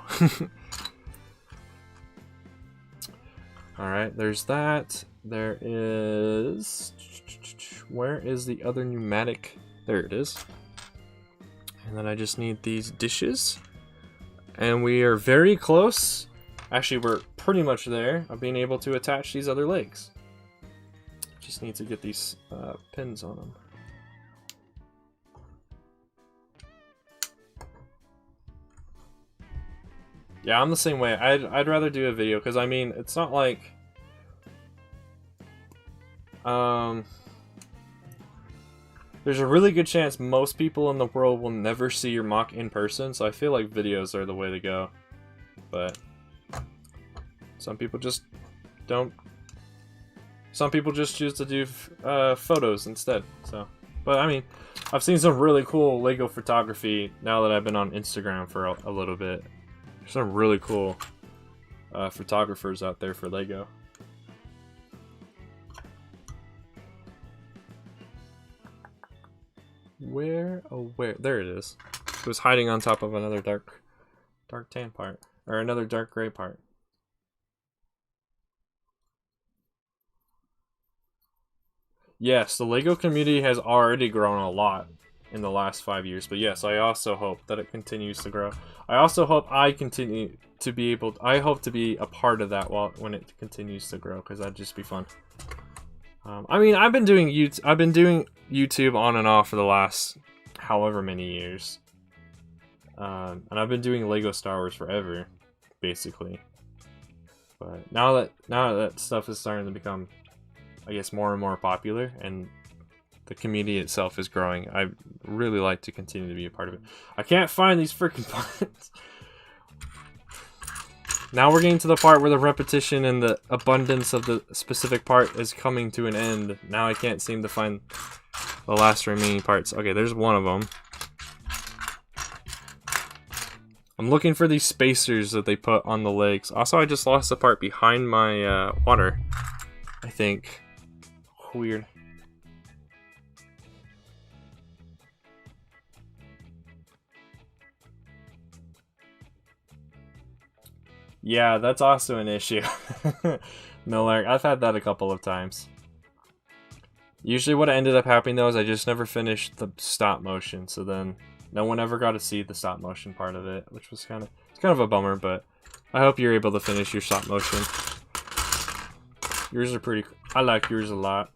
Alright, there's that. There is... Where is the other pneumatic? There it is. And then I just need these dishes. And we are very close. Actually, we're pretty much there of being able to attach these other legs. Just need to get these pins on them. Yeah, I'm the same way. I'd rather do a video, because I mean, it's not like there's a really good chance most people in the world will never see your mock in person, so I feel like videos are the way to go. But some people just don't. Some people just choose to do photos instead. So, but I mean, I've seen some really cool Lego photography now that I've been on Instagram for a little bit. There's some really cool photographers out there for Lego. Where? Oh, where? There it is. It was hiding on top of another dark tan part, or another dark gray part. Yes, the Lego community has already grown a lot in the last 5 years, but yes, I also hope that it continues to grow. I also hope I continue to be able. I hope to be a part of that when it continues to grow, because that'd just be fun. I mean, I've been doing YouTube on and off for the last however many years, and I've been doing Lego Star Wars forever, basically. But now that stuff is starting to become, I guess, more and more popular, and the community itself is growing, I really like to continue to be a part of it. I can't find these freaking parts. Now we're getting to the part where the repetition and the abundance of the specific part is coming to an end. Now I can't seem to find the last remaining parts. Okay, there's one of them. I'm looking for these spacers that they put on the legs. Also, I just lost the part behind my water, I think. Weird. Yeah, that's also an issue. Miller, I've had that a couple of times. Usually what ended up happening though is I just never finished the stop motion, so then no one ever got to see the stop motion part of it, which was kind of a bummer, but I hope you're able to finish your stop motion. Yours are pretty, I like yours a lot.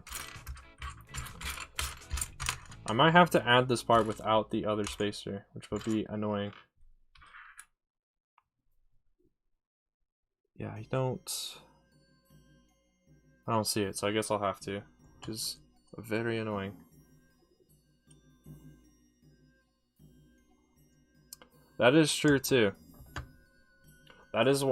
I might have to add this part without the other spacer, which would be annoying. Yeah, I don't see it, so I guess I'll have to, which is very annoying. That is true too. That is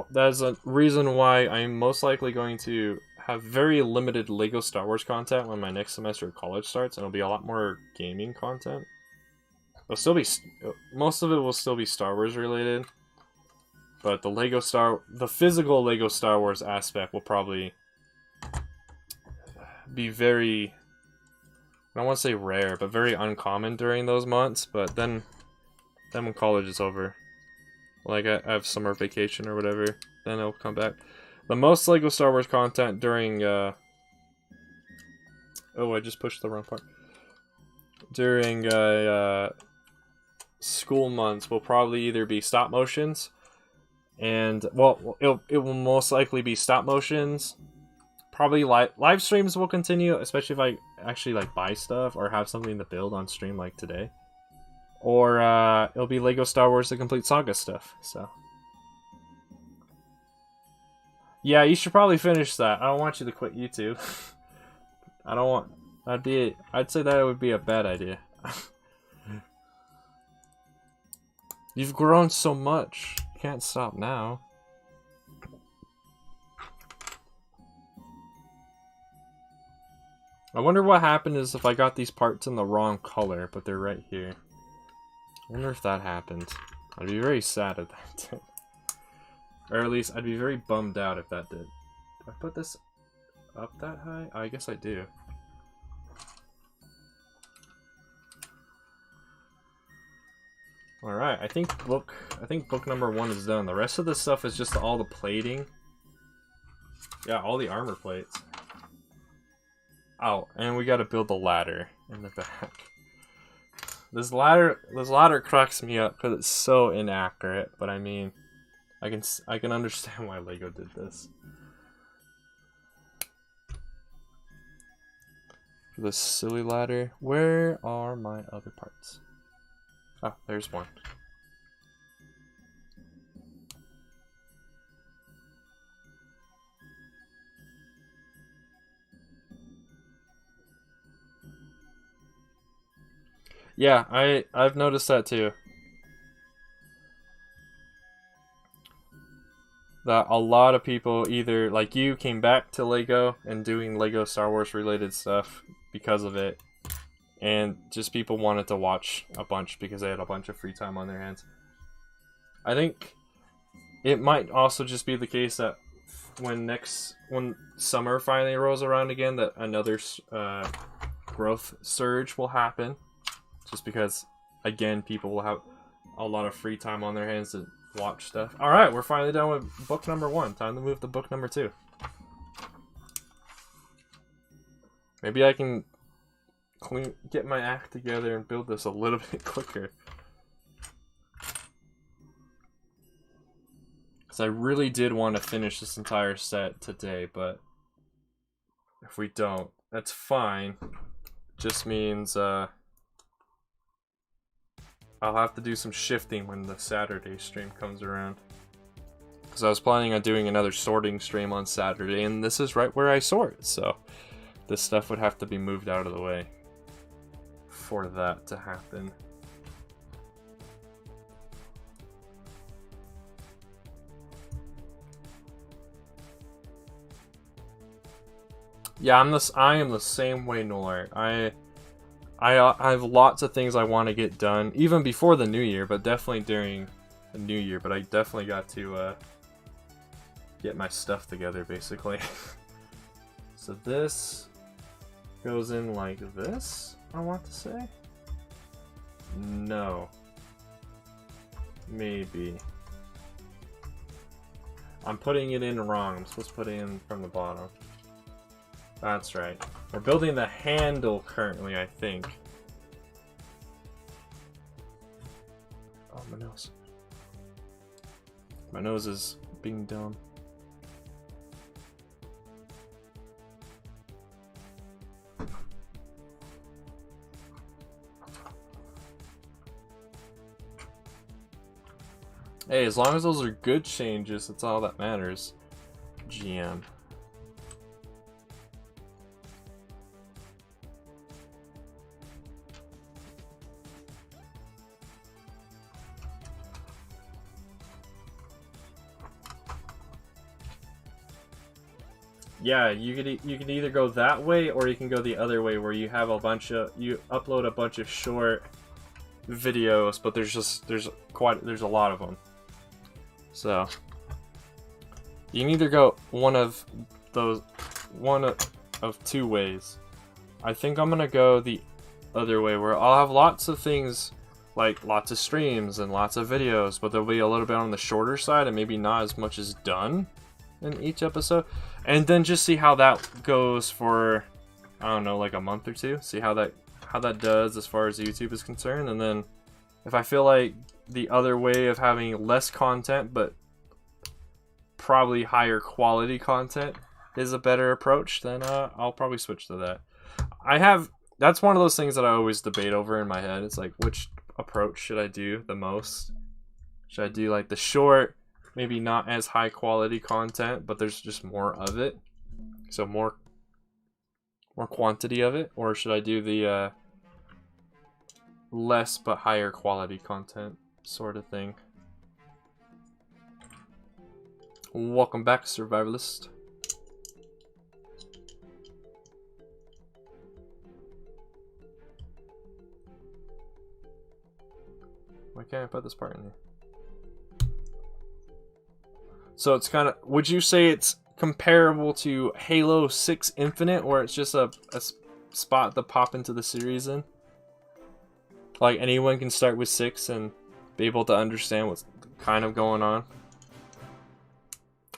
a reason why I'm most likely going to have very limited Lego Star Wars content when my next semester of college starts, and it'll be a lot more gaming content. It'll still be, most of it will still be Star Wars related. But the physical Lego Star Wars aspect will probably be very, I don't want to say rare, but very uncommon during those months. But then when college is over, like I have summer vacation or whatever, then it'll come back. The most Lego Star Wars content during, oh, I just pushed the wrong part. During school months will probably either be stop motions, and well, it will most likely be stop motions. Probably live streams will continue, especially if I actually like buy stuff or have something to build on stream, like today. Or it'll be Lego Star Wars: The Complete Saga stuff. So Yeah, you should probably finish that. I don't want you to quit YouTube. I don't want... I'd say that would be a bad idea. You've grown so much. You can't stop now. I wonder what happened is if I got these parts in the wrong color, but they're right here. I wonder if that happened. I'd be very sad if that did. Or at least, I'd be very bummed out if that did. Do I put this up that high? I guess I do. Alright, I think book number 1 is done. The rest of the stuff is just all the plating. Yeah, all the armor plates. Oh, and we gotta build the ladder in the back. This ladder cracks me up because it's so inaccurate, but I mean, I can understand why LEGO did this. For this silly ladder, where are my other parts? Oh, there's one. Yeah, I've noticed that too. That a lot of people either, like you, came back to LEGO and doing LEGO Star Wars related stuff because of it. And just people wanted to watch a bunch because they had a bunch of free time on their hands. I think it might also just be the case that when summer finally rolls around again, that another growth surge will happen. Just because, again, people will have a lot of free time on their hands to watch stuff. Alright, we're finally done with book number 1. Time to move to book number 2. Maybe I can get my act together and build this a little bit quicker. Because I really did want to finish this entire set today, but if we don't, that's fine. Just means, I'll have to do some shifting when the Saturday stream comes around. Because I was planning on doing another sorting stream on Saturday, and this is right where I sort, so this stuff would have to be moved out of the way for that to happen. Yeah, I am the same way, Noir. I have lots of things I want to get done, even before the new year, but definitely during the new year. But I definitely got to get my stuff together, basically. So this goes in like this, I want to say? No. Maybe. I'm putting it in wrong. I'm supposed to put it in from the bottom. That's right. We're building the handle currently, I think. Oh, my nose. My nose is being dumb. Hey, as long as those are good changes, that's all that matters. GM. Yeah, you could either go that way or you can go the other way where you have you upload a bunch of short videos, but there's a lot of them. So you can either go one of two ways. I think I'm gonna go the other way where I'll have lots of things, like lots of streams and lots of videos, but there'll be a little bit on the shorter side and maybe not as much as done in each episode. And then just see how that goes for, I don't know, like a month or two. See how that does as far as YouTube is concerned. And then if I feel like the other way of having less content but probably higher quality content is a better approach, then I'll probably switch to that. That's one of those things that I always debate over in my head. It's like, which approach should I do the most? Should I do like the short maybe not as high quality content, but there's just more of it. So more quantity of it, or should I do the less but higher quality content sort of thing? Welcome back, Survivalist. Why can't I put this part in here? So it's kind of, would you say it's comparable to Halo 6 Infinite, where it's just a spot to pop into the series in? Like anyone can start with 6 and be able to understand what's kind of going on.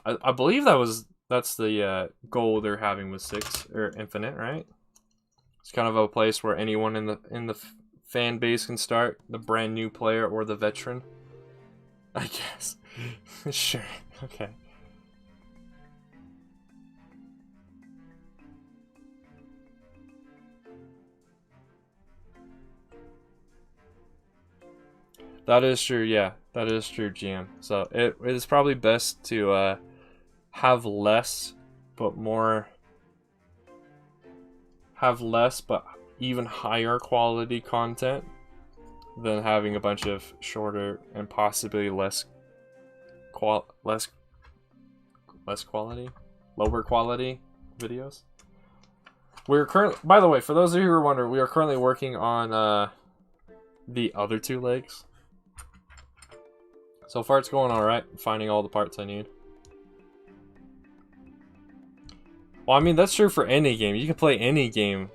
I believe that's the goal they're having with 6 or Infinite, right? It's kind of a place where anyone in the fan base can start, the brand new player or the veteran, I guess. Sure. Okay. That is true, yeah. That is true, GM. So it is probably best to have less but even higher quality content than having a bunch of shorter and possibly lower quality videos. We're currently, by the way, for those of you who are wondering, we are currently working on the other 2 legs. So far it's going alright, finding all the parts I need. Well, I mean, that's true for any game. You can play any game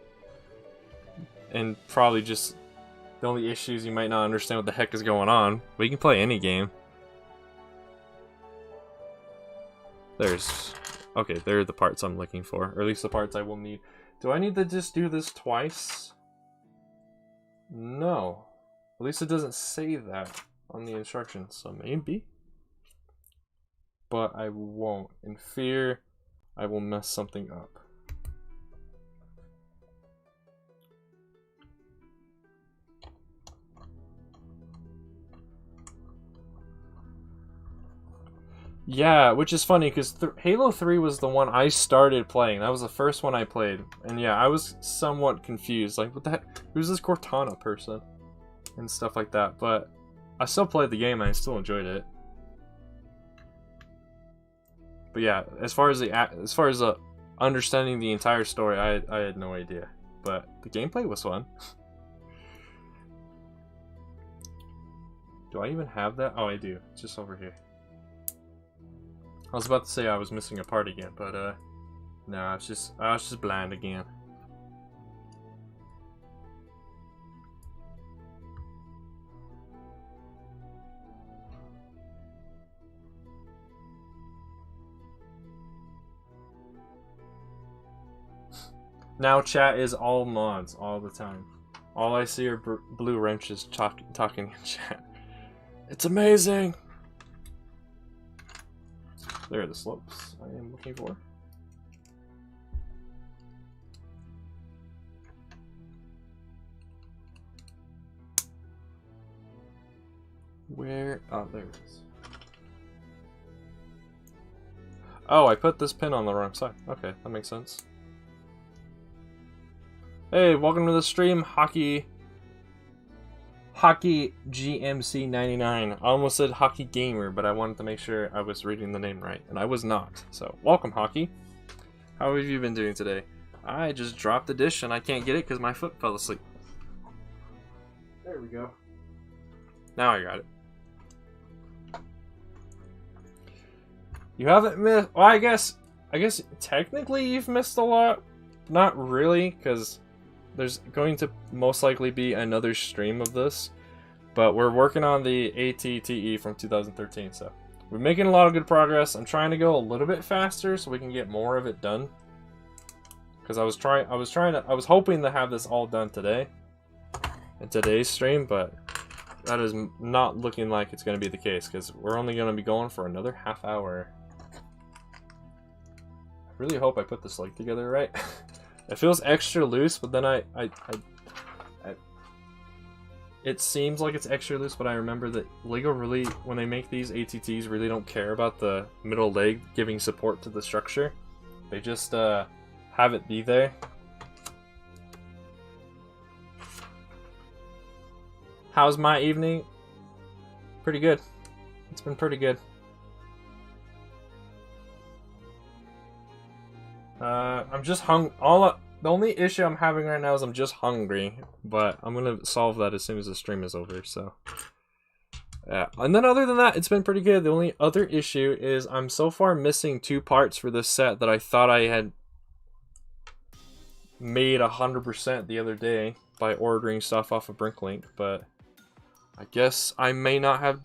and probably just, the only issue is you might not understand what the heck is going on, but you can play any game. Okay, there are the parts I'm looking for, or at least the parts I will need. Do I need to just do this twice? No. At least it doesn't say that on the instructions, so maybe. But I won't. In fear, I will mess something up. Yeah, which is funny because Halo 3 was the one I started playing. That was the first one I played. And yeah, I was somewhat confused. Like, what the heck? Who's this Cortana person? And stuff like that. But I still played the game and I still enjoyed it. But yeah, as far as understanding the entire story, I had no idea. But the gameplay was fun. Do I even have that? Oh, I do. It's just over here. I was about to say I was missing a part again, but no, I was just blind again. Now chat is all mods all the time. All I see are blue wrenches talking in chat. It's amazing. There are the slopes I am looking for. Where? Oh, there it is. Oh, I put this pin on the wrong side. Okay, that makes sense. Hey, welcome to the stream, Hockey GMC 99. I almost said Hockey Gamer, but I wanted to make sure I was reading the name right, and I was not. So, welcome, Hockey. How have you been doing today? I just dropped the dish and I can't get it because my foot fell asleep. There we go. Now I got it. You haven't missed. Well, I guess technically you've missed a lot. Not really, because there's going to most likely be another stream of this, but we're working on the ATTE from 2013, so we're making a lot of good progress. I'm trying to go a little bit faster so we can get more of it done, because I was hoping to have this all done today in today's stream, but that is not looking like it's going to be the case, because we're only going to be going for another half hour. I really hope I put this leg together right. It feels extra loose, but then it seems like it's extra loose, but I remember that LEGO really, when they make these ATTs, really don't care about the middle leg giving support to the structure. They just have it be there. How's my evening? Pretty good. It's been pretty good. I'm just the only issue I'm having right now is I'm just hungry, but I'm gonna solve that as soon as the stream is over, so. Yeah, and then other than that, it's been pretty good. The only other issue is I'm so far missing 2 parts for this set that I thought I had made 100% the other day by ordering stuff off of Brinklink, but I guess I may not have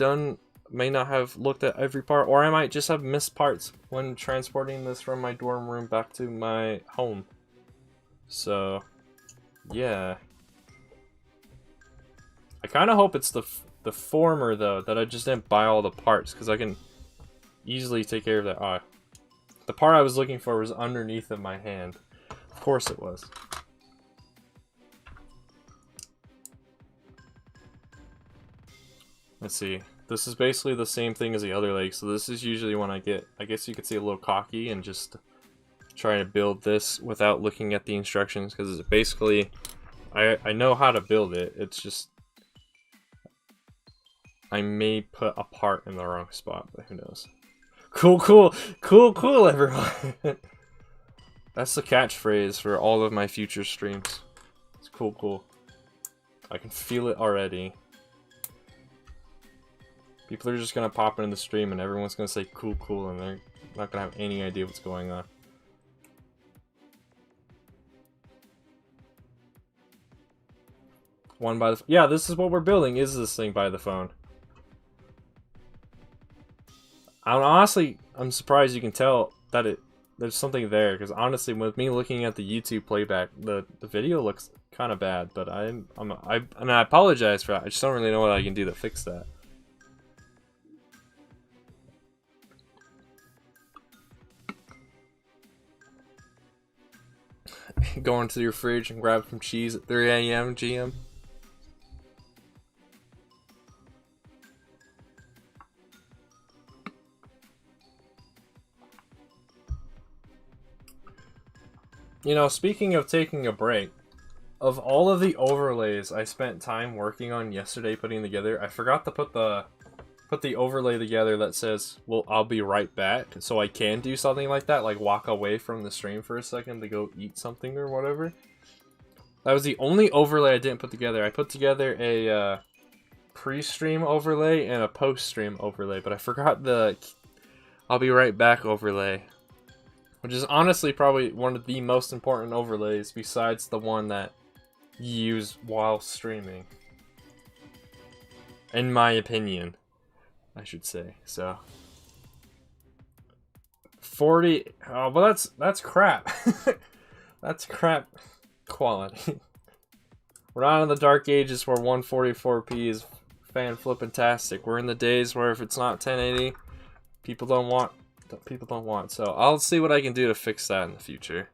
looked at every part, or I might just have missed parts when transporting this from my dorm room back to my home. So, yeah. I kind of hope it's the former, though, that I just didn't buy all the parts, because I can easily take care of that. The part I was looking for was underneath of my hand. Of course it was. Let's see. This is basically the same thing as the other leg, so this is usually when I guess you could say a little cocky and just try to build this without looking at the instructions, because it's basically, I know how to build it, it's just, I may put a part in the wrong spot, but who knows. Cool, cool, cool, cool, everyone! That's the catchphrase for all of my future streams. It's cool, cool. I can feel it already. People are just gonna pop into the stream and everyone's gonna say cool, cool, and they're not gonna have any idea what's going on. One by the... Yeah, this is what we're building, is this thing by the phone. I'm surprised you can tell that there's something there, because honestly, with me looking at the YouTube playback, the video looks kind of bad, but I apologize for that. I just don't really know what I can do to fix that. Go into your fridge and grab some cheese at 3 AM GM. You know, speaking of taking a break, of all of the overlays I spent time working on yesterday putting together, I forgot to put the overlay together that says, well, I'll be right back, so I can do something like that, like walk away from the stream for a second to go eat something or whatever. That was the only overlay I didn't put together. I put together a pre-stream overlay and a post-stream overlay, but I forgot the I'll be right back overlay, which is honestly probably one of the most important overlays besides the one that you use while streaming, in my opinion, I should say. So 40, oh, well that's crap. That's crap quality. We're not in the dark ages where 144p is fan-flippin-tastic. We're in the days where if it's not 1080, people don't want. So I'll see what I can do to fix that in the future.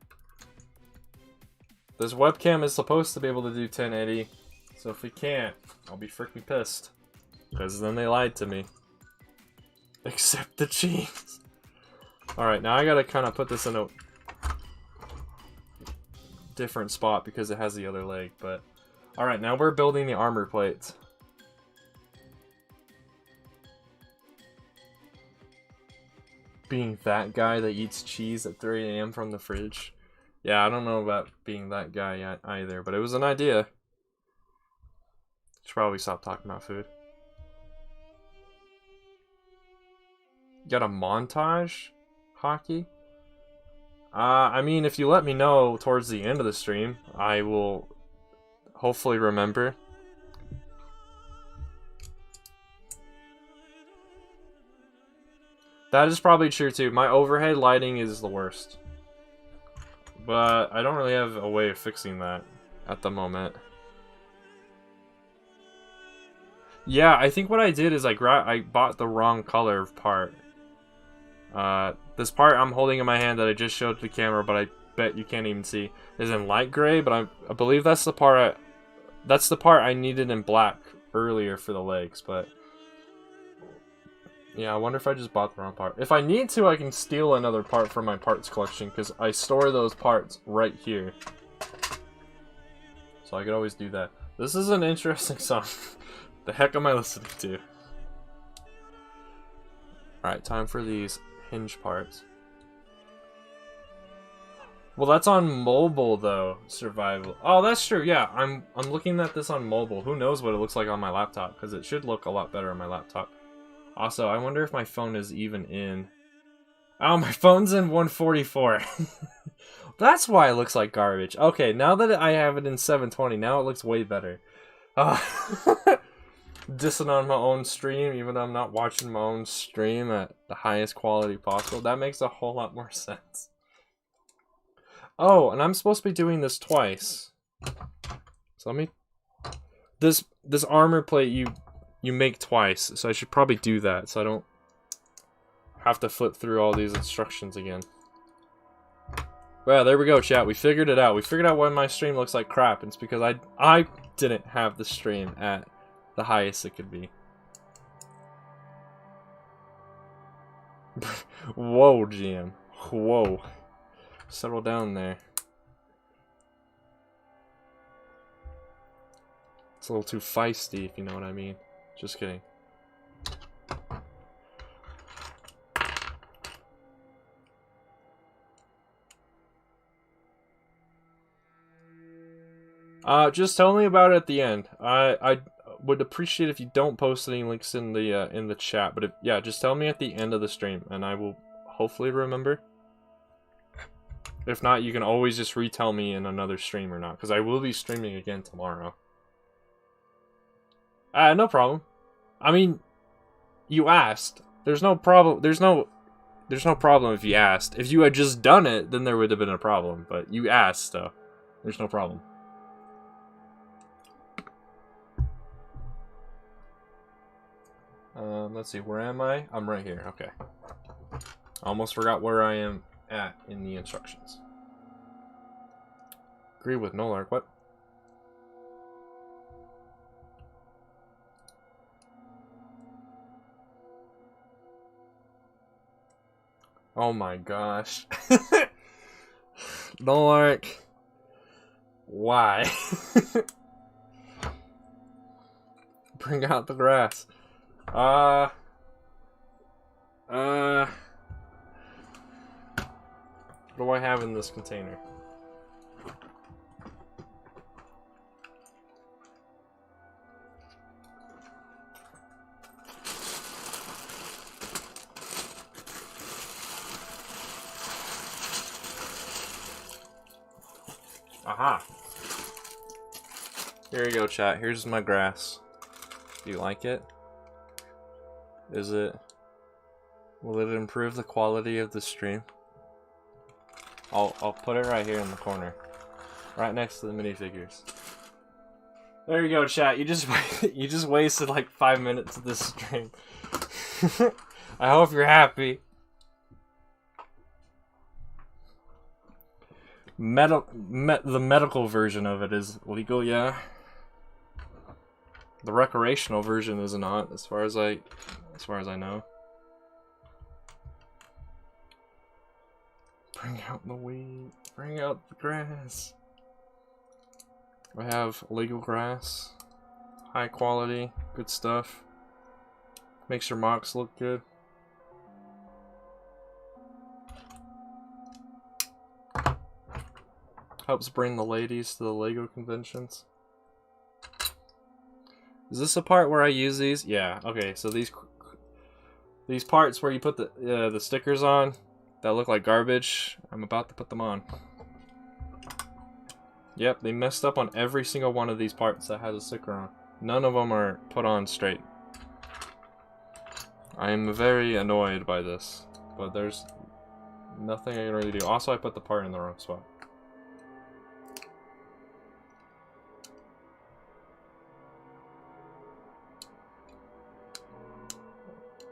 This webcam is supposed to be able to do 1080, so if we can't, I'll be freaking pissed. Because then they lied to me. Accept the cheese. Alright, now I gotta kind of put this in a different spot because it has the other leg, but... Alright, now we're building the armor plates. Being that guy that eats cheese at 3 AM from the fridge. Yeah, I don't know about being that guy yet either, but it was an idea. Should probably stop talking about food. Got a montage hockey? I mean, if you let me know towards the end of the stream, I will hopefully remember. That is probably true too. My overhead lighting is the worst. But I don't really have a way of fixing that at the moment. Yeah, I think what I did is I bought the wrong color part. This part I'm holding in my hand that I just showed to the camera, but I bet you can't even see, is in light gray, but I believe that's the part I needed in black earlier for the legs, but yeah, I wonder if I just bought the wrong part. If I need to, I can steal another part from my parts collection, because I store those parts right here. So I could always do that. This is an interesting song. The heck am I listening to? Alright, time for these hinge parts. Well, that's on mobile though. Survival. Oh, that's true. Yeah, I'm looking at this on mobile. Who knows what it looks like on my laptop? Because it should look a lot better on my laptop. Also, I wonder if my phone is even in. Oh, my phone's in 144. That's why it looks like garbage. Okay, now that I have it in 720, now it looks way better. Dissing on my own stream, even though I'm not watching my own stream at the highest quality possible. That makes a whole lot more sense. Oh, and I'm supposed to be doing this twice. So let me... This armor plate you make twice, so I should probably do that, so I don't have to flip through all these instructions again. Well, there we go, chat. We figured it out. We figured out why my stream looks like crap. It's because I didn't have the stream at the highest it could be. Whoa, GM. Whoa. Settle down there. It's a little too feisty, if you know what I mean. Just kidding. Just tell me about it at the end. I would appreciate if you don't post any links in the chat, but yeah, just tell me at the end of the stream, and I will hopefully remember. If not, you can always just retell me in another stream or not, because I will be streaming again tomorrow. No problem. I mean, you asked. There's no problem. There's no problem if you asked. If you had just done it, then there would have been a problem. But you asked, so there's no problem. Let's see. Where am I? I'm right here. Okay. I almost forgot where I am at in the instructions. Agree with Nolark. What? Oh my gosh. Nolark. Why? Bring out the grass. What do I have in this container? Aha. Here you go, chat. Here's my grass. Do you like it? Will it improve the quality of the stream? I'll put it right here in the corner. Right next to the minifigures. There you go, chat. You just wasted like 5 minutes of this stream. I hope you're happy. The medical version of it is legal, yeah. The recreational version is not, as far as I know. Bring out the weed. Bring out the grass. I have legal grass. High quality. Good stuff. Makes your mocks look good. Helps bring the ladies to the Lego conventions. Is this a part where I use these? Yeah, okay, so these parts where you put the stickers on that look like garbage, I'm about to put them on. Yep, they messed up on every single one of these parts that has a sticker on. None of them are put on straight. I am very annoyed by this, but there's nothing I can really do. Also, I put the part in the wrong spot.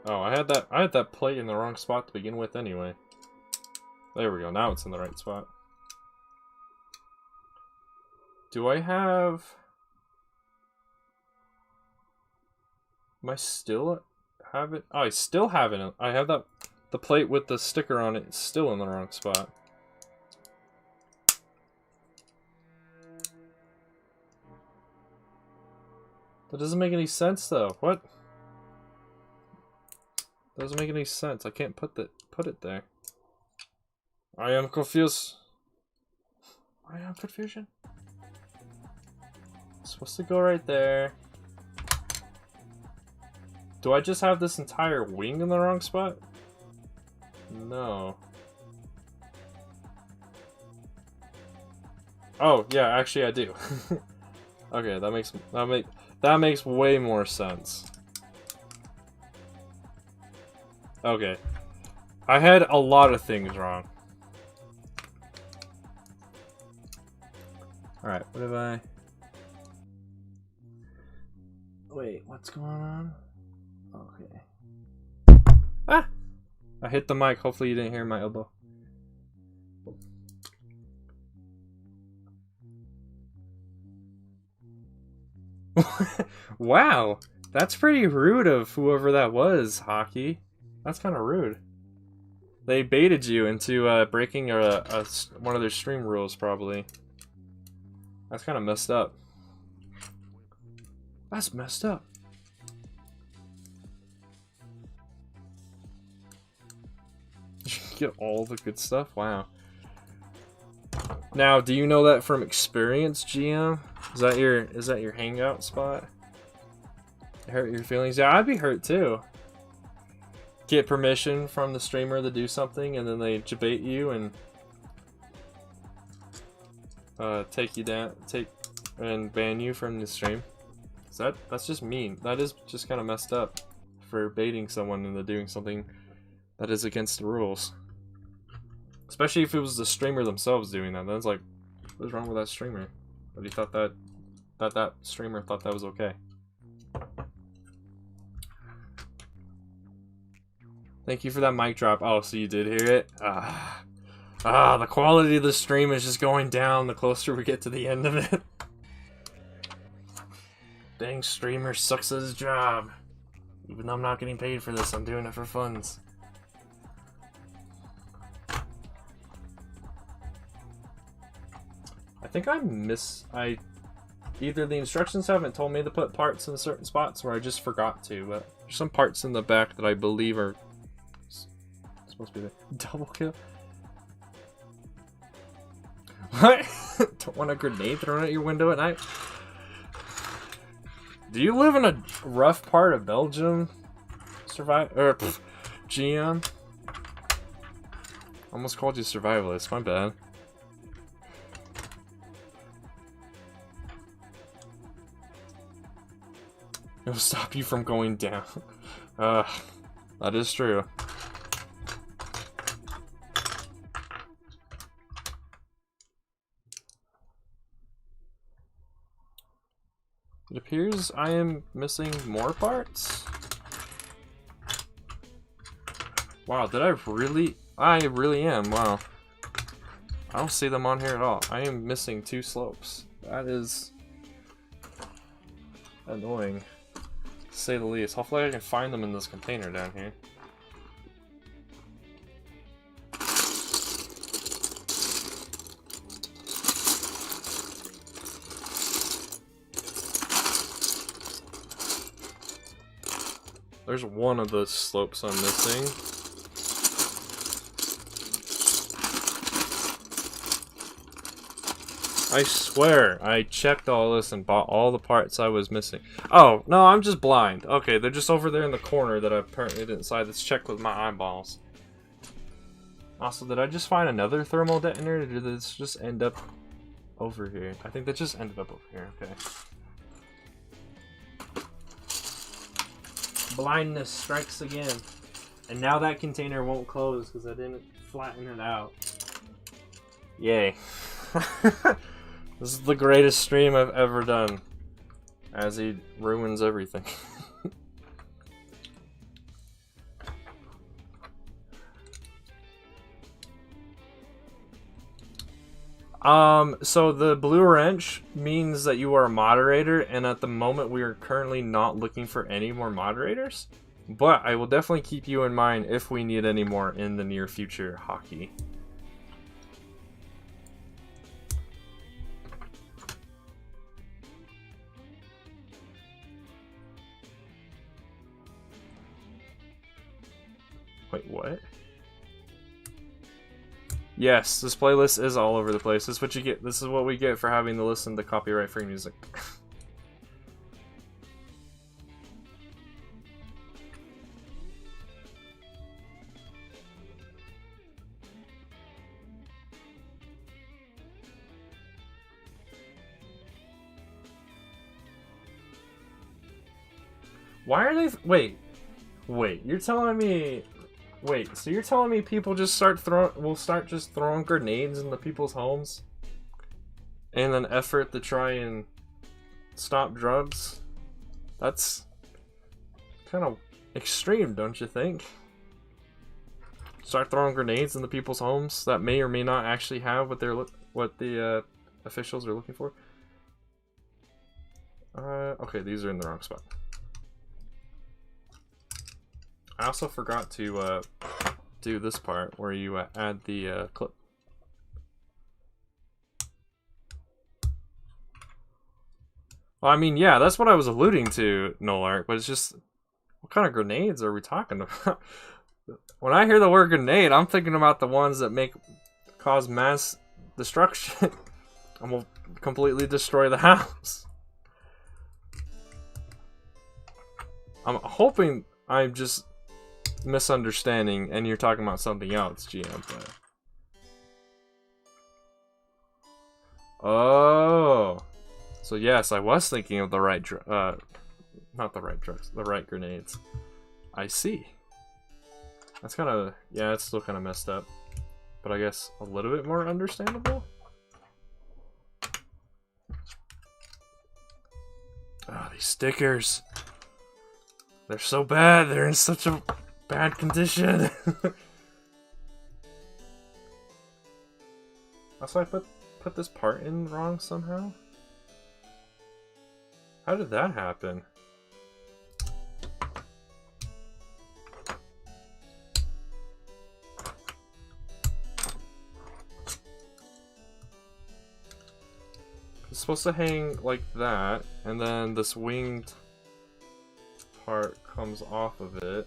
Oh, I had that plate in the wrong spot to begin with anyway. There we go, now it's in the right spot. Do I have... Am I still have it? Oh, I still have it. I have that, the plate with the sticker on it still in the wrong spot. That doesn't make any sense though. What? Doesn't make any sense. I can't put it there. I am confused. I am confusion. It's supposed to go right there. Do I just have this entire wing in the wrong spot? No. Oh yeah, actually I do. Okay, that makes way more sense. Okay. I had a lot of things wrong. Alright, what have I... Wait, what's going on? Okay. Ah! I hit the mic. Hopefully you didn't hear my elbow. Wow! That's pretty rude of whoever that was, Hockey. That's kind of rude. They baited you into breaking one of their stream rules, probably. That's kind of messed up. That's messed up. Get all the good stuff? Wow. Now, do you know that from experience, GM? Is that your hangout spot? Hurt your feelings? Yeah, I'd be hurt too. Get permission from the streamer to do something, and then they debate you and take you down, and ban you from the stream. That's just mean. That is just kind of messed up for baiting someone into doing something that is against the rules. Especially if it was the streamer themselves doing that. Then it's like, what's wrong with that streamer? But he thought that streamer thought that was okay. Thank you for that mic drop. Oh, so you did hear it? The quality of the stream is just going down the closer we get to the end of it. Dang, streamer sucks at his job. Even though I'm not getting paid for this, I'm doing it for funds. I think either the instructions haven't told me to put parts in certain spots, or I just forgot to, but there's some parts in the back that I believe are supposed to be there. Double kill? What? Don't want a grenade thrown at your window at night? Do you live in a rough part of Belgium? GM? Almost called you survivalist, my bad. It'll stop you from going down. That is true. It appears I am missing more parts. Wow, did I really? I really am, wow. I don't see them on here at all. I am missing 2 slopes. That is annoying, to say the least. Hopefully I can find them in this container down here. There's one of the slopes I'm missing. I swear, I checked all this and bought all the parts I was missing. Oh, no, I'm just blind. Okay, they're just over there in the corner that I apparently didn't decide. Let's check with my eyeballs. Also, did I just find another thermal detonator, or did this just end up over here? I think that just ended up over here, okay. Blindness strikes again. And now that container won't close because I didn't flatten it out. Yay. This is the greatest stream I've ever done. As he ruins everything. So the blue wrench means that you are a moderator, and at the moment we are currently not looking for any more moderators. But I will definitely keep you in mind if we need any more in the near future, Hockey. Wait, what? Yes, this playlist is all over the place. This is what you get. This is what we get for having to listen to copyright-free music. Why are they... Wait, you're telling me... Wait, so you're telling me people just will start just throwing grenades into people's homes? In an effort to try and stop drugs? That's kind of extreme, don't you think? Start throwing grenades into people's homes that may or may not actually have what the officials are looking for. Okay, these are in the wrong spot. I also forgot to do this part where you add the clip. Well, I mean, yeah, that's what I was alluding to, Nolark, but it's just, what kind of grenades are we talking about? When I hear the word grenade, I'm thinking about the ones that cause mass destruction and will completely destroy the house. I'm hoping I'm just misunderstanding and you're talking about something else, GM. But... Oh, so yes, I was thinking of the right not the right drugs, the right grenades. I see. That's kind of, yeah, it's still kind of messed up, but I guess a little bit more understandable. Ah, these stickers. They're so bad. They're in such a bad condition. Also, I put this part in wrong somehow. How did that happen? It's supposed to hang like that, and then this winged part comes off of it.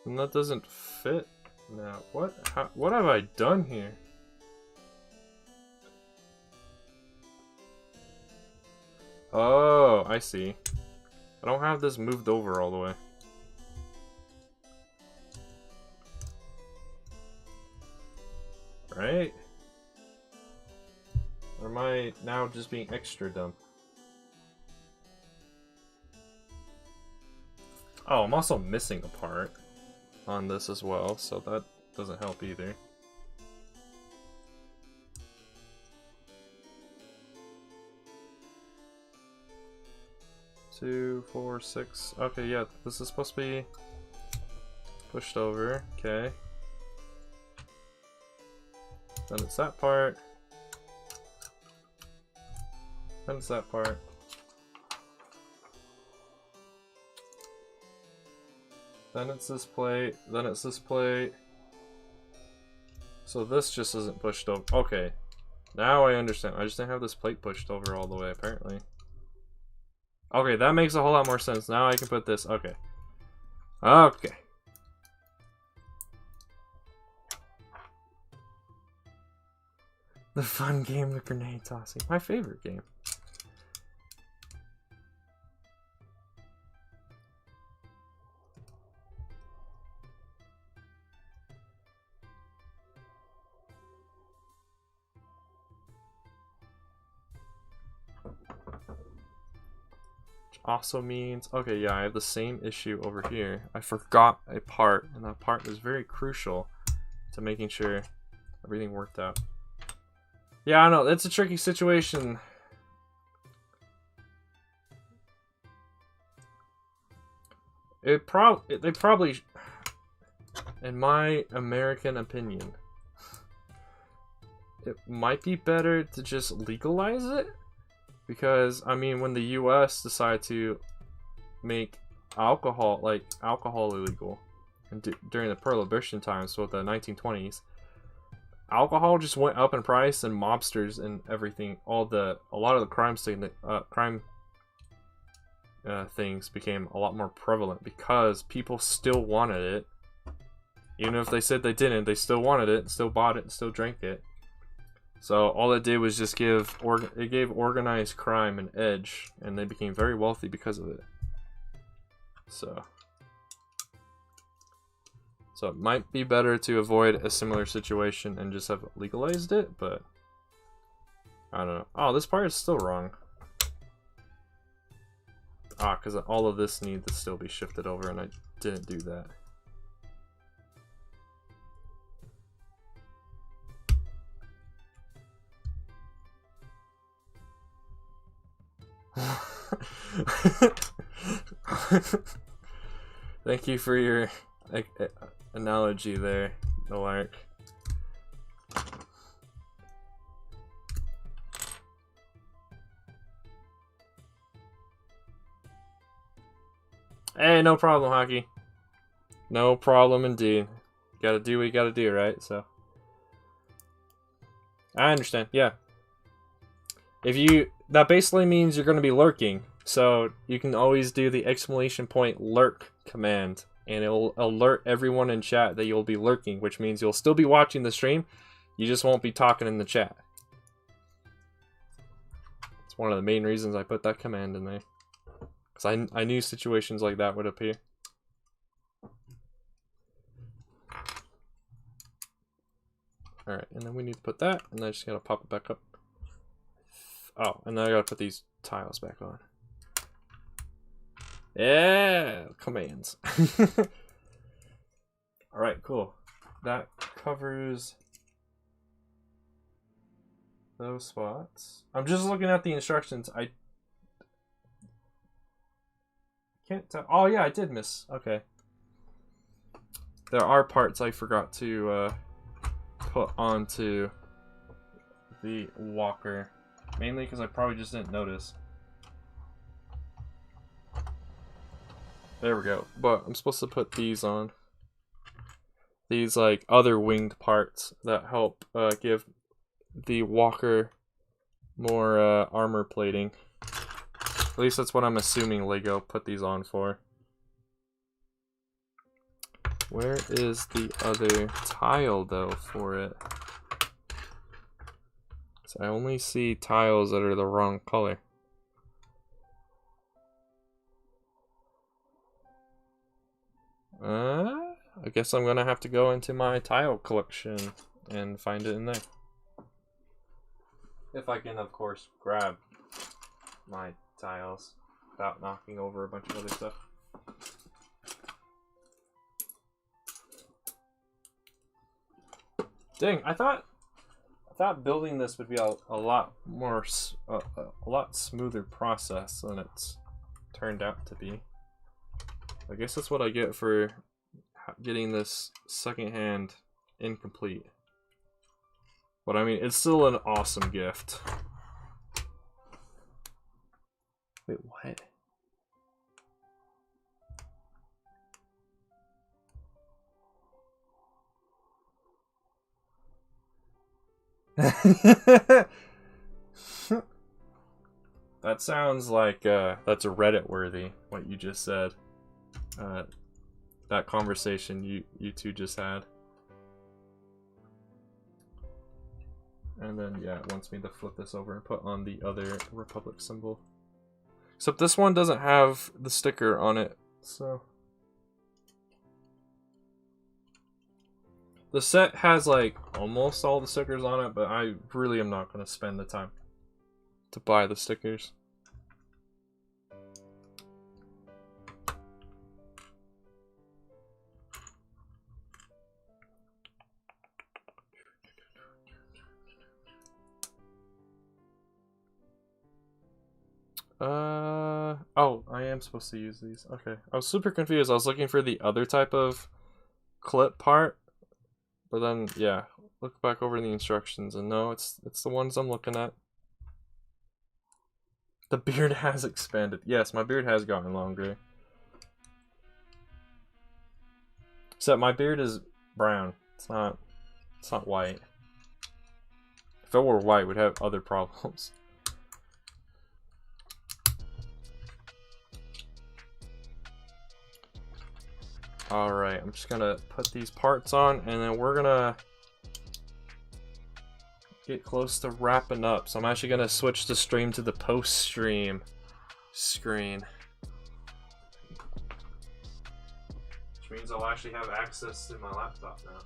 And that doesn't fit now. What have I done here? Oh, I see. I don't have this moved over all the way. Right? Or am I now just being extra dumb? Oh, I'm also missing a part on this as well, so that doesn't help either. Two, 4, 6. Okay, yeah, this is supposed to be pushed over. Okay. Then it's that part. Then it's that part. Then it's this plate. Then it's this plate. So this just isn't pushed over. Okay. Now I understand. I just didn't have this plate pushed over all the way, apparently. Okay, that makes a whole lot more sense. Now I can put this. Okay. Okay. The fun game of grenade tossing. My favorite game. Which also means... Okay, yeah, I have the same issue over here. I forgot a part, and that part is very crucial to making sure everything worked out. Yeah, I know, it's a tricky situation. It in my American opinion, it might be better to just legalize it. Because, I mean, when the US decided to make alcohol illegal, and during the Prohibition times, so the 1920s, alcohol just went up in price, and mobsters and everything, a lot of the crime things became a lot more prevalent because people still wanted it. Even if they said they didn't, they still wanted it, still bought it, and still drank it. So all it did was just gave organized crime an edge, and they became very wealthy because of it. So it might be better to avoid a similar situation and just have legalized it, but I don't know. Oh, this part is still wrong. Ah, because all of this needs to still be shifted over, and I didn't do that. Thank you for your analogy there, Nolark. Hey, no problem, Hockey. No problem indeed. Gotta do what you gotta do, right? So I understand, yeah. That basically means you're gonna be lurking. So you can always do the !lurk command, and it'll alert everyone in chat that you'll be lurking, which means you'll still be watching the stream, you just won't be talking in the chat. It's one of the main reasons I put that command in there. Because I knew situations like that would appear. Alright, and then we need to put that, and I just gotta pop it back up. Oh, and then I gotta put these tiles back on. Yeah, commands. Alright, cool. That covers those spots. I'm just looking at the instructions. I can't tell. Oh, yeah, I did miss. Okay. There are parts I forgot to put onto the walker. Mainly because I probably just didn't notice. There we go. But I'm supposed to put these on. These, like, other winged parts that help give the walker more armor plating. At least that's what I'm assuming Lego put these on for. Where is the other tile, though, for it? So I only see tiles that are the wrong color. I guess I'm gonna have to go into my tile collection and find it in there. If I can, of course, grab my tiles without knocking over a bunch of other stuff. Dang, I thought building this would be a lot more a lot smoother process than it's turned out to be. I guess that's what I get for getting this secondhand incomplete. But I mean, it's still an awesome gift. Wait, what? That sounds like that's a Reddit worthy, what you just said. That conversation you two just had. And then yeah, it wants me to flip this over and put on the other Republic symbol. Except this one doesn't have the sticker on it, so. The set has like almost all the stickers on it, but I really am not going to spend the time to buy the stickers. Oh, I am supposed to use these. Okay. I was super confused. I was looking for the other type of clip part, but then yeah, look back over the instructions and no, it's the ones I'm looking at. The beard has expanded. Yes, my beard has gotten longer. Except my beard is brown. It's not white. If it were white, we'd have other problems. Alright, I'm just gonna put these parts on and then we're gonna get close to wrapping up. So I'm actually gonna switch the stream to the post-stream screen. Which means I'll actually have access to my laptop now.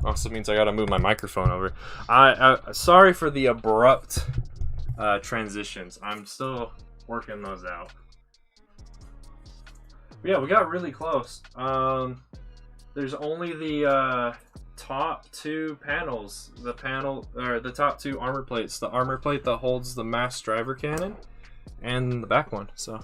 Also means I gotta move my microphone over. Sorry for the abrupt transitions. I'm still working those out. But yeah, we got really close. There's only the top two panels. The top two armor plates. The armor plate that holds the mass driver cannon, and the back one. So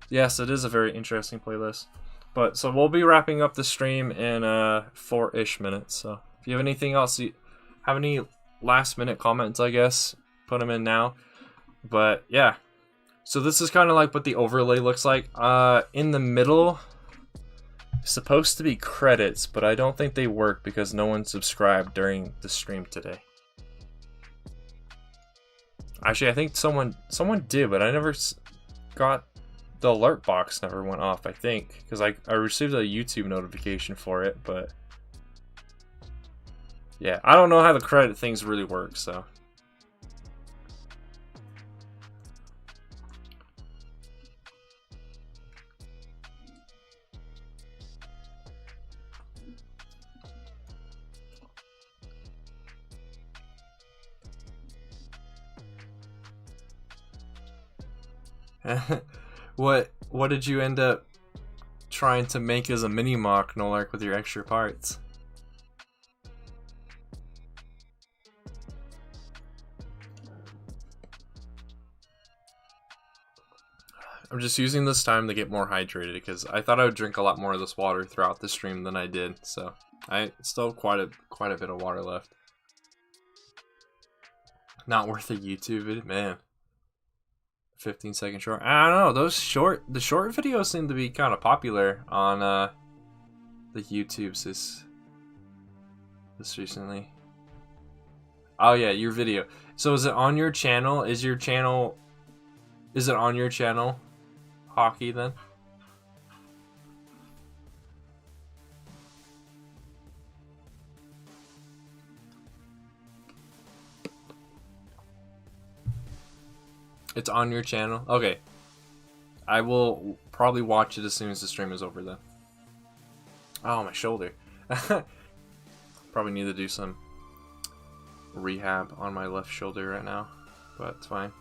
yes, it is a very interesting playlist. But so we'll be wrapping up the stream in 4-ish minutes. So if you have anything else, you have any last minute comments, I guess, put them in now. But yeah, so this is kind of like what the overlay looks like. In the middle, supposed to be credits, but I don't think they work because no one subscribed during the stream today. Actually, I think someone did, but I never got. The alert box never went off, I think, because I received a YouTube notification for it, but yeah, I don't know how the credit things really work, so. What did you end up trying to make as a mini mock, Nolark, with your extra parts? I'm just using this time to get more hydrated because I thought I would drink a lot more of this water throughout the stream than I did. So I still have quite a bit of water left. Not worth a YouTube video, man. 15-second short. I don't know. The short videos seem to be kind of popular on the YouTubes this recently. Oh yeah, your video. So is it on your channel? Is it on your channel, Hockey, then? It's on your channel? Okay. I will probably watch it as soon as the stream is over then. Oh, my shoulder. Probably need to do some rehab on my left shoulder right now, but it's fine.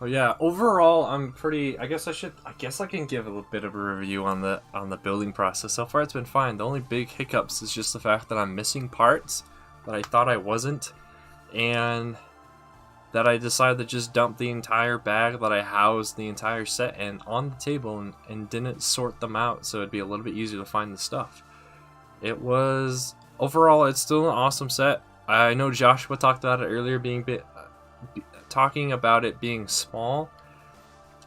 Oh yeah, overall I'm pretty, I guess I can give a little bit of a review on the building process. So far it's been fine. The only big hiccups is just the fact that I'm missing parts that I thought I wasn't, and that I decided to just dump the entire bag that I housed the entire set in on the table and didn't sort them out so it'd be a little bit easier to find the stuff. Overall it's still an awesome set. I know Joshua talked about it earlier talking about it being small,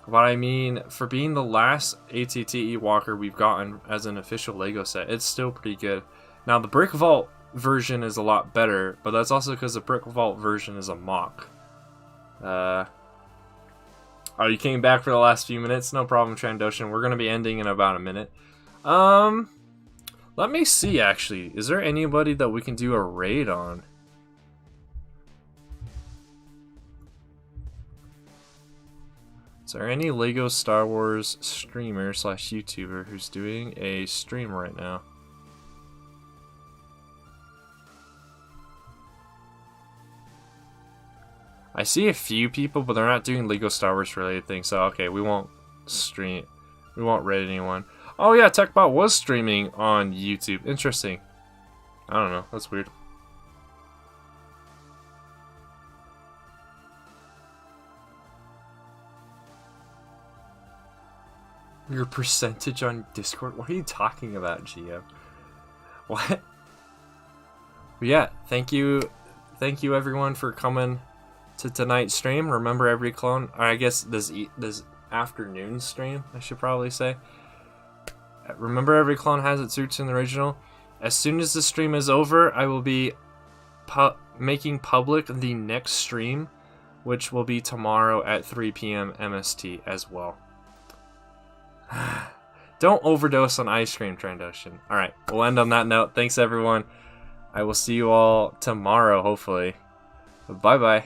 but I mean, for being the last ATTE Walker we've gotten as an official Lego set, it's still pretty good. Now the Brick Vault version is a lot better, but that's also because the Brick Vault version is a mock. Oh, you came back for the last few minutes? No problem, Trandoshan. We're going to be ending in about a minute. Let me see, actually. Is there anybody that we can do a raid on? Is there any Lego Star Wars streamer / YouTuber who's doing a stream right now? I see a few people, but they're not doing Lego Star Wars related things, so okay, we won't raid anyone. Oh yeah, TechBot was streaming on YouTube. Interesting. I don't know. That's weird. Your percentage on Discord? What are you talking about, GM? What? Yeah, thank you everyone for coming to tonight's stream. Remember, every clone, or I guess this afternoon stream, I should probably say. Remember, every clone has its roots in the original. As soon as the stream is over, I will be making public the next stream, which will be tomorrow at 3 p.m. MST as well. Don't overdose on ice cream, Trandoshan. Alright, we'll end on that note. Thanks, everyone. I will see you all tomorrow, hopefully. Bye-bye.